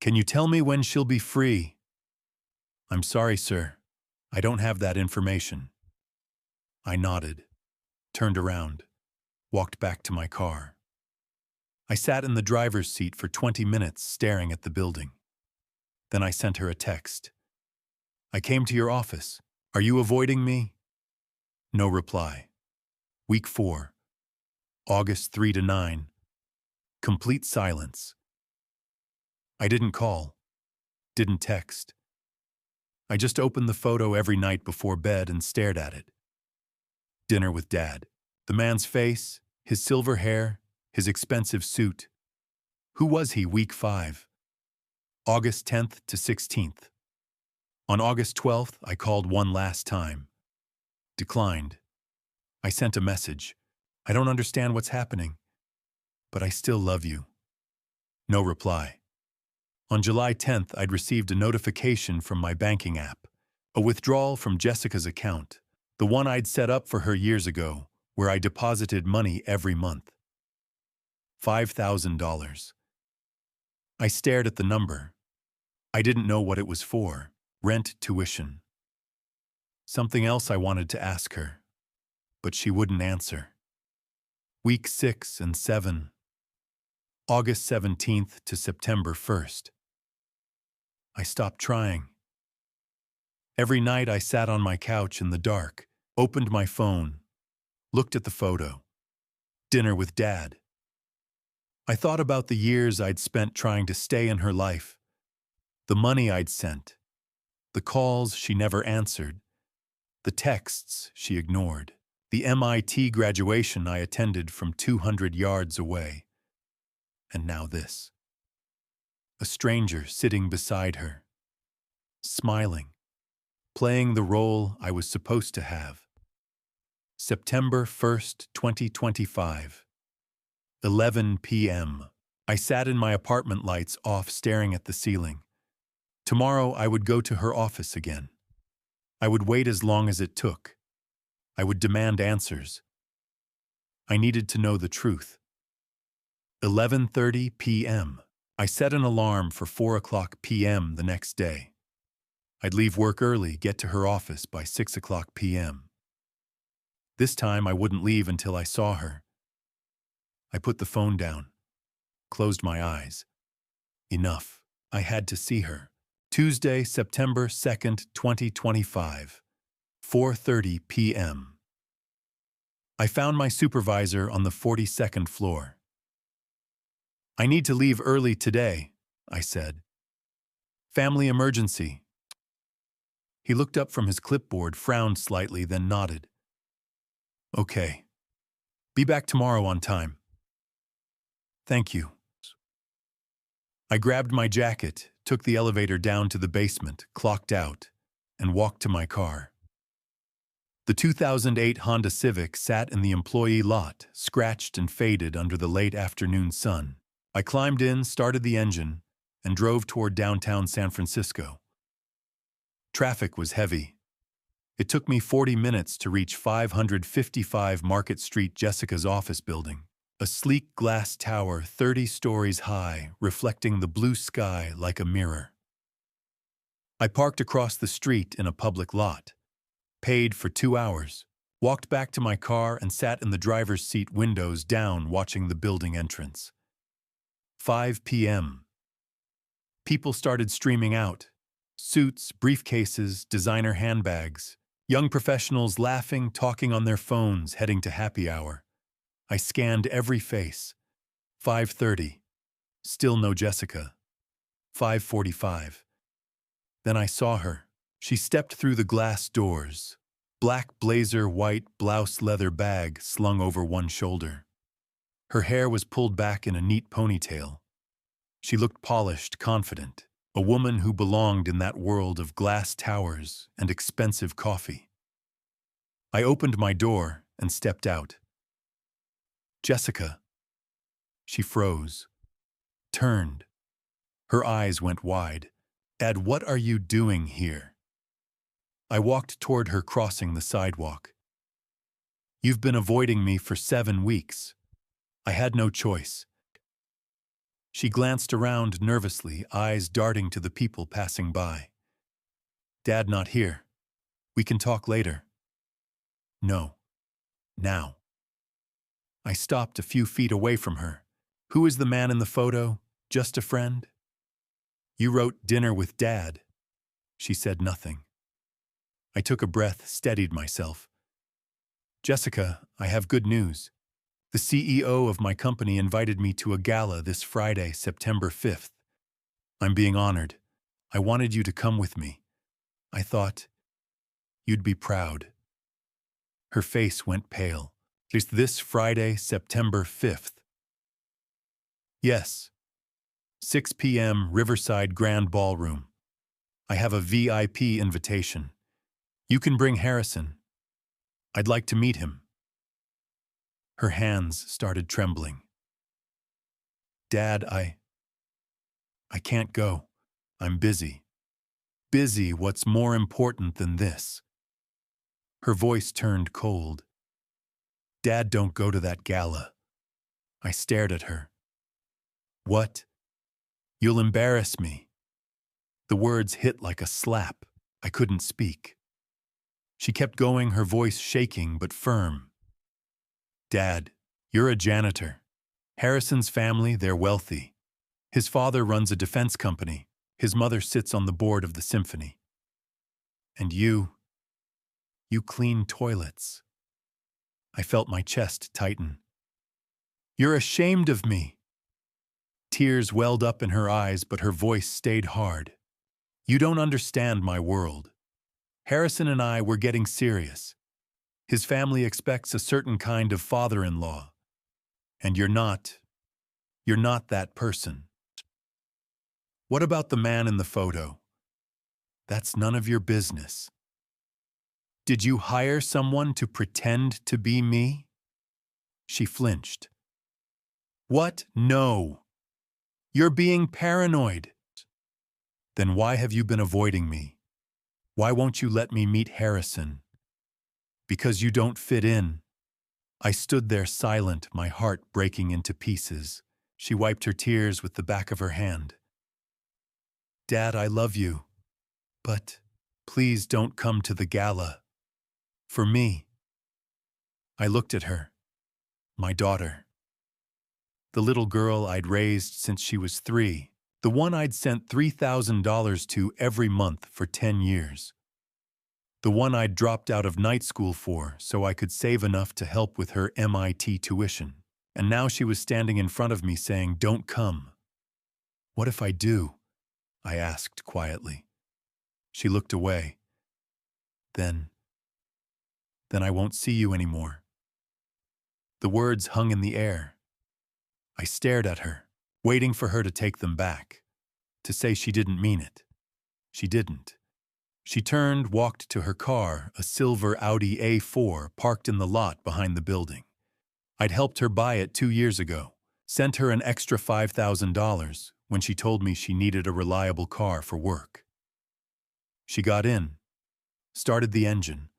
"Can you tell me when she'll be free?" "I'm sorry, sir. I don't have that information." I nodded, turned around, walked back to my car. I sat in the driver's seat for 20 minutes staring at the building. Then I sent her a text. "I came to your office. Are you avoiding me?" No reply. Week 4. August 3 to 9. Complete silence. I didn't call. Didn't text. I just opened the photo every night before bed and stared at it. Dinner with Dad. The man's face, his silver hair, his expensive suit. Who was he week 5? August 10th to 16th. On August 12th, I called one last time. Declined. I sent a message. "I don't understand what's happening, but I still love you." No reply. On July 10th, I'd received a notification from my banking app, a withdrawal from Jessica's account, the one I'd set up for her years ago, where I deposited money every month. $5,000. I stared at the number. I didn't know what it was for. Rent, tuition. Something else I wanted to ask her, but she wouldn't answer. Week 6 and 7. August 17th to September 1st. I stopped trying. Every night I sat on my couch in the dark, opened my phone, looked at the photo. Dinner with Dad. I thought about the years I'd spent trying to stay in her life, the money I'd sent, the calls she never answered, the texts she ignored, the MIT graduation I attended from 200 yards away. And now this. A stranger sitting beside her, smiling, playing the role I was supposed to have. September 1st, 2025. 11 p.m. I sat in my apartment, lights off, staring at the ceiling. Tomorrow I would go to her office again. I would wait as long as it took. I would demand answers. I needed to know the truth. 11:30 p.m. I set an alarm for 4 o'clock p.m. the next day. I'd leave work early, get to her office by 6 o'clock p.m. This time I wouldn't leave until I saw her. I put the phone down, closed my eyes. Enough. I had to see her. Tuesday, September 2nd, 2025. 4:30 p.m. I found my supervisor on the 42nd floor. "I need to leave early today," I said. "Family emergency." He looked up from his clipboard, frowned slightly, then nodded. "Okay. Be back tomorrow on time." "Thank you." I grabbed my jacket, took the elevator down to the basement, clocked out, and walked to my car. The 2008 Honda Civic sat in the employee lot, scratched and faded under the late afternoon sun. I climbed in, started the engine, and drove toward downtown San Francisco. Traffic was heavy. It took me 40 minutes to reach 555 Market Street, Jessica's office building, a sleek glass tower 30 stories high, reflecting the blue sky like a mirror. I parked across the street in a public lot. paid for 2 hours, walked back to my car and sat in the driver's seat, windows down, watching the building entrance. 5 p.m. People started streaming out. Suits, briefcases, designer handbags. Young professionals laughing, talking on their phones, heading to happy hour. I scanned every face. 5:30. Still no Jessica. 5:45. Then I saw her. She stepped through the glass doors. Black blazer, white blouse, leather bag slung over one shoulder. Her hair was pulled back in a neat ponytail. She looked polished, confident, a woman who belonged in that world of glass towers and expensive coffee. I opened my door and stepped out. Jessica. She froze, turned. Her eyes went wide. Dad, what are you doing here? I walked toward her, crossing the sidewalk. You've been avoiding me for 7 weeks. I had no choice. She glanced around nervously, eyes darting to the people passing by. Dad not here. We can talk later. No. Now. I stopped a few feet away from her. Who is the man in the photo? Just a friend? You wrote dinner with Dad. She said nothing. I took a breath, steadied myself. Jessica, I have good news. The CEO of my company invited me to a gala this Friday, September 5th. I'm being honored. I wanted you to come with me. I thought you'd be proud. Her face went pale. It's this Friday, September 5th. Yes. 6 p.m. Riverside Grand Ballroom. I have a VIP invitation. You can bring Harrison. I'd like to meet him. Her hands started trembling. Dad, I can't go. I'm busy. Busy, what's more important than this? Her voice turned cold. Dad, don't go to that gala. I stared at her. What? You'll embarrass me. The words hit like a slap. I couldn't speak. She kept going, her voice shaking but firm. Dad, you're a janitor. Harrison's family, they're wealthy. His father runs a defense company. His mother sits on the board of the symphony. And you clean toilets. I felt my chest tighten. You're ashamed of me. Tears welled up in her eyes, but her voice stayed hard. You don't understand my world. Harrison and I were getting serious. His family expects a certain kind of father-in-law. And you're not that person. What about the man in the photo? That's none of your business. Did you hire someone to pretend to be me? She flinched. What? No. You're being paranoid. Then why have you been avoiding me? Why won't you let me meet Harrison? Because you don't fit in. I stood there silent, my heart breaking into pieces. She wiped her tears with the back of her hand. Dad, I love you. But please don't come to the gala. For me. I looked at her. My daughter. The little girl I'd raised since she was 3. The one I'd sent $3,000 to every month for 10 years. The one I'd dropped out of night school for so I could save enough to help with her MIT tuition. And now she was standing in front of me saying, "Don't come." What if I do? I asked quietly. She looked away. Then I won't see you anymore. The words hung in the air. I stared at her, waiting for her to take them back, to say she didn't mean it. She didn't. She turned, walked to her car, a silver Audi A4 parked in the lot behind the building. I'd helped her buy it 2 years ago, sent her an extra $5,000 when she told me she needed a reliable car for work. She got in, started the engine,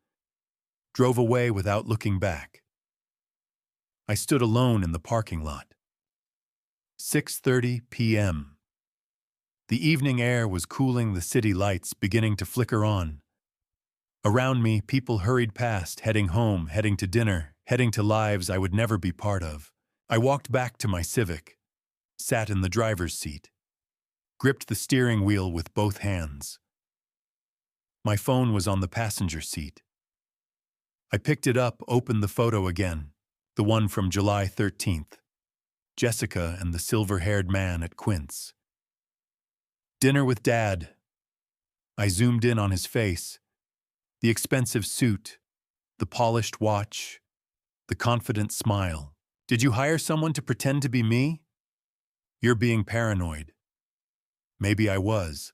drove away without looking back. I stood alone in the parking lot. 6:30 p.m. The evening air was cooling, the city lights beginning to flicker on. Around me, people hurried past, heading home, heading to dinner, heading to lives I would never be part of. I walked back to my Civic, sat in the driver's seat, gripped the steering wheel with both hands. My phone was on the passenger seat. I picked it up, opened the photo again, the one from July 13th. Jessica and the silver-haired man at Quince. Dinner with Dad. I zoomed in on his face. The expensive suit, the polished watch, the confident smile. Did you hire someone to pretend to be me? You're being paranoid. Maybe I was.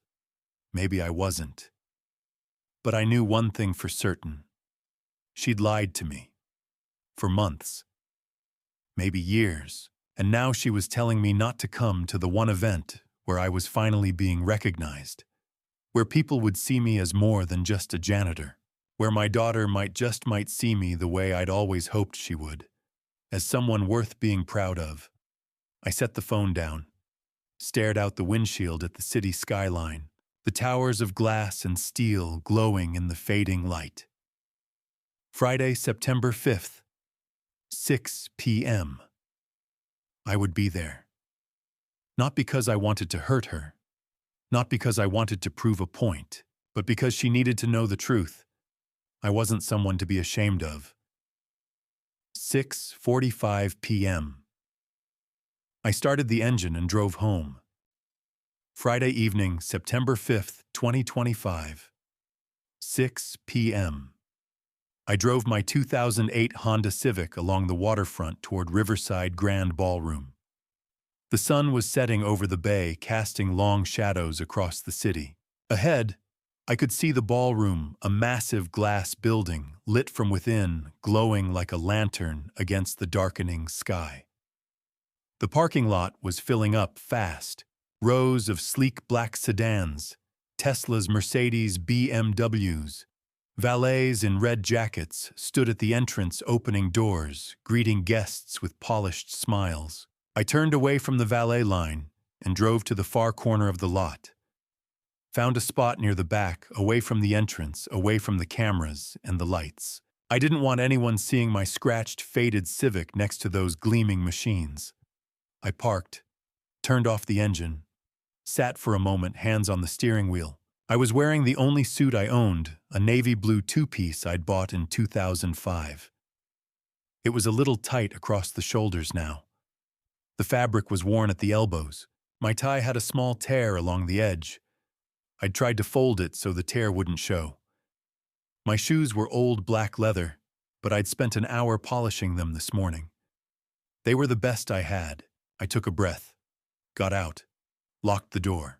Maybe I wasn't. But I knew one thing for certain. She'd lied to me. For months. Maybe years. And now she was telling me not to come to the one event where I was finally being recognized. Where people would see me as more than just a janitor. Where my daughter might see me the way I'd always hoped she would. As someone worth being proud of. I set the phone down. Stared out the windshield at the city skyline. The towers of glass and steel glowing in the fading light. Friday, September 5th. 6 p.m. I would be there. Not because I wanted to hurt her. Not because I wanted to prove a point. But because she needed to know the truth. I wasn't someone to be ashamed of. 6:45 p.m. I started the engine and drove home. Friday evening, September 5th, 2025. 6 p.m. I drove my 2008 Honda Civic along the waterfront toward Riverside Grand Ballroom. The sun was setting over the bay, casting long shadows across the city. Ahead, I could see the ballroom, a massive glass building, lit from within, glowing like a lantern against the darkening sky. The parking lot was filling up fast. Rows of sleek black sedans, Teslas, Mercedes, BMWs. Valets in red jackets stood at the entrance opening doors, greeting guests with polished smiles. I turned away from the valet line and drove to the far corner of the lot. Found a spot near the back, away from the entrance, away from the cameras and the lights. I didn't want anyone seeing my scratched, faded Civic next to those gleaming machines. I parked, turned off the engine, sat for a moment, hands on the steering wheel. I was wearing the only suit I owned, a navy blue two-piece I'd bought in 2005. It was a little tight across the shoulders now. The fabric was worn at the elbows. My tie had a small tear along the edge. I'd tried to fold it so the tear wouldn't show. My shoes were old black leather, but I'd spent an hour polishing them this morning. They were the best I had. I took a breath, got out, locked the door.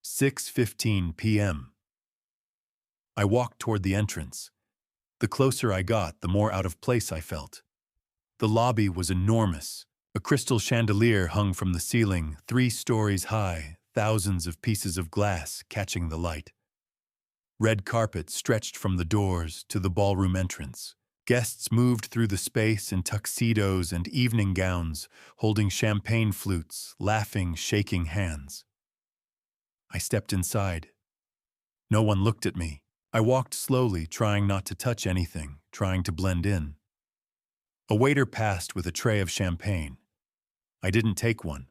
6:15 p.m. I walked toward the entrance. The closer I got, the more out of place I felt. The lobby was enormous. A crystal chandelier hung from the ceiling, 3 stories high, thousands of pieces of glass catching the light. Red carpet stretched from the doors to the ballroom entrance. Guests moved through the space in tuxedos and evening gowns, holding champagne flutes, laughing, shaking hands. I stepped inside. No one looked at me. I walked slowly, trying not to touch anything, trying to blend in. A waiter passed with a tray of champagne. I didn't take one.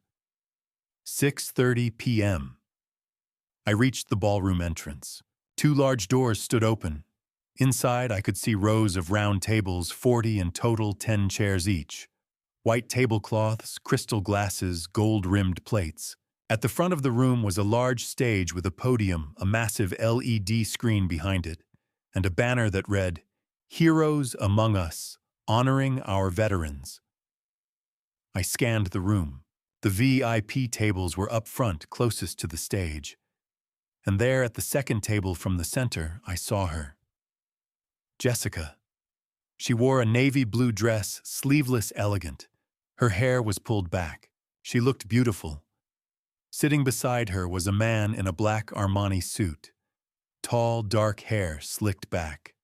6:30 p.m. I reached the ballroom entrance. 2 large doors stood open. Inside, I could see rows of round tables, 40 in total, 10 chairs each. White tablecloths, crystal glasses, gold-rimmed plates. At the front of the room was a large stage with a podium, a massive LED screen behind it, and a banner that read, "Heroes Among Us, Honoring Our Veterans." I scanned the room. The VIP tables were up front, closest to the stage. And there at the second table from the center, I saw her. Jessica. She wore a navy blue dress, sleeveless, elegant. Her hair was pulled back. She looked beautiful. Sitting beside her was a man in a black Armani suit. Tall, dark hair slicked back.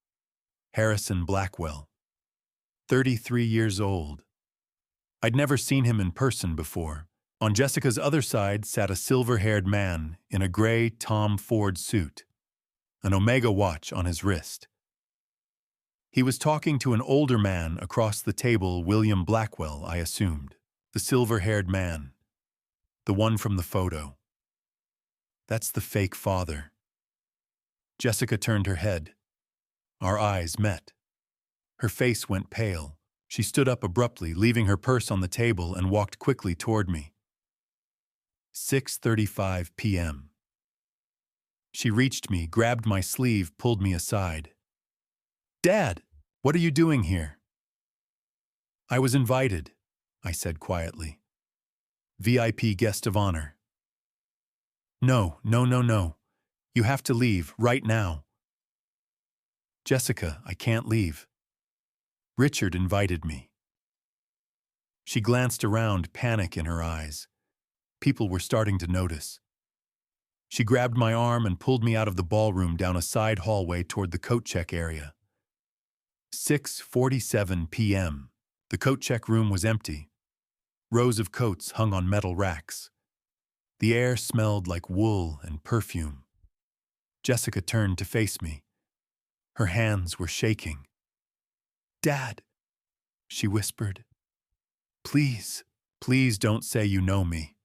Harrison Blackwell. 33 years old. I'd never seen him in person before. On Jessica's other side sat a silver-haired man in a gray Tom Ford suit. an Omega watch on his wrist. He was talking to an older man across the table, William Blackwell, I assumed. The silver-haired man. The one from the photo. That's the fake father. Jessica turned her head. Our eyes met. Her face went pale. She stood up abruptly, leaving her purse on the table, and walked quickly toward me. 6:35 p.m. She reached me, grabbed my sleeve, pulled me aside. "Dad, what are you doing here?" "I was invited," I said quietly. "VIP guest of honor." No. You have to leave, right now." "Jessica, I can't leave. Richard invited me." She glanced around, panic in her eyes. People were starting to notice. She grabbed my arm and pulled me out of the ballroom down a side hallway toward the coat check area. 6:47 p.m. The coat check room was empty. Rows of coats hung on metal racks. The air smelled like wool and perfume. Jessica turned to face me. Her hands were shaking. "Dad," she whispered. Please don't say you know me."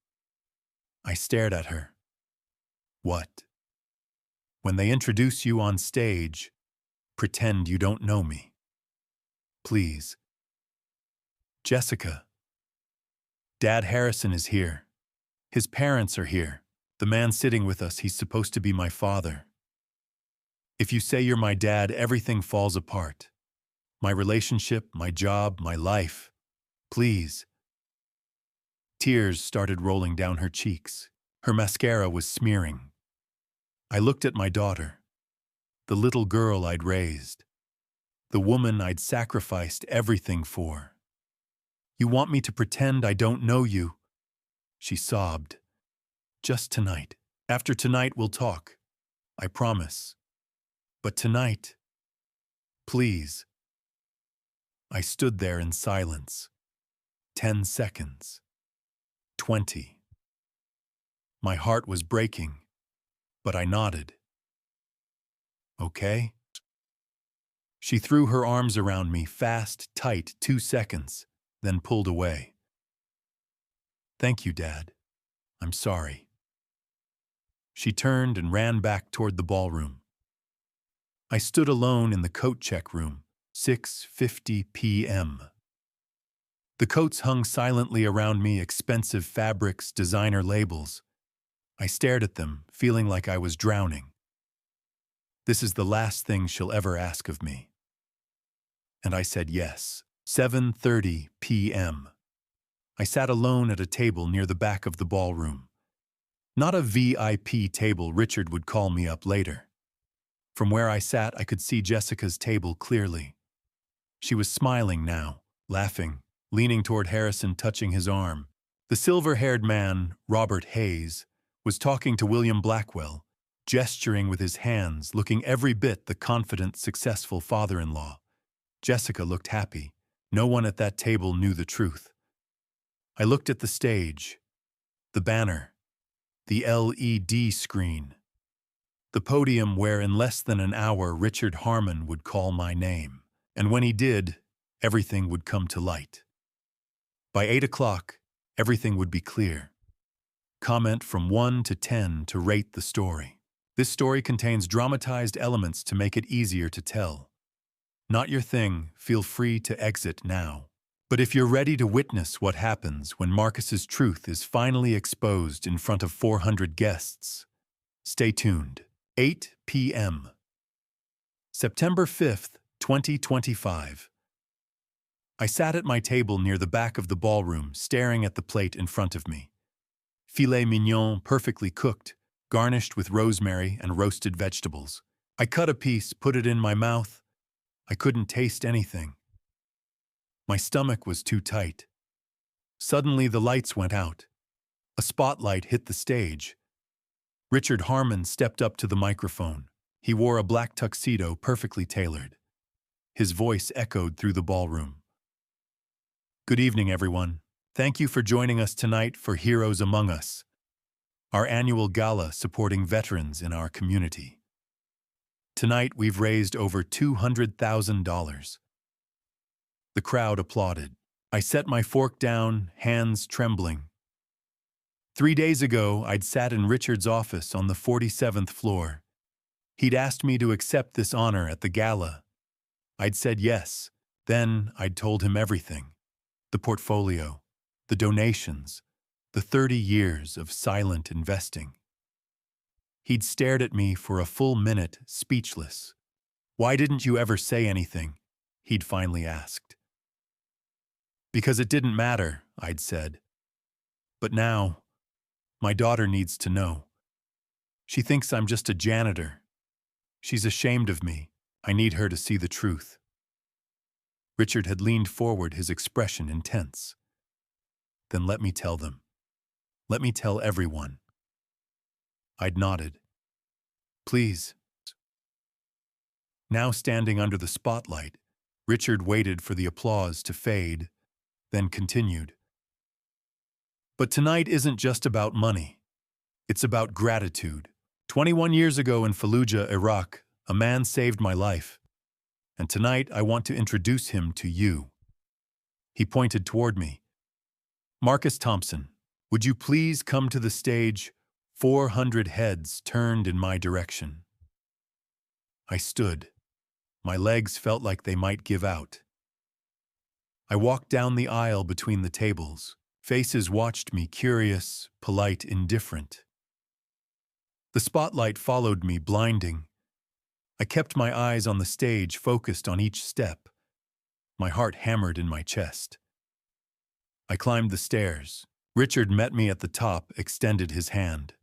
I stared at her. "What?" "When they introduce you on stage, pretend you don't know me. Please." "Jessica, Dad Harrison is here. His parents are here. The man sitting with us, he's supposed to be my father. If you say you're my dad, everything falls apart. My relationship, my job, my life. Please." Tears started rolling down her cheeks. Her mascara was smearing. I looked at my daughter, the little girl I'd raised, the woman I'd sacrificed everything for. "You want me to pretend I don't know you?" She sobbed. "Just tonight. After tonight we'll talk. I promise. But tonight, please." I stood there in silence. 10 seconds. 20. My heart was breaking, but I nodded. "Okay?" She threw her arms around me, fast, tight, 2 seconds, then pulled away. "Thank you, Dad. I'm sorry." She turned and ran back toward the ballroom. I stood alone in the coat check room, 6:50 p.m. The coats hung silently around me, expensive fabrics, designer labels. I stared at them, feeling like I was drowning. This is the last thing she'll ever ask of me. And I said yes. 7:30 p.m. I sat alone at a table near the back of the ballroom. Not a VIP table. Richard would call me up later. From where I sat, I could see Jessica's table clearly. She was smiling now, laughing, leaning toward Harrison, touching his arm. The silver-haired man, Robert Hayes, was talking to William Blackwell, gesturing with his hands, looking every bit the confident, successful father-in-law. Jessica looked happy. No one at that table knew the truth. I looked at the stage, the banner, the LED screen, the podium where in less than an hour Richard Harmon would call my name. And when he did, everything would come to light. By 8 o'clock, everything would be clear. Comment from 1 to 10 to rate the story. This story contains dramatized elements to make it easier to tell. Not your thing, feel free to exit now. But if you're ready to witness what happens when Marcus's truth is finally exposed in front of 400 guests, stay tuned. 8 p.m. September 5th, 2025. I sat at my table near the back of the ballroom, staring at the plate in front of me. Filet mignon, perfectly cooked, garnished with rosemary and roasted vegetables. I cut a piece, put it in my mouth. I couldn't taste anything. My stomach was too tight. Suddenly the lights went out. A spotlight hit the stage. Richard Harmon stepped up to the microphone. He wore a black tuxedo, perfectly tailored. His voice echoed through the ballroom. "Good evening, everyone. Thank you for joining us tonight for Heroes Among Us, our annual gala supporting veterans in our community. Tonight, we've raised over $200,000. The crowd applauded. I set my fork down, hands trembling. 3 days ago, I'd sat in Richard's office on the 47th floor. He'd asked me to accept this honor at the gala. I'd said yes. Then I'd told him everything. The portfolio, the donations, the 30 years of silent investing. He'd stared at me for a full minute, speechless. "Why didn't you ever say anything?" he'd finally asked. "Because it didn't matter," I'd said. "But now, my daughter needs to know. She thinks I'm just a janitor. She's ashamed of me. I need her to see the truth." Richard had leaned forward, his expression intense. "Then let me tell them. Let me tell everyone." I'd nodded. "Please." Now standing under the spotlight, Richard waited for the applause to fade, then continued. "But tonight isn't just about money. It's about gratitude. 21 years ago in Fallujah, Iraq, a man saved my life. And tonight I want to introduce him to you." He pointed toward me. "Marcus Thompson, would you please come to the stage?" 400 heads turned in my direction. I stood. My legs felt like they might give out. I walked down the aisle between the tables. Faces watched me, curious, polite, indifferent. The spotlight followed me, blinding. I kept my eyes on the stage, focused on each step. My heart hammered in my chest. I climbed the stairs. Richard met me at the top, extended his hand.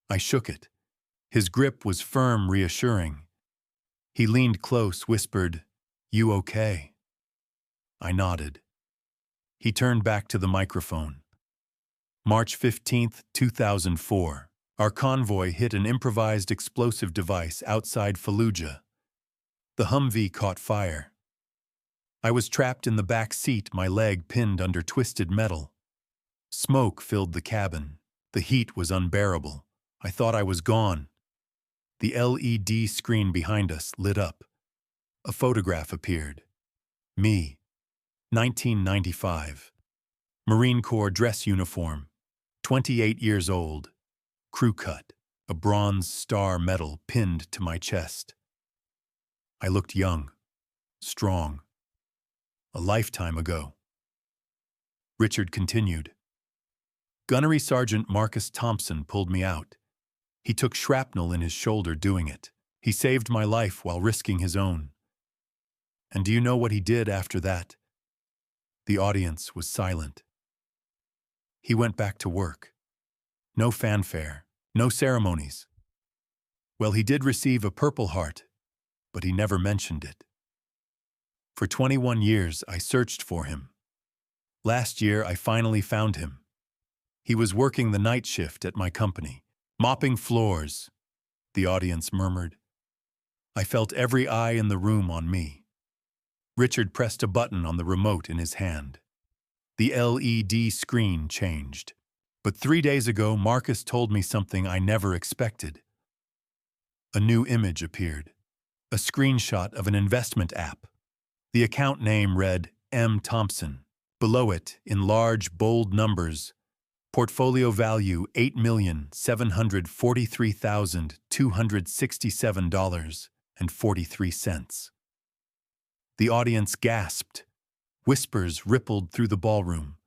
I shook it. His grip was firm, reassuring. He leaned close, whispered, "You okay?" I nodded. He turned back to the microphone. March 15th, 2004. Our convoy hit an improvised explosive device outside Fallujah. The Humvee caught fire. I was trapped in the back seat, my leg pinned under twisted metal. Smoke filled the cabin. The heat was unbearable. I thought I was gone. The LED screen behind us lit up. A photograph appeared. Me. 1995. Marine Corps dress uniform. 28 years old. Crew cut. A bronze star medal pinned to my chest. I looked young. Strong. A lifetime ago. Richard continued. Gunnery Sergeant Marcus Thompson pulled me out. He took shrapnel in his shoulder doing it. He saved my life while risking his own. And do you know what he did after that? The audience was silent. He went back to work. No fanfare, no ceremonies. Well, he did receive a Purple Heart, but he never mentioned it. For 21 years, I searched for him. Last year, I finally found him. He was working the night shift at my company, mopping floors, the audience murmured. I felt every eye in the room on me. Richard pressed a button on the remote in his hand. The LED screen changed. But 3 days ago, Marcus told me something I never expected. A new image appeared. A screenshot of an investment app. The account name read M. Thompson. Below it, in large, bold numbers, portfolio value $8,743,267.43. The audience gasped. Whispers rippled through the ballroom.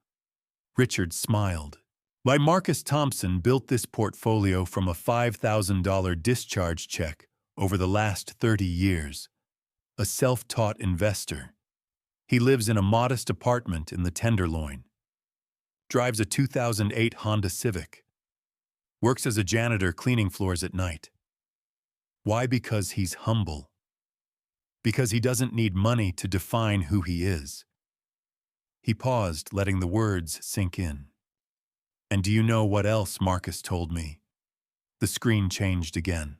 Richard smiled. Why, Marcus Thompson built this portfolio from a $5,000 discharge check over the last 30 years. A self-taught investor. He lives in a modest apartment in the Tenderloin. Drives a 2008 Honda Civic. Works as a janitor cleaning floors at night. Why? Because he's humble. Because he doesn't need money to define who he is. He paused, letting the words sink in. And do you know what else Marcus told me? The screen changed again.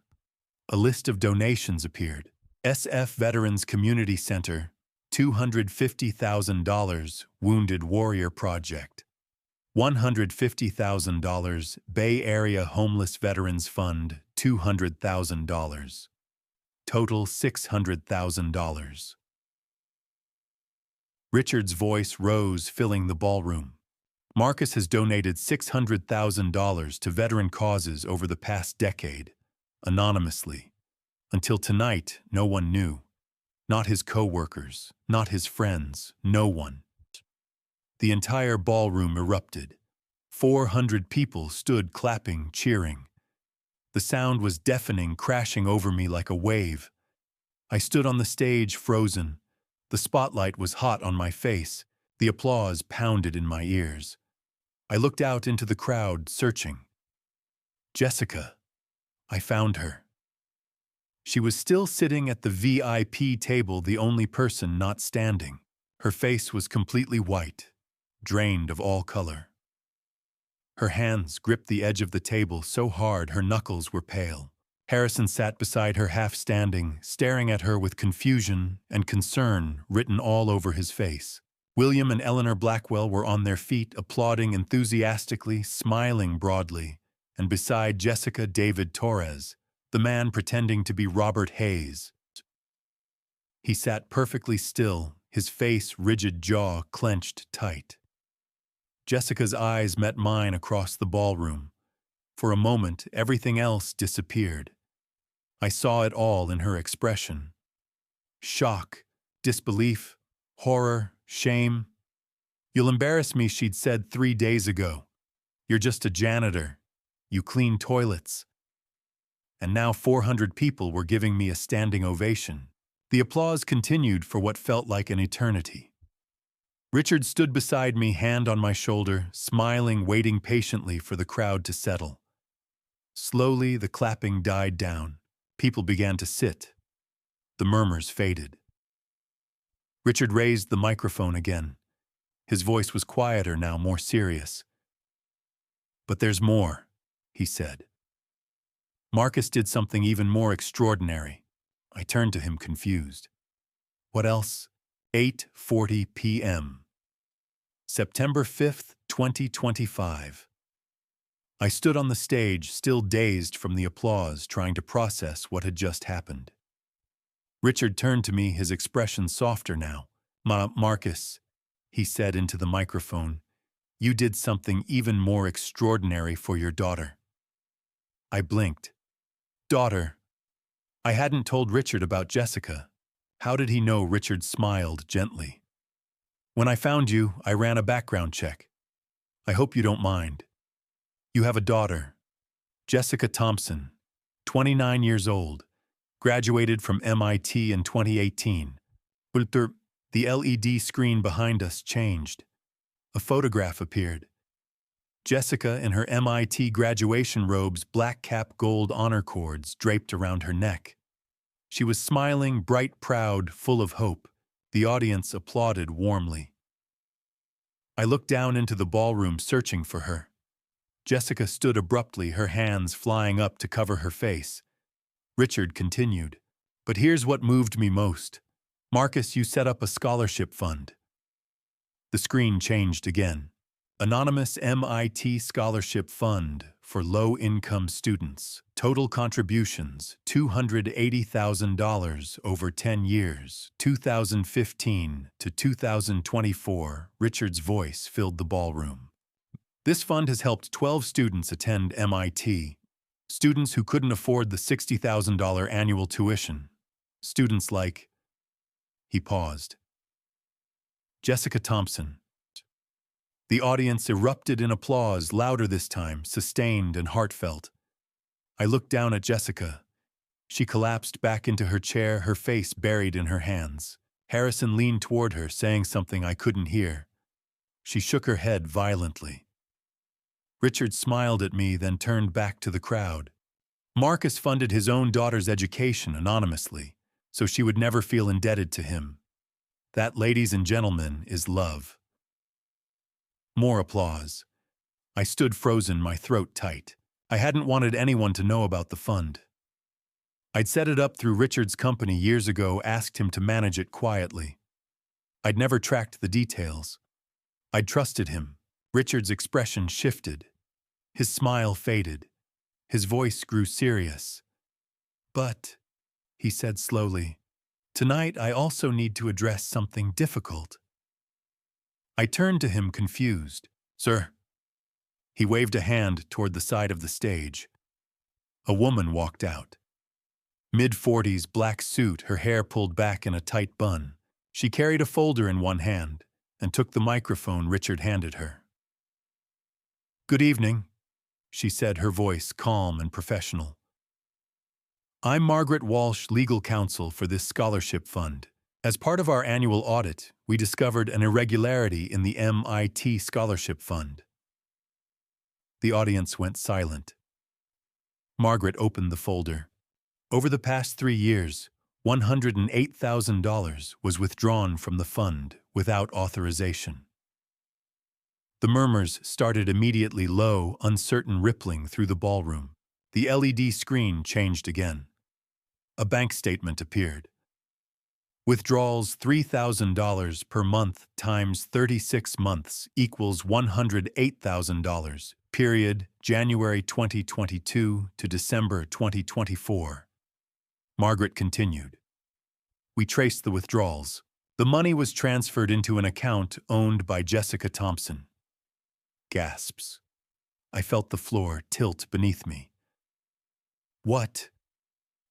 A list of donations appeared. SF Veterans Community Center, $250,000 Wounded Warrior Project. $150,000 Bay Area Homeless Veterans Fund, $200,000. total $600,000. Richard's voice rose, filling the ballroom. Marcus has donated $600,000 to veteran causes over the past decade, anonymously. Until tonight, no one knew. Not his co-workers, not his friends, no one. The entire ballroom erupted. 400 people stood clapping, cheering. The sound was deafening, crashing over me like a wave. I stood on the stage, frozen. The spotlight was hot on my face. The applause pounded in my ears. I looked out into the crowd, searching. Jessica. I found her. She was still sitting at the VIP table, the only person not standing. Her face was completely white, drained of all color. Her hands gripped the edge of the table so hard her knuckles were pale. Harrison sat beside her, half standing, staring at her with confusion and concern written all over his face. William and Eleanor Blackwell were on their feet, applauding enthusiastically, smiling broadly, and beside Jessica, David Torres, the man pretending to be Robert Hayes. He sat perfectly still, his face, rigid jaw clenched tight. Jessica's eyes met mine across the ballroom. For a moment, everything else disappeared. I saw it all in her expression. Shock, disbelief, horror, shame. "You'll embarrass me," she'd said 3 days ago. "You're just a janitor. You clean toilets." And now 400 people were giving me a standing ovation. The applause continued for what felt like an eternity. Richard stood beside me, hand on my shoulder, smiling, waiting patiently for the crowd to settle. Slowly, the clapping died down. People began to sit. The murmurs faded. Richard raised the microphone again. His voice was quieter now, more serious. "But there's more," he said. "Marcus did something even more extraordinary." I turned to him, confused. "What else?" 8:40 p.m. September 5th, 2025. I stood on the stage, still dazed from the applause, trying to process what had just happened. Richard turned to me, his expression softer now. Marcus," he said into the microphone, "you did something even more extraordinary for your daughter." I blinked. Daughter? I hadn't told Richard about Jessica. How did he know? Richard smiled gently. "When I found you, I ran a background check. I hope you don't mind. You have a daughter, Jessica Thompson, 29 years old, graduated from MIT in 2018. The LED screen behind us changed. A photograph appeared. Jessica in her MIT graduation robes, black cap, gold honor cords draped around her neck. She was smiling, bright, proud, full of hope. The audience applauded warmly. I looked down into the ballroom, searching for her. Jessica stood abruptly, her hands flying up to cover her face. Richard continued, "But here's what moved me most. Marcus, you set up a scholarship fund." The screen changed again. Anonymous MIT Scholarship Fund for low-income students. Total contributions, $280,000 over 10 years, 2015 to 2024. Richard's voice filled the ballroom. This fund has helped 12 students attend MIT. Students who couldn't afford the $60,000 annual tuition. Students like... He paused. Jessica Thompson. The audience erupted in applause, louder this time, sustained and heartfelt. I looked down at Jessica. She collapsed back into her chair, her face buried in her hands. Harrison leaned toward her, saying something I couldn't hear. She shook her head violently. Richard smiled at me, then turned back to the crowd. Marcus funded his own daughter's education anonymously, so she would never feel indebted to him. That, ladies and gentlemen, is love. More applause. I stood frozen, my throat tight. I hadn't wanted anyone to know about the fund. I'd set it up through Richard's company years ago, asked him to manage it quietly. I'd never tracked the details. I'd trusted him. Richard's expression shifted. His smile faded. His voice grew serious. "But," he said slowly. Tonight I also need to address something difficult. I turned to him confused. Sir. He waved a hand toward the side of the stage. A woman walked out. Mid-40s, black suit, her hair pulled back in a tight bun. She carried a folder in one hand and took the microphone Richard handed her. Good evening, she said, her voice calm and professional. I'm Margaret Walsh, legal counsel for this scholarship fund. As part of our annual audit, we discovered an irregularity in the MIT Scholarship Fund. The audience went silent. Margaret opened the folder. Over the past 3 years, $108,000 was withdrawn from the fund without authorization. The murmurs started immediately, low, uncertain rippling through the ballroom. The LED screen changed again. A bank statement appeared. Withdrawals $3,000 per month times 36 months equals $108,000, period, January 2022 to December 2024. Margaret continued. We traced the withdrawals. The money was transferred into an account owned by Jessica Thompson. Gasps. I felt the floor tilt beneath me. What?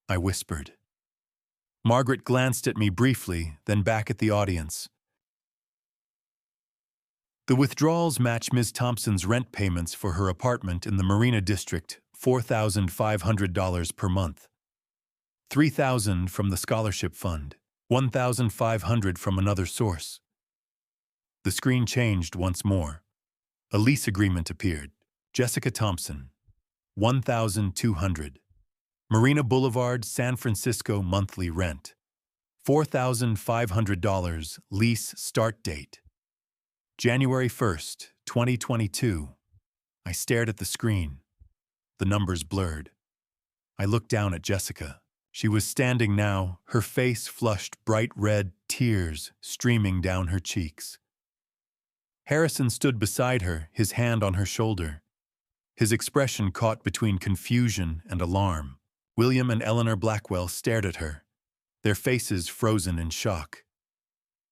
I whispered. Margaret glanced at me briefly, then back at the audience. The withdrawals match Ms. Thompson's rent payments for her apartment in the Marina District, $4,500 per month. $3,000 from the scholarship fund, $1,500 from another source. The screen changed once more. A lease agreement appeared. Jessica Thompson, $1,200. Marina Boulevard, San Francisco monthly rent. $4,500 lease start date. January 1st, 2022. I stared at the screen. The numbers blurred. I looked down at Jessica. She was standing now, her face flushed bright red, tears streaming down her cheeks. Harrison stood beside her, his hand on her shoulder. His expression caught between confusion and alarm. William and Eleanor Blackwell stared at her, their faces frozen in shock.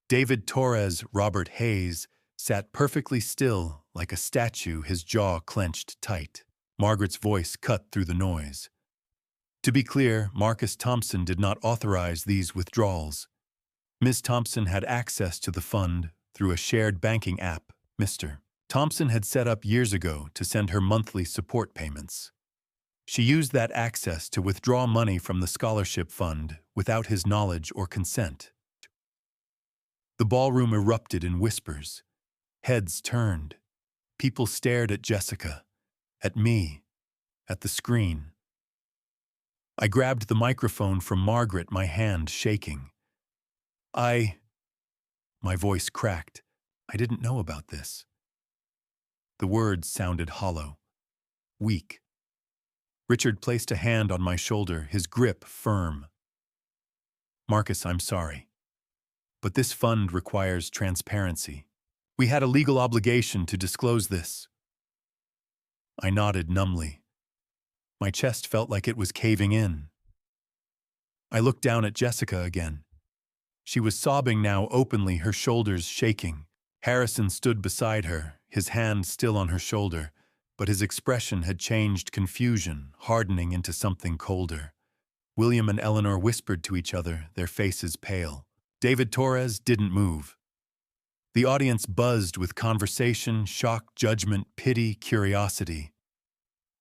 David Torres, Robert Hayes, sat perfectly still, like a statue, his jaw clenched tight. Margaret's voice cut through the noise. To be clear, Marcus Thompson did not authorize these withdrawals. Ms. Thompson had access to the fund through a shared banking app Mr. Thompson had set up years ago to send her monthly support payments. She used that access to withdraw money from the scholarship fund without his knowledge or consent. The ballroom erupted in whispers. Heads turned. People stared at Jessica, at me, at the screen. I grabbed the microphone from Margaret, my hand shaking. My voice cracked. I didn't know about this. The words sounded hollow, weak. Richard placed a hand on my shoulder, his grip firm. Marcus, I'm sorry, but this fund requires transparency. We had a legal obligation to disclose this. I nodded numbly. My chest felt like it was caving in. I looked down at Jessica again. She was sobbing now openly, her shoulders shaking. Harrison stood beside her, his hand still on her shoulder, but his expression had changed, confusion, hardening into something colder. William and Eleanor whispered to each other, their faces pale. David Torres didn't move. The audience buzzed with conversation, shock, judgment, pity, curiosity.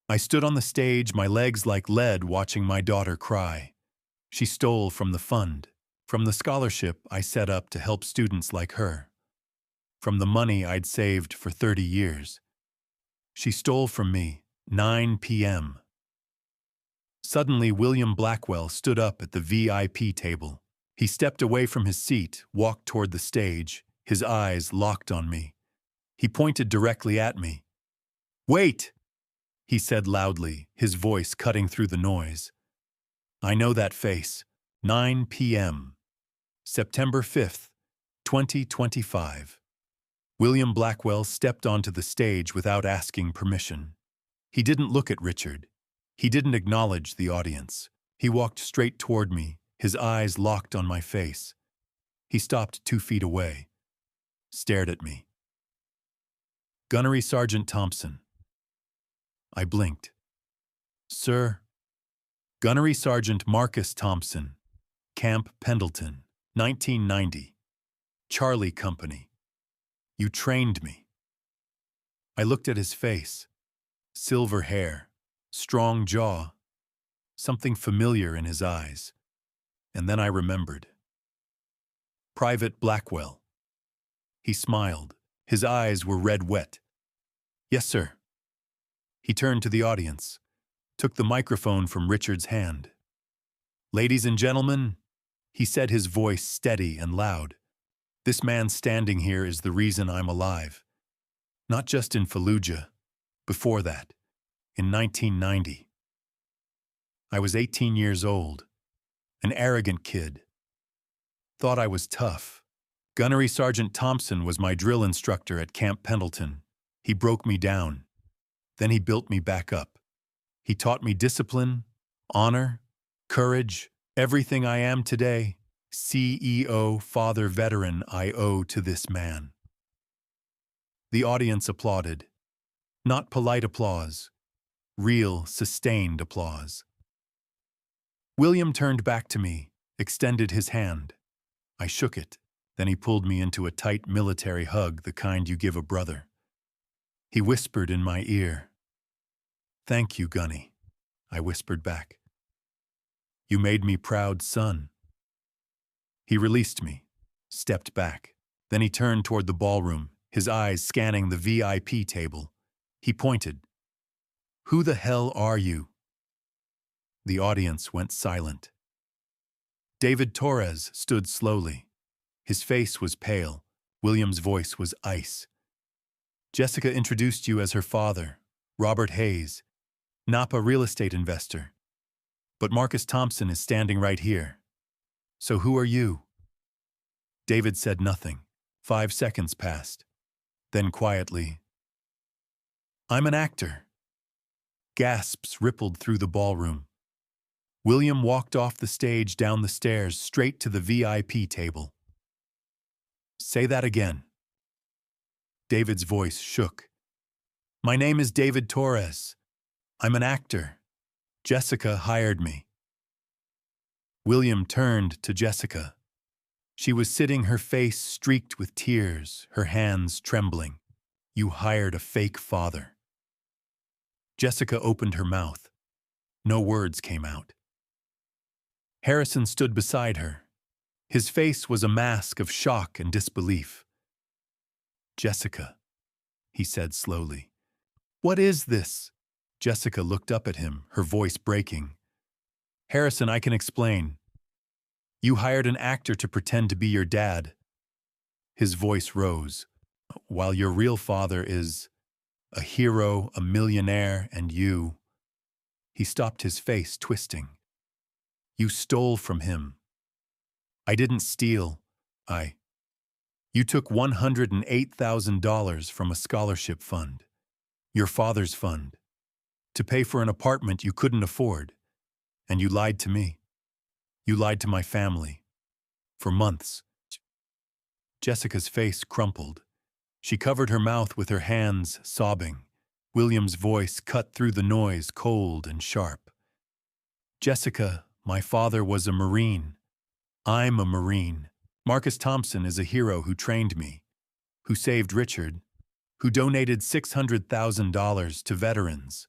I stood on the stage, my legs like lead, watching my daughter cry. She stole from the fund, from the scholarship I set up to help students like her, from the money I'd saved for 30 years. She stole from me, 9 p.m. Suddenly, William Blackwell stood up at the VIP table. He stepped away from his seat, walked toward the stage, his eyes locked on me. He pointed directly at me. "Wait!" he said loudly, his voice cutting through the noise. I know that face. 9 p.m. September 5th, 2025. William Blackwell stepped onto the stage without asking permission. He didn't look at Richard. He didn't acknowledge the audience. He walked straight toward me, his eyes locked on my face. He stopped 2 feet away, stared at me. Gunnery Sergeant Thompson. I blinked. Sir? Gunnery Sergeant Marcus Thompson, Camp Pendleton, 1990. Charlie Company. You trained me. I looked at his face. Silver hair, strong jaw, something familiar in his eyes. And then I remembered. Private Blackwell. He smiled. His eyes were red wet. Yes, sir. He turned to the audience, took the microphone from Richard's hand. Ladies and gentlemen, he said, his voice steady and loud. This man standing here is the reason I'm alive. Not just in Fallujah. Before that, in 1990. I was 18 years old, an arrogant kid. Thought I was tough. Gunnery Sergeant Thompson was my drill instructor at Camp Pendleton. He broke me down. Then he built me back up. He taught me discipline, honor, courage, everything I am today. CEO, father, veteran, I owe to this man. The audience applauded. Not polite applause, real, sustained applause. William turned back to me, extended his hand. I shook it. Then he pulled me into a tight military hug, the kind you give a brother. He whispered in my ear. Thank you, Gunny, I whispered back. You made me proud, son. He released me, stepped back. Then he turned toward the ballroom, his eyes scanning the VIP table. He pointed. Who the hell are you? The audience went silent. David Torres stood slowly. His face was pale. William's voice was ice. Jessica introduced you as her father, Robert Hayes, Napa real estate investor. But Marcus Thompson is standing right here. So who are you? David said nothing. 5 seconds passed. Then quietly, I'm an actor. Gasps rippled through the ballroom. William walked off the stage, down the stairs, straight to the VIP table. Say that again. David's voice shook. My name is David Torres. I'm an actor. Jessica hired me. William turned to Jessica. She was sitting, her face streaked with tears, her hands trembling. You hired a fake father. Jessica opened her mouth. No words came out. Harrison stood beside her. His face was a mask of shock and disbelief. Jessica, he said slowly. What is this? Jessica looked up at him, her voice breaking. Harrison, I can explain. You hired an actor to pretend to be your dad. His voice rose. While your real father is a hero, a millionaire, and you... He stopped, his face twisting. You stole from him. I didn't steal. You took $108,000 from a scholarship fund, your father's fund, to pay for an apartment you couldn't afford, and you lied to me. You lied to my family. For months. Jessica's face crumpled. She covered her mouth with her hands, sobbing. William's voice cut through the noise, cold and sharp. Jessica, my father was a Marine. I'm a Marine. Marcus Thompson is a hero who trained me, who saved Richard, who donated $600,000 to veterans,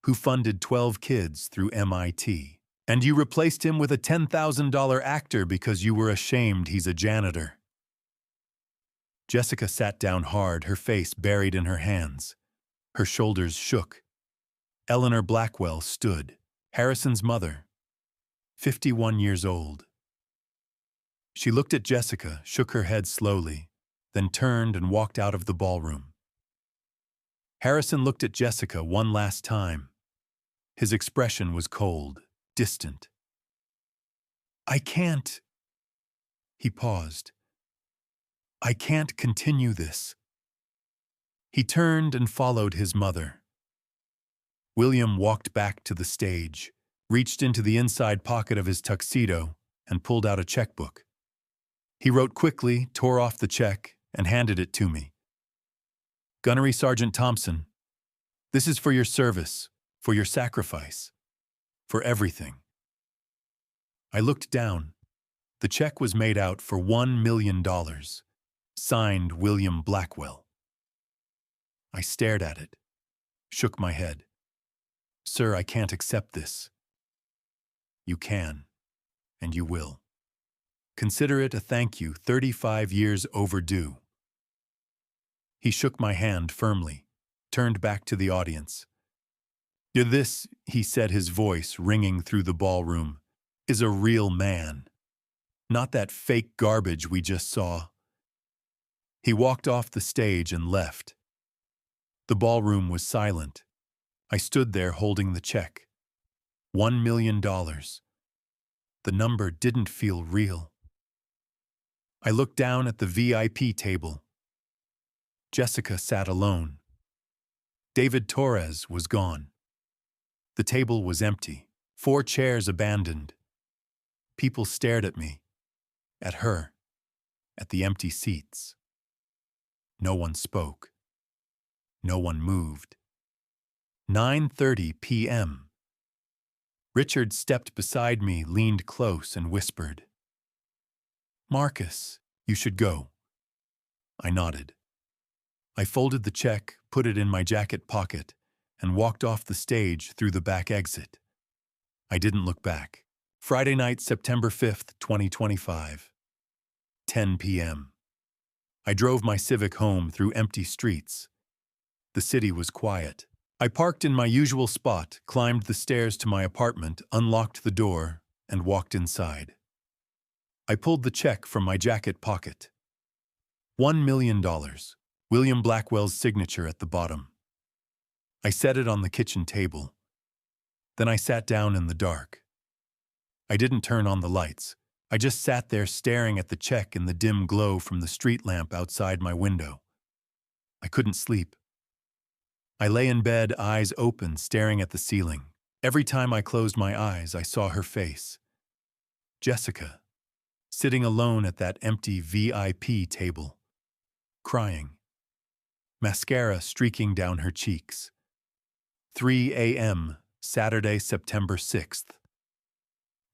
who funded 12 kids through MIT. And you replaced him with a $10,000 actor because you were ashamed he's a janitor. Jessica sat down hard, her face buried in her hands. Her shoulders shook. Eleanor Blackwell stood, Harrison's mother, 51 years old. She looked at Jessica, shook her head slowly, then turned and walked out of the ballroom. Harrison looked at Jessica one last time. His expression was cold, distant. I can't. He paused. I can't continue this. He turned and followed his mother. William walked back to the stage, reached into the inside pocket of his tuxedo, and pulled out a checkbook. He wrote quickly, tore off the check, and handed it to me. "Gunnery Sergeant Thompson, this is for your service, for your sacrifice, for everything." I looked down. The check was made out for $1 million, signed William Blackwell. I stared at it, shook my head. "Sir, I can't accept this." "You can, and you will. Consider it a thank you 35 years overdue." He shook my hand firmly, turned back to the audience. "This," he said, his voice ringing through the ballroom, "is a real man. Not that fake garbage we just saw." He walked off the stage and left. The ballroom was silent. I stood there holding the check. $1 million. The number didn't feel real. I looked down at the VIP table. Jessica sat alone. David Torres was gone. The table was empty, 4 chairs abandoned. People stared at me, at her, at the empty seats. No one spoke. No one moved. 9:30 p.m. Richard stepped beside me, leaned close, and whispered, "Marcus, you should go." I nodded. I folded the check, put it in my jacket pocket, and walked off the stage through the back exit. I didn't look back. Friday night, September 5th, 2025. 10 p.m. I drove my Civic home through empty streets. The city was quiet. I parked in my usual spot, climbed the stairs to my apartment, unlocked the door, and walked inside. I pulled the check from my jacket pocket. $1 million. William Blackwell's signature at the bottom. I set it on the kitchen table. Then I sat down in the dark. I didn't turn on the lights. I just sat there staring at the check in the dim glow from the street lamp outside my window. I couldn't sleep. I lay in bed, eyes open, staring at the ceiling. Every time I closed my eyes, I saw her face. Jessica, sitting alone at that empty VIP table, crying. Mascara streaking down her cheeks. 3 a.m., Saturday, September 6th.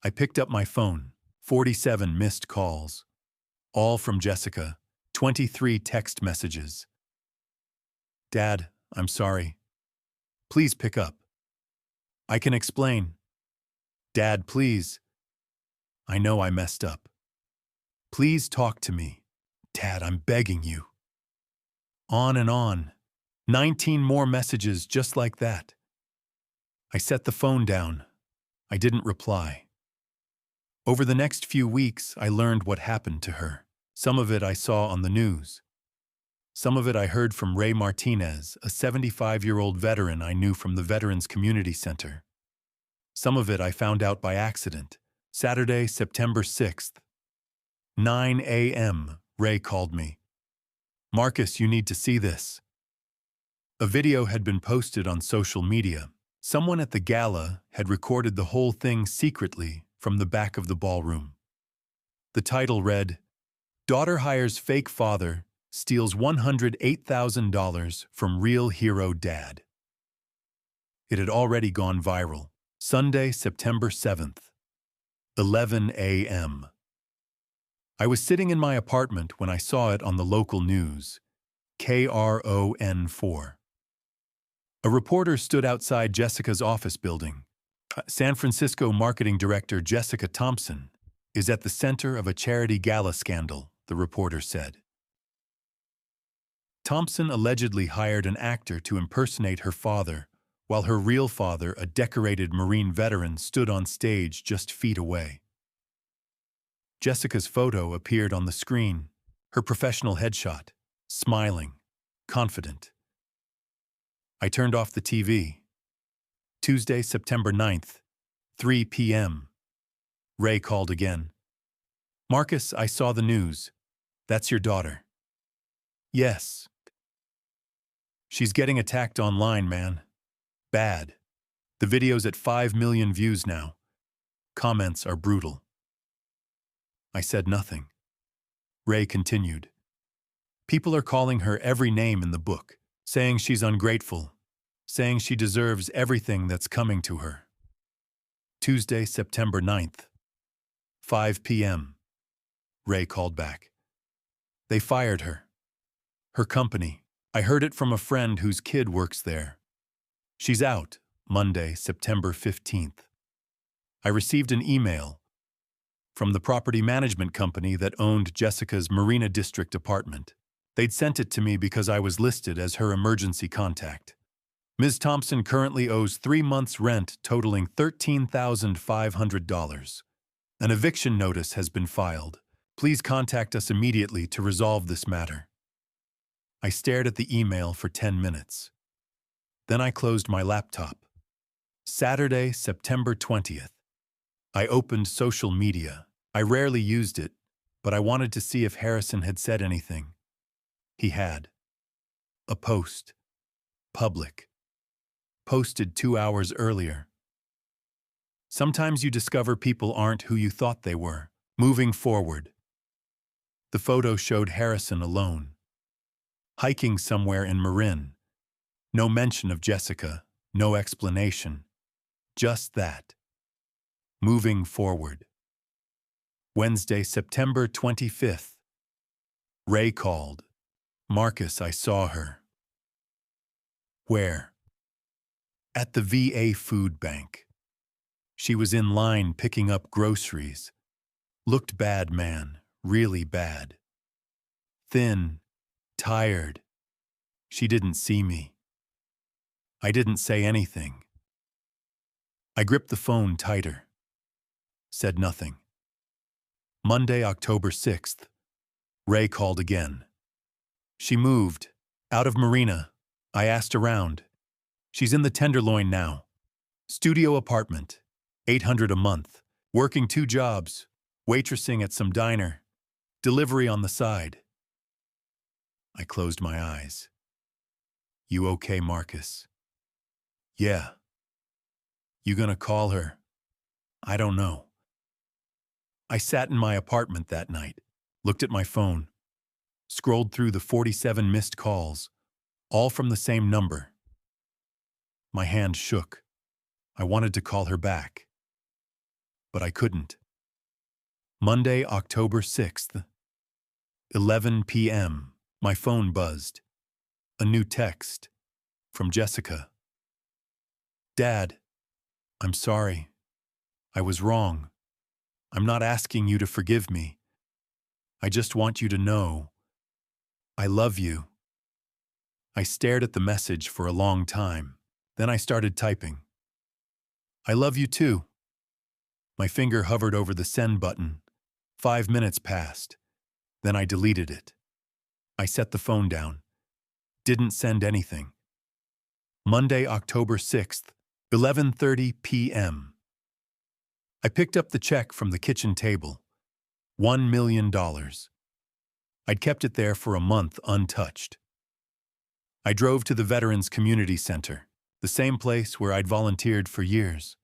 I picked up my phone, 47 missed calls. All from Jessica, 23 text messages. "Dad, I'm sorry. Please pick up. I can explain. Dad, please. I know I messed up. Please talk to me. Dad, I'm begging you." On and on. 19 more messages just like that. I set the phone down. I didn't reply. Over the next few weeks, I learned what happened to her. Some of it I saw on the news. Some of it I heard from Ray Martinez, a 75-year-old veteran I knew from the Veterans Community Center. Some of it I found out by accident. Saturday, September 6th. 9 a.m., Ray called me. "Marcus, you need to see this." A video had been posted on social media. Someone at the gala had recorded the whole thing secretly from the back of the ballroom. The title read, "Daughter hires fake father, steals $108,000 from real hero dad." It had already gone viral. Sunday, September 7th, 11 a.m. I was sitting in my apartment when I saw it on the local news, KRON4. A reporter stood outside Jessica's office building. San Francisco marketing director Jessica Thompson is at the center of a charity gala scandal, the reporter said. Thompson allegedly hired an actor to impersonate her father, while her real father, a decorated Marine veteran, stood on stage just feet away. Jessica's photo appeared on the screen, her professional headshot, smiling, confident. I turned off the TV. Tuesday, September 9th, 3 p.m. Ray called again. "Marcus, I saw the news. That's your daughter." "Yes." "She's getting attacked online, man. Bad. The video's at 5 million views now. Comments are brutal." I said nothing. Ray continued. People are calling her every name in the book, saying she's ungrateful, saying she deserves everything that's coming to her. Tuesday, September 9th, 5 p.m. Ray called back. They fired her. Her company. I heard it from a friend whose kid works there. She's out. Monday, September 15th. I received an email from the property management company that owned Jessica's Marina District apartment. They'd sent it to me because I was listed as her emergency contact. Ms. Thompson currently owes 3 months' rent totaling $13,500. An eviction notice has been filed. Please contact us immediately to resolve this matter. I stared at the email for 10 minutes. Then I closed my laptop. Saturday, September 20th. I opened social media. I rarely used it, but I wanted to see if Harrison had said anything. He had. A post. Public. Posted 2 hours earlier. Sometimes you discover people aren't who you thought they were. Moving forward. The photo showed Harrison alone. Hiking somewhere in Marin. No mention of Jessica, no explanation. Just that. Moving forward. Wednesday, September 25th. Ray called. Marcus, I saw her. Where? At the VA food bank. She was in line picking up groceries. Looked bad, man, really bad. Thin, tired. She didn't see me. I didn't say anything. I gripped the phone tighter. Said nothing. Monday, October 6th. Ray called again. She moved. Out of Marina. I asked around. She's in the Tenderloin now. Studio apartment. $800 a month. Working 2 jobs. Waitressing at some diner. Delivery on the side. I closed my eyes. You okay, Marcus? Yeah. You gonna call her? I don't know. I sat in my apartment that night, looked at my phone, scrolled through the 47 missed calls, all from the same number. My hand shook. I wanted to call her back, but I couldn't. Monday, October 6th, 11 p.m. My phone buzzed. A new text from Jessica. Dad, I'm sorry. I was wrong. I'm not asking you to forgive me. I just want you to know I love you. I stared at the message for a long time. Then I started typing. I love you too. My finger hovered over the send button. 5 minutes passed. Then I deleted it. I set the phone down. Didn't send anything. Monday, October 6th, 11:30 p.m. I picked up the check from the kitchen table. $1 million. I'd kept it there for a month untouched. I drove to the Veterans Community Center, the same place where I'd volunteered for years.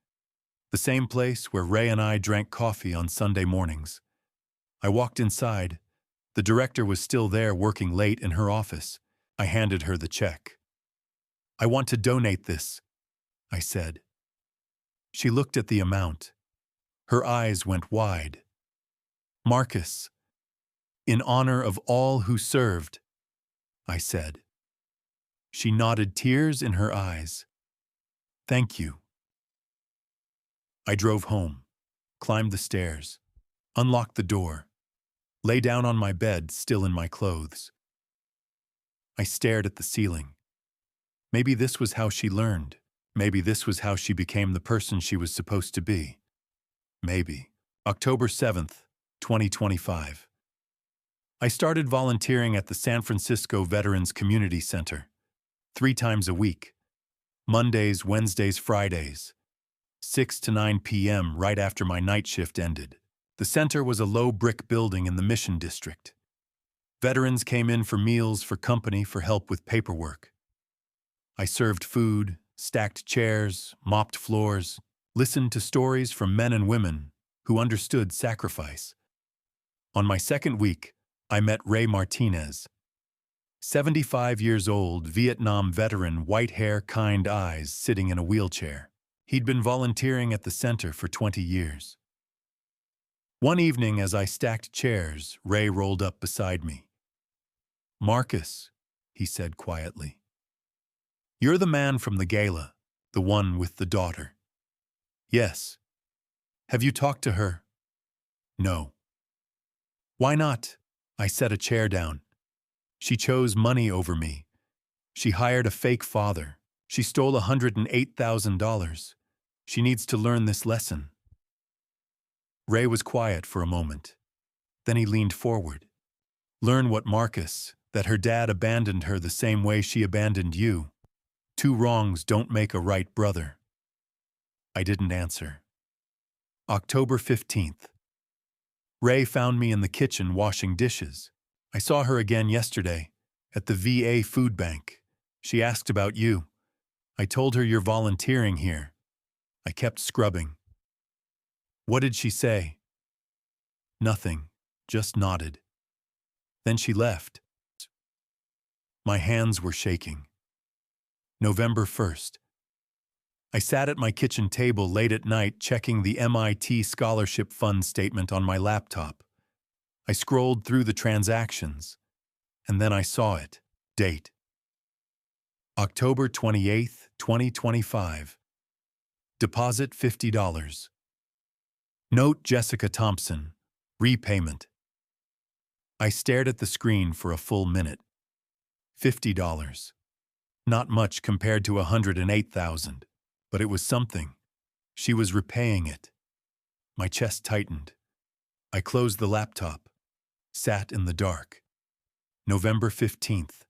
The same place where Ray and I drank coffee on Sunday mornings. I walked inside. The director was still there working late in her office. I handed her the check. I want to donate this, I said. She looked at the amount. Her eyes went wide. Marcus, in honor of all who served, I said. She nodded, tears in her eyes. Thank you. I drove home, climbed the stairs, unlocked the door, lay down on my bed, still in my clothes. I stared at the ceiling. Maybe this was how she learned. Maybe this was how she became the person she was supposed to be. Maybe. October 7th, 2025. I started volunteering at the San Francisco Veterans Community Center, 3 times a week. Mondays, Wednesdays, Fridays. 6 to 9 p.m. right after my night shift ended. The center was a low brick building in the Mission District. Veterans came in for meals, for company, for help with paperwork. I served food, stacked chairs, mopped floors, listened to stories from men and women who understood sacrifice. On my second week, I met Ray Martinez. 75 years old, Vietnam veteran, white hair, kind eyes, sitting in a wheelchair. He'd been volunteering at the center for 20 years. One evening, as I stacked chairs, Ray rolled up beside me. "Marcus," he said quietly. "You're the man from the gala, the one with the daughter." "Yes." "Have you talked to her?" "No." "Why not?" I set a chair down. "She chose money over me. She hired a fake father. She stole $108,000. She needs to learn this lesson." Ray was quiet for a moment. Then he leaned forward. "Learn what, Marcus? That her dad abandoned her the same way she abandoned you. Two wrongs don't make a right brother." I didn't answer. October 15th. Ray found me in the kitchen washing dishes. "I saw her again yesterday, at the VA food bank. She asked about you. I told her you're volunteering here." I kept scrubbing. "What did she say?" "Nothing, just nodded. Then she left." My hands were shaking. November 1st. I sat at my kitchen table late at night checking the MIT Scholarship Fund statement on my laptop. I scrolled through the transactions, and then I saw it. Date: October 28th, 2025. Deposit $50. Note: Jessica Thompson. Repayment. I stared at the screen for a full minute. $50. Not much compared to $108,000, but it was something. She was repaying it. My chest tightened. I closed the laptop, sat in the dark. November 15th.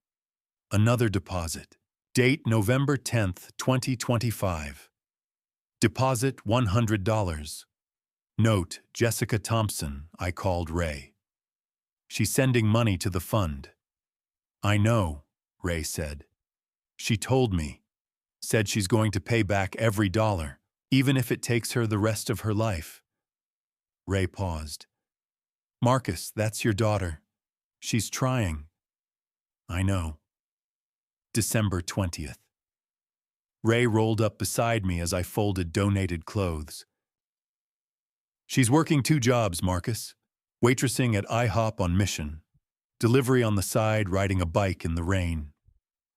Another deposit. Date: November 10th, 2025. Deposit $100. Note: Jessica Thompson. I called Ray. She's sending money to the fund. "I know," Ray said. "She told me. Said she's going to pay back every dollar, even if it takes her the rest of her life." Ray paused. "Marcus, that's your daughter. She's trying." "I know." December 20th. Ray rolled up beside me as I folded donated clothes. "She's working 2 jobs, Marcus. Waitressing at IHOP on Mission. Delivery on the side, riding a bike in the rain.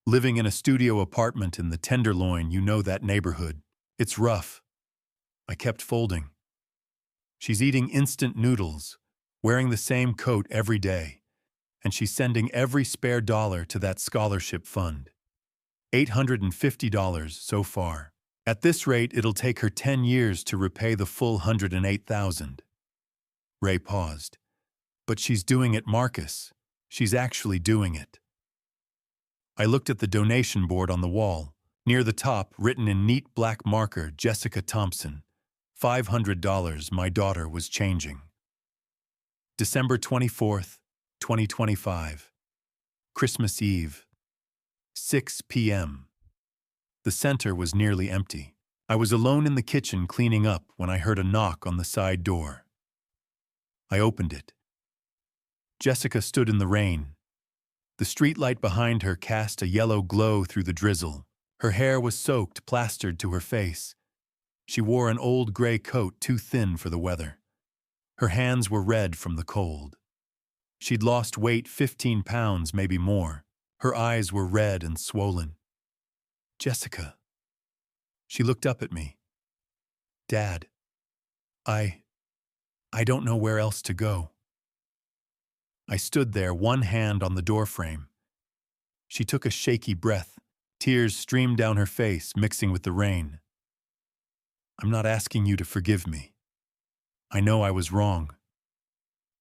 Living in a studio apartment in the Tenderloin, you know that neighborhood. It's rough." I kept folding. "She's eating instant noodles, wearing the same coat every day, and she's sending every spare dollar to that scholarship fund. $850 so far. At this rate, it'll take her 10 years to repay the full $108,000. Ray paused. "But she's doing it, Marcus. She's actually doing it." I looked at the donation board on the wall. Near the top, written in neat black marker, Jessica Thompson. $500 my daughter was changing. December 24th, 2025. Christmas Eve. 6 p.m. The center was nearly empty. I was alone in the kitchen cleaning up when I heard a knock on the side door. I opened it. Jessica stood in the rain. The streetlight behind her cast a yellow glow through the drizzle. Her hair was soaked, plastered to her face. She wore an old gray coat too thin for the weather. Her hands were red from the cold. She'd lost weight, 15 pounds, maybe more. Her eyes were red and swollen. "Jessica." She looked up at me. "Dad, I don't know where else to go." I stood there, one hand on the doorframe. She took a shaky breath. Tears streamed down her face, mixing with the rain. "I'm not asking you to forgive me. I know I was wrong.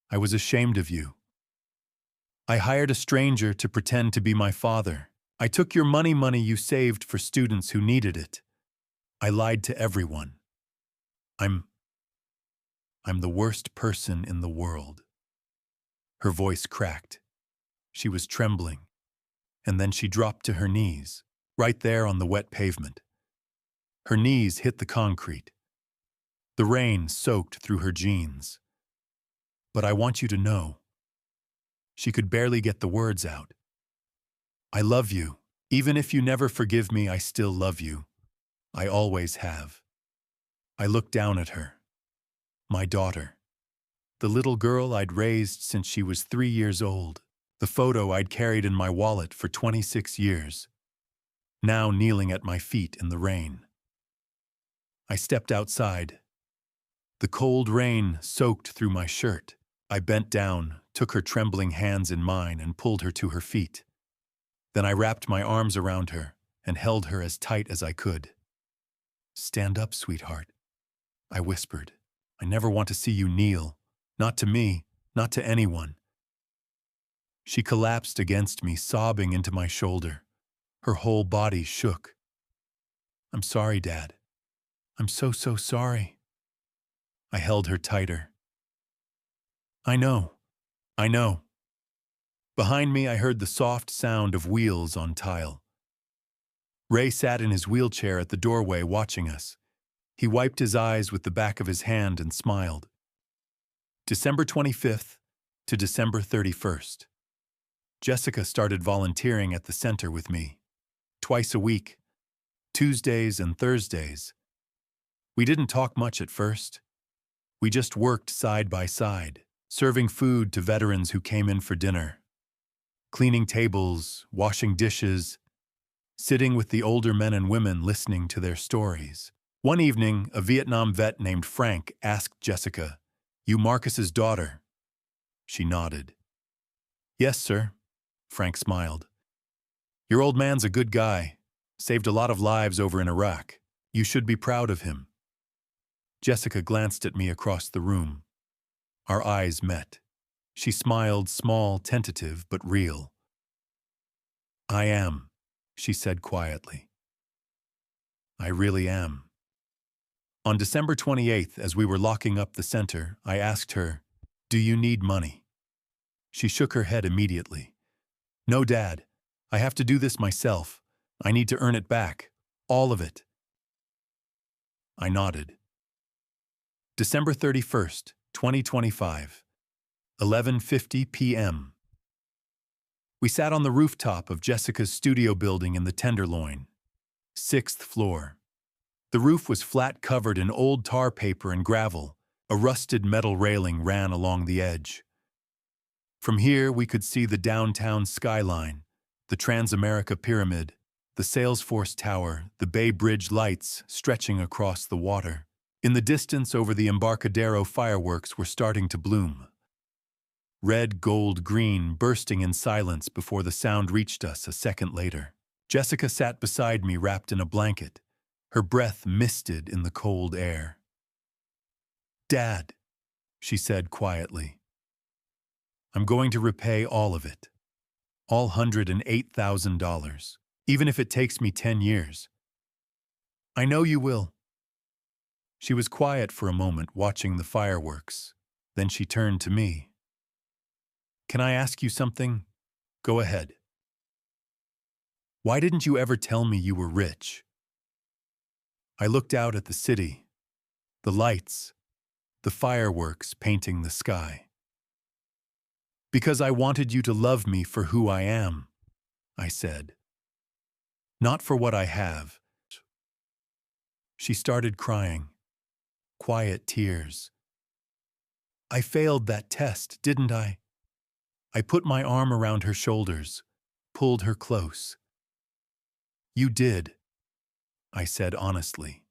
I was ashamed of you. I hired a stranger to pretend to be my father. I took your money you saved for students who needed it. I lied to everyone. I'm the worst person in the world." Her voice cracked. She was trembling, and then she dropped to her knees, right there on the wet pavement. Her knees hit the concrete. The rain soaked through her jeans. But I want you to know. She could barely get the words out. I love you. Even if you never forgive me, I still love you. I always have. I looked down at her. My daughter. The little girl I'd raised since she was 3 years old. The photo I'd carried in my wallet for 26 years. Now kneeling at my feet in the rain. I stepped outside. The cold rain soaked through my shirt. I bent down, took her trembling hands in mine, and pulled her to her feet. Then I wrapped my arms around her and held her as tight as I could. "Stand up, sweetheart," I whispered. "I never want to see you kneel. Not to me, not to anyone." She collapsed against me, sobbing into my shoulder. Her whole body shook. "I'm sorry, Dad. I'm so sorry." I held her tighter. I know. Behind me, I heard the soft sound of wheels on tile. Ray sat in his wheelchair at the doorway watching us. He wiped his eyes with the back of his hand and smiled. December 25th to December 31st. Jessica started volunteering at the center with me. Twice a week, Tuesdays and Thursdays. We didn't talk much at first. We just worked side by side, serving food to veterans who came in for dinner, cleaning tables, washing dishes, sitting with the older men and women listening to their stories. One evening, a Vietnam vet named Frank asked Jessica, "You Marcus's daughter?" She nodded. "Yes, sir." Frank smiled. "Your old man's a good guy. Saved a lot of lives over in Iraq. You should be proud of him." Jessica glanced at me across the room. Our eyes met. She smiled, small, tentative, but real. "I am," she said quietly. "I really am." On December 28th, as we were locking up the center, I asked her, "Do you need money?" She shook her head immediately. "No, Dad. I have to do this myself. I need to earn it back. All of it." I nodded. December 31st, 2025, 11:50 p.m. We sat on the rooftop of Jessica's studio building in the Tenderloin, 6th floor. The roof was flat, covered in old tar paper and gravel. A rusted metal railing ran along the edge. From here, we could see the downtown skyline, the Transamerica Pyramid, the Salesforce Tower, the Bay Bridge lights stretching across the water. In the distance, over the Embarcadero, fireworks were starting to bloom. Red, gold, green, bursting in silence before the sound reached us a second later. Jessica sat beside me, wrapped in a blanket, her breath misted in the cold air. "Dad," she said quietly, "I'm going to repay all of it. All $108,000, even if it takes me 10 years. I know you will." She was quiet for a moment, watching the fireworks. Then she turned to me. "Can I ask you something?" "Go ahead." "Why didn't you ever tell me you were rich?" I looked out at the city, the lights, the fireworks painting the sky. "Because I wanted you to love me for who I am," I said. "Not for what I have." She started crying. Quiet tears. "I failed that test, didn't I?" I put my arm around her shoulders, pulled her close. "You did," I said honestly.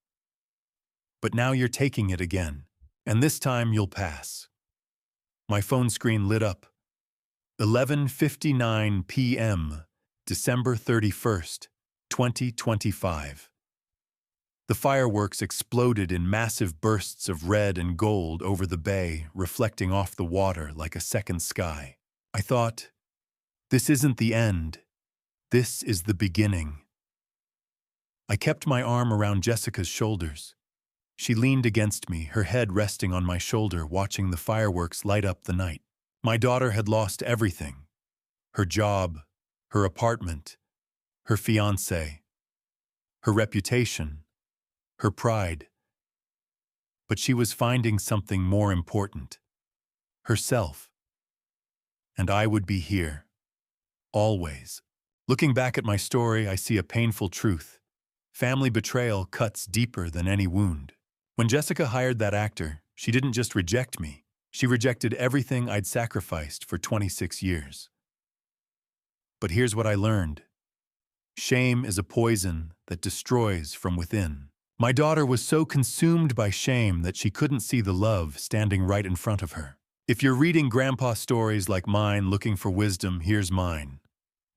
"But now you're taking it again, and this time you'll pass." My phone screen lit up. 11:59 p.m., December 31st, 2025. The fireworks exploded in massive bursts of red and gold over the bay, reflecting off the water like a second sky. I thought, this isn't the end. This is the beginning. I kept my arm around Jessica's shoulders. She leaned against me, her head resting on my shoulder, watching the fireworks light up the night. My daughter had lost everything. Her job, her apartment, her fiancé, her reputation, her pride. But she was finding something more important. herself. And I would be here. Always. Looking back at my story, I see a painful truth. Family betrayal cuts deeper than any wound. When Jessica hired that actor, she didn't just reject me. She rejected everything I'd sacrificed for 26 years. But here's what I learned. Shame is a poison that destroys from within. My daughter was so consumed by shame that she couldn't see the love standing right in front of her. If you're reading grandpa stories like mine looking for wisdom, here's mine.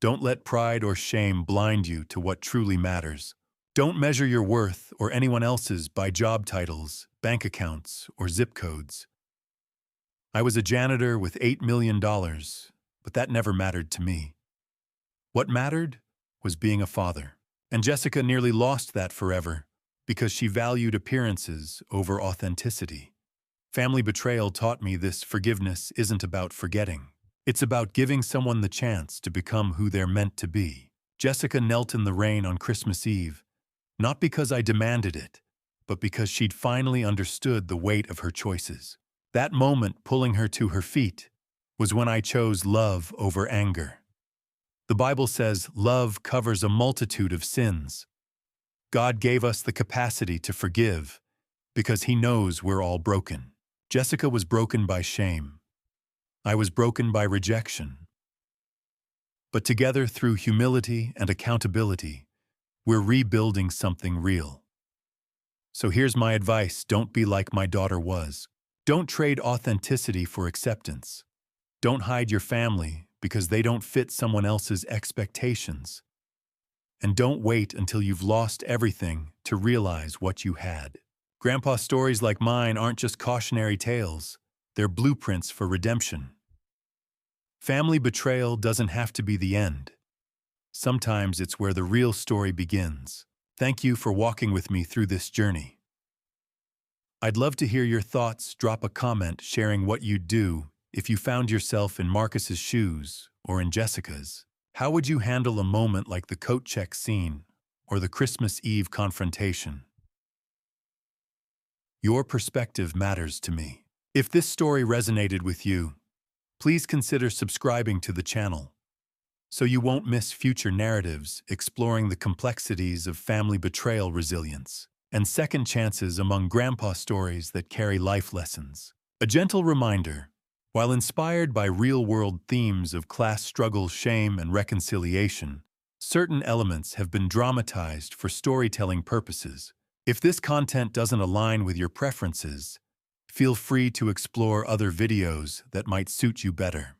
Don't let pride or shame blind you to what truly matters. Don't measure your worth or anyone else's by job titles, bank accounts, or zip codes. I was a janitor with $8 million, but that never mattered to me. What mattered was being a father. And Jessica nearly lost that forever because she valued appearances over authenticity. Family betrayal taught me this: forgiveness isn't about forgetting. It's about giving someone the chance to become who they're meant to be. Jessica knelt in the rain on Christmas Eve, not because I demanded it, but because she'd finally understood the weight of her choices. That moment pulling her to her feet was when I chose love over anger. The Bible says love covers a multitude of sins. God gave us the capacity to forgive because He knows we're all broken. Jessica was broken by shame. I was broken by rejection. But together, through humility and accountability, we're rebuilding something real. So here's my advice: don't be like my daughter was. Don't trade authenticity for acceptance. Don't hide your family because they don't fit someone else's expectations. And don't wait until you've lost everything to realize what you had. Grandpa stories like mine aren't just cautionary tales. They're blueprints for redemption. Family betrayal doesn't have to be the end. Sometimes it's where the real story begins. Thank you for walking with me through this journey. I'd love to hear your thoughts. Drop a comment sharing what you'd do if you found yourself in Marcus's shoes or in Jessica's. How would you handle a moment like the coat check scene or the Christmas Eve confrontation? Your perspective matters to me. If this story resonated with you, please consider subscribing to the channel so you won't miss future narratives exploring the complexities of family betrayal, resilience, and second chances among grandpa stories that carry life lessons. A gentle reminder: while inspired by real-world themes of class struggle, shame, and reconciliation, certain elements have been dramatized for storytelling purposes. If this content doesn't align with your preferences, feel free to explore other videos that might suit you better.